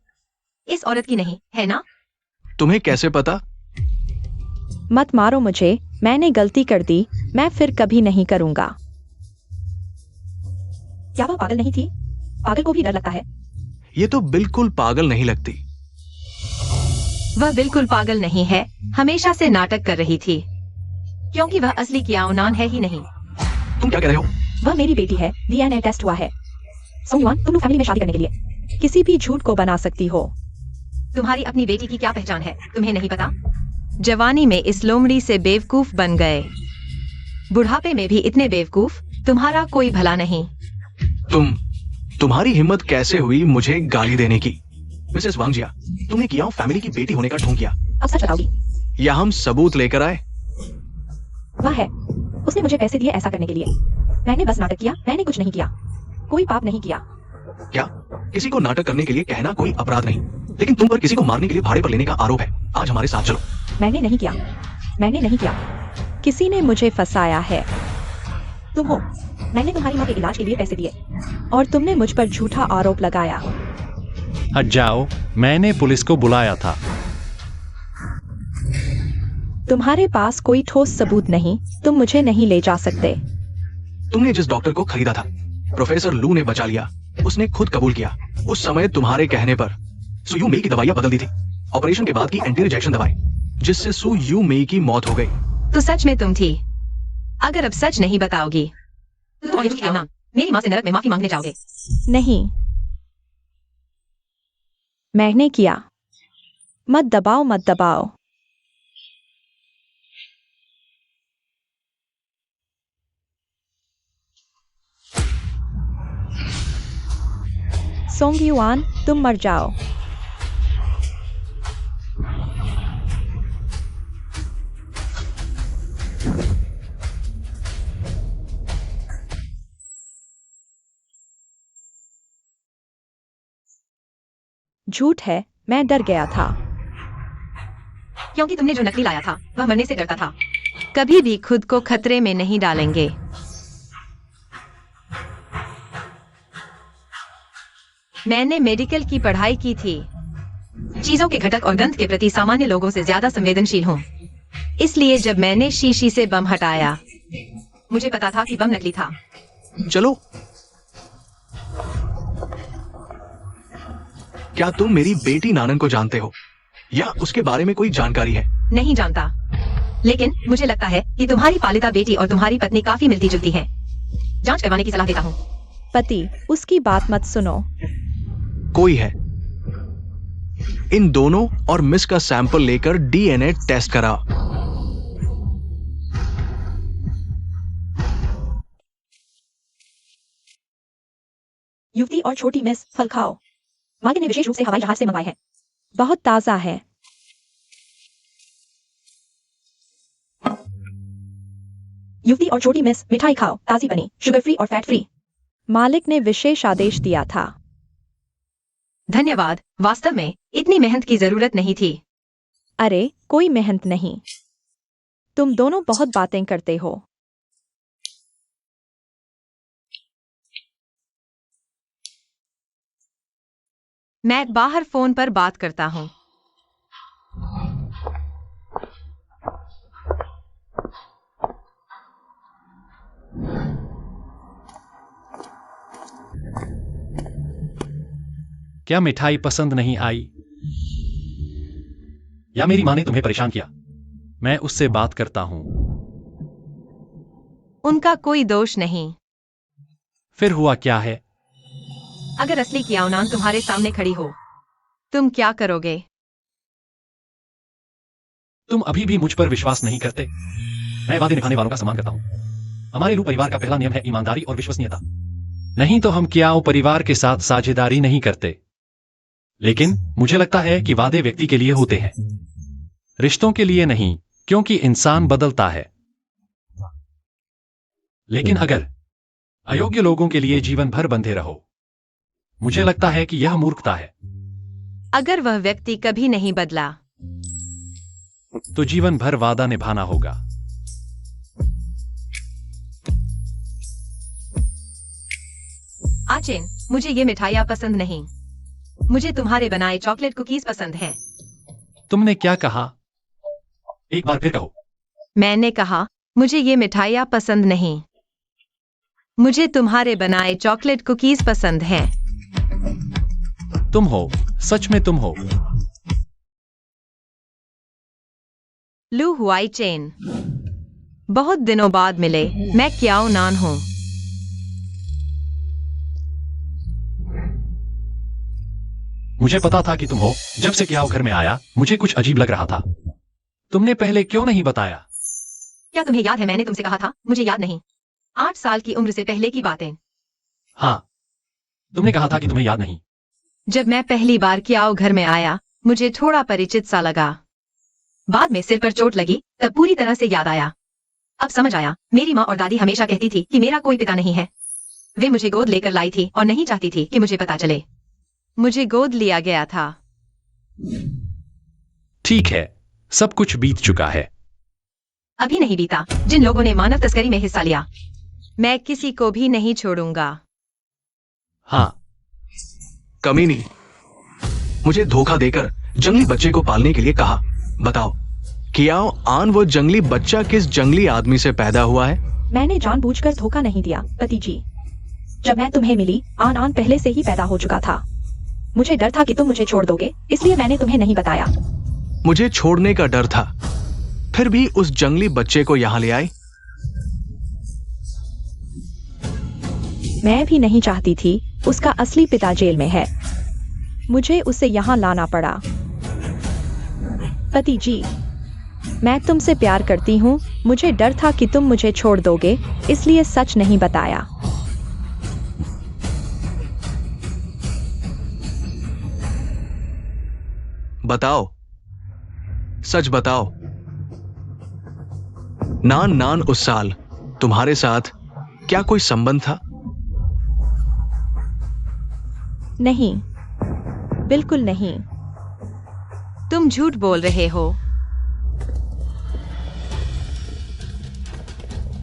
इस औरत की नहीं, है ना?
तुम्हें कैसे पता?
मत मारो मुझे, मैंने गलती कर दी। मैं फिर कभी नहीं करूंगा। क्या वह पागल नहीं थी? पागल को भी डर लगता है।
ये तो बिल्कुल पागल नहीं लगती।
वह बिल्कुल पागल नहीं है, हमेशा से नाटक कर रही थी, क्योंकि वह असली कियाओ नान है ही नहीं।
तुम क्या कह रहे हो?
वह मेरी बेटी है, डीएनए टेस्ट हुआ है। सोंगवान, तुम फैमिली में शादी करने के लिए किसी भी झूठ को बना सकती हो।
तुम्हारी अपनी बेटी की क्या पहचान है, तुम्हें नहीं पता? जवानी में इस लोमड़ी से बेवकूफ बन गए, बुढ़ापे में भी इतने बेवकूफ, तुम्हारा कोई भला नहीं।
तुम्हारी हिम्मत कैसे हुई मुझे गाली देने की? मिसेस वांगजिया, तुमने कियाओ फैमिली की बेटी होने का ढोंग किया।
अब सच बताओगी?
या हम सबूत लेकर आए?
वह है, उसने मुझे पैसे दिए ऐसा करने के लिए। मैंने बस नाटक किया, मैंने कुछ नहीं किया, कोई पाप नहीं किया।
क्या किसी को नाटक करने के लिए कहना कोई अपराध नहीं, लेकिन तुम पर किसी को मारने के लिए भाड़े पर लेने का आरोप है। आज हमारे साथ चलो।
मैंने नहीं किया, मैंने नहीं किया। किसी ने मुझे फंसाया है। तुम हो। मैंने तुम्हारी माँ के इलाज के लिए पैसे दिए और तुमने मुझ पर झूठा आरोप लगाया।
हट जाओ, मैंने पुलिस को बुलाया था।
तुम्हारे पास कोई ठोस सबूत नहीं, तुम मुझे नहीं ले जा सकते।
तुमने जिस डॉक्टर को खरीदा था, प्रोफेसर लू ने बचा लिया। उसने खुद कबूल किया, उस समय तुम्हारे कहने पर सु यू मेई की दवाइयां बदल दी थी। ऑपरेशन के बाद की एंटी रिजेक्शन दवाई, जिससे सु यू मेई की मौत हो गई।
तो सच में तुम थी। अगर अब सच नहीं बताओगी तो तुम्हारी झूठी नाम मेरी माँ से नरक में माफी मांगने जाओगे।
नहीं, मैंने किया। मत दबाओ, मत दबाओ। सोंग युआन, तुम मर जाओ। झूठ है, मैं डर गया था।
क्योंकि तुमने जो नकली लाया था वह मरने से डरता था। कभी भी खुद को खतरे में नहीं डालेंगे। मैंने मेडिकल की पढ़ाई की थी। चीजों के घटक और गंध के प्रति सामान्य लोगों से ज्यादा संवेदनशील हूँ। इसलिए जब मैंने शीशी से बम हटाया मुझे पता था कि बम नकली था।
चलो, क्या तुम मेरी बेटी नानन को जानते हो या उसके बारे में कोई जानकारी है?
नहीं जानता, लेकिन मुझे लगता है कि तुम्हारी पालिता बेटी और तुम्हारी पत्नी काफी मिलती जुलती हैं। जांच करवाने की सलाह देता हूँ।
पति, उसकी बात मत सुनो।
कोई है। इन दोनों और मिस का सैंपल लेकर डीएनए टेस्ट करा।
युवती और छोटी मिस, फल खाओ। मागे ने विशेष रूप से हवाई जहाज से मंगाए हैं। बहुत ताजा है। युवती और छोटी मिस, मिठाई खाओ, ताजी बनी, शुगर फ्री और फैट फ्री। मालिक ने विशेष आदेश दिया था।
धन्यवाद। वास्तव में इतनी मेहनत की जरूरत नहीं थी।
अरे, कोई मेहनत नहीं। तुम दोनों बहुत बातें करते हो।
मैं बाहर फोन पर बात करता हूँ।
क्या मिठाई पसंद नहीं आई? या मेरी माँ ने तुम्हें परेशान किया? मैं उससे बात करता हूं।
उनका कोई दोष नहीं।
फिर हुआ क्या है?
अगर असली कियाओनान तुम्हारे सामने खड़ी हो, तुम क्या करोगे?
तुम अभी भी मुझ पर विश्वास नहीं करते। मैं वादे निभाने वालों का सम्मान करता हूं। हमारे लू परिवार का पहला नियम है ईमानदारी और विश्वसनीयता। नहीं तो हम कियाओ परिवार के साथ साझेदारी नहीं करते। लेकिन मुझे लगता है कि वादे व्यक्ति के लिए होते हैं, रिश्तों के लिए नहीं, क्योंकि इंसान बदलता है। लेकिन अगर अयोग्य लोगों के लिए जीवन भर बंधे रहो, मुझे लगता है कि यह मूर्खता है।
अगर वह व्यक्ति कभी नहीं बदला
तो जीवन भर वादा निभाना होगा।
आचेन, मुझे ये मिठाइयाँ पसंद नहीं। मुझे तुम्हारे बनाए चॉकलेट कुकीज पसंद हैं।
तुमने क्या कहा? एक बार फिर कहो।
मैंने कहा मुझे ये मिठाइयाँ पसंद नहीं। मुझे तुम्हारे बनाए चॉकलेट कुकीज पसंद हैं।
तुम हो, सच में तुम हो।
लू हुआई चेन, बहुत दिनों बाद मिले। मैं कियाओ नान हूँ।
मुझे पता था कि तुम हो। जब से कियाओ घर में आया मुझे कुछ अजीब लग रहा था। तुमने पहले क्यों नहीं बताया?
क्या तुम्हें याद है मैंने तुमसे कहा था? मुझे याद नहीं। 8 साल की उम्र से पहले की बातें।
हाँ, तुमने कहा था कि तुम्हें याद नहीं।
जब मैं पहली बार कियाओ घर में आया मुझे थोड़ा परिचित सा लगा। बाद में सिर पर चोट लगी, तब पूरी तरह से याद आया। अब समझ आया। मेरी माँ और दादी हमेशा कहती थी कि मेरा कोई पिता नहीं है। वे मुझे गोद लेकर लाई थी और नहीं चाहती थी कि मुझे पता चले। मुझे गोद लिया गया था।
ठीक है, सब कुछ बीत चुका है।
अभी नहीं बीता। जिन लोगों ने मानव तस्करी में हिस्सा लिया, मैं किसी को भी नहीं छोड़ूंगा।
हाँ,
कमीनी, मुझे धोखा देकर जंगली बच्चे को पालने के लिए कहा। बताओ, कियाओ आन वो जंगली बच्चा किस जंगली आदमी से पैदा हुआ है?
मैंने जानबूझकर धोखा नहीं दिया, पति जी। जब मैं तुम्हें मिली, आन पहले से ही पैदा हो चुका था। मुझे डर था कि तुम मुझे छोड़ दोगे, इसलिए मैंने तुम्हें नहीं बताया।
मुझे छोड़ने का डर था। फिर भी उस जंगली बच्चे को यहां ले आई।
मैं भी नहीं चाहती थी, उसका असली पिता जेल में है, मुझे उसे यहाँ लाना पड़ा। पति जी, मैं तुमसे प्यार करती हूँ, मुझे डर था कि तुम मुझे छोड़ दोगे, इसलिए सच नहीं बताया।
बताओ, सच बताओ। नान उस साल तुम्हारे साथ क्या कोई संबंध था?
नहीं, बिल्कुल नहीं।
तुम झूठ बोल रहे हो।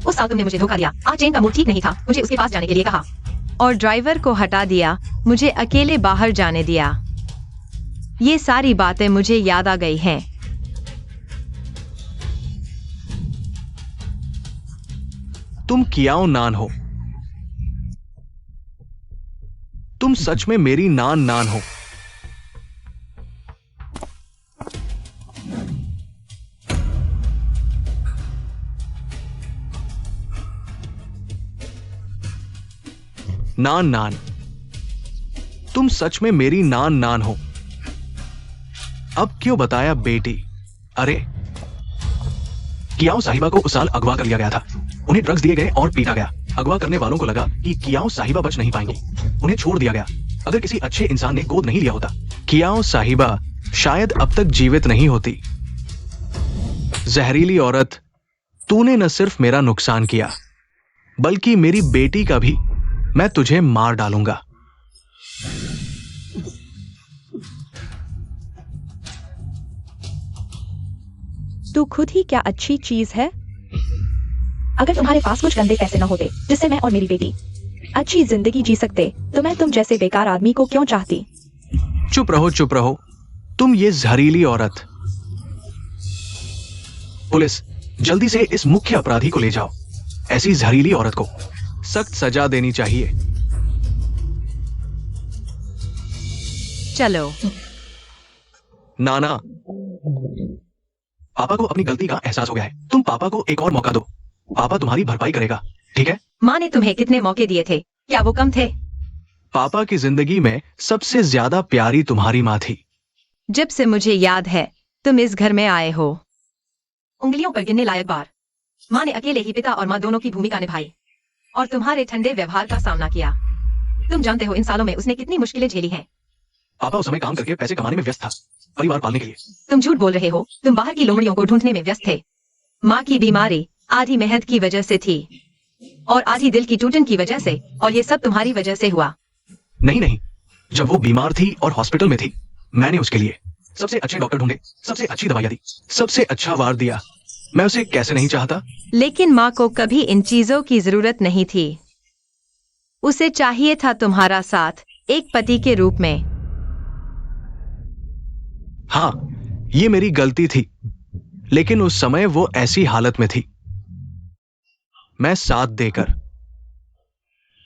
उस साल तुमने मुझे धोखा दिया। आज चेन का मूड ठीक नहीं था, मुझे उसके पास जाने के लिए कहा और ड्राइवर को हटा दिया, मुझे अकेले बाहर जाने दिया। ये सारी बातें मुझे याद आ गई हैं।
तुम कियाओ नान हो। तुम सच में मेरी नान हो। नान, तुम सच में मेरी नान हो। अब क्यों बताया बेटी? अरे, कियाओ साहिबा को उस साल अगवा कर लिया गया था। उन्हें ड्रग्स दिए गए और पीटा गया। अगवा करने वालों को लगा कि कियाओ साहिबा बच नहीं पाएंगी, उन्हें छोड़ दिया गया। अगर किसी अच्छे इंसान ने गोद नहीं लिया होता, कियाओ साहिबा शायद अब तक जीवित नहीं होती। जहरीली औरत, तूने न सिर्फ मेरा नुकसान किया, बल्कि मेरी बेटी का भी। मैं तुझे मार डालूंगा।
तू खुद ही क्या अच्छी चीज है। अगर तुम्हारे पास कुछ गंदे पैसे न होते जिससे मैं और मेरी बेटी अच्छी जिंदगी जी सकते, तो मैं तुम जैसे बेकार आदमी को क्यों चाहती।
चुप रहो, तुम ये जहरीली औरत। पुलिस, जल्दी से इस मुख्य अपराधी को ले जाओ। ऐसी जहरीली औरत को सख्त सजा देनी चाहिए।
चलो।
नाना, पापा को अपनी गलती का एहसास हो गया है। तुम पापा को एक और मौका दो, पापा तुम्हारी भरपाई करेगा, ठीक है?
माँ ने तुम्हें कितने मौके दिए थे, क्या वो कम थे?
पापा की जिंदगी में सबसे ज्यादा प्यारी तुम्हारी माँ थी।
जब से मुझे याद है तुम इस घर में आए हो, उंगलियों पर गिनने लायक बार माँ ने अकेले ही पिता और माँ दोनों की भूमिका निभाई और तुम्हारे ठंडे व्यवहार का सामना किया। तुम जानते हो इन सालों में उसने कितनी मुश्किलें झेली हैं।
पापा उस समय काम करके पैसे कमाने में व्यस्त था, परिवार पालने के लिए।
तुम झूठ बोल रहे हो, तुम बाहर की लोमड़ियों को ढूंढने में व्यस्त थे। माँ की बीमारी आधी मेहनत की वजह से थी और आधी दिल की टूटन की वजह से, और ये सब तुम्हारी वजह से हुआ।
नहीं, जब वो बीमार थी और हॉस्पिटल में थी, मैंने उसके लिए सबसे अच्छे डॉक्टर ढूंढे, सबसे अच्छी दवाइयां दी, सबसे अच्छा वार दिया। मैं उसे कैसे नहीं चाहता?
लेकिन माँ को कभी इन चीजों की जरूरत नहीं थी। उसे चाहिए था तुम्हारा साथ एक पति के रूप में।
हाँ, ये मेरी गलती थी, लेकिन उस समय वो ऐसी हालत में थी। मैं साथ देकर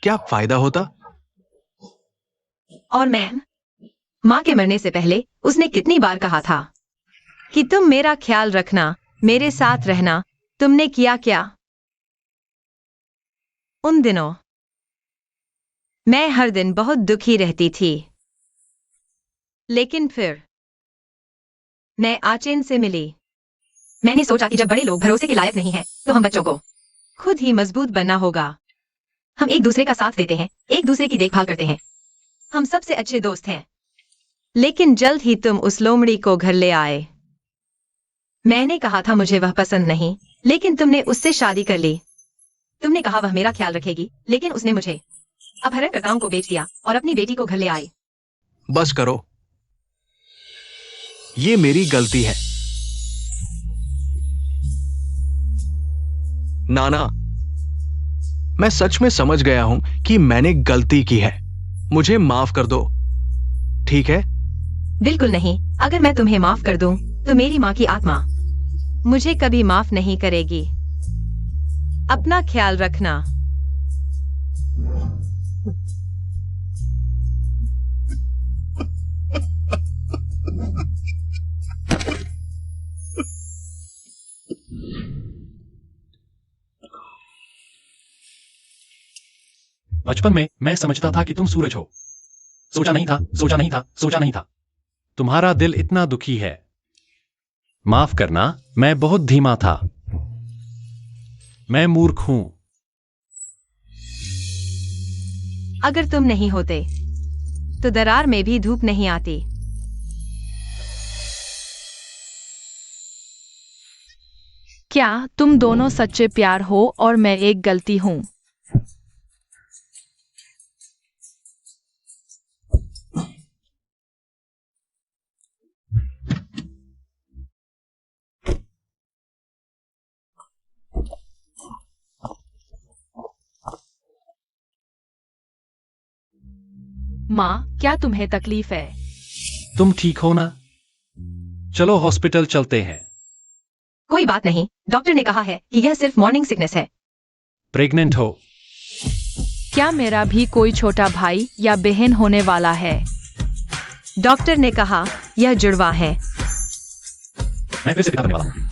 क्या फायदा होता?
और मैम, माँ के मरने से पहले उसने कितनी बार कहा था कि तुम मेरा ख्याल रखना, मेरे साथ रहना। तुमने किया क्या? उन दिनों मैं हर दिन बहुत दुखी रहती थी, लेकिन फिर मैं आचेन से मिली। मैंने सोचा कि जब बड़े लोग भरोसे के लायक नहीं हैं, तो हम बच्चों को खुद ही मजबूत बनना होगा। हम एक दूसरे का साथ देते हैं, एक दूसरे की देखभाल करते हैं, हम सबसे अच्छे दोस्त हैं। लेकिन जल्द ही तुम उस लोमड़ी को घर ले आए। मैंने कहा था मुझे वह पसंद नहीं, लेकिन तुमने उससे शादी कर ली। तुमने कहा वह मेरा ख्याल रखेगी, लेकिन उसने मुझे अपहरणकर्ताओं को बेच दिया और अपनी बेटी को घर ले आई।
बस करो, ये मेरी गलती है। नाना, मैं सच में समझ गया हूं कि मैंने गलती की है। मुझे माफ कर दो, ठीक है?
बिल्कुल नहीं। अगर मैं तुम्हें माफ कर दूं, तो मेरी माँ की आत्मा मुझे कभी माफ नहीं करेगी। अपना ख्याल रखना।
बचपन में मैं समझता था कि तुम सूरज हो। सोचा नहीं था, सोचा नहीं था, सोचा नहीं था। तुम्हारा दिल इतना दुखी है। माफ करना, मैं बहुत धीमा था। मैं मूर्ख हूं।
अगर तुम नहीं होते तो दरार में भी धूप नहीं आती।
क्या तुम दोनों सच्चे प्यार हो और मैं एक गलती हूं? माँ, क्या तुम्हें तकलीफ है?
तुम ठीक हो ना? चलो हॉस्पिटल चलते हैं।
कोई बात नहीं, डॉक्टर ने कहा है कि यह सिर्फ मॉर्निंग सिकनेस है।
प्रेग्नेंट हो?
क्या मेरा भी कोई छोटा भाई या बहन होने वाला है?
डॉक्टर ने कहा यह जुड़वा है।
मैं फिर से पिता बनने वाला हूं।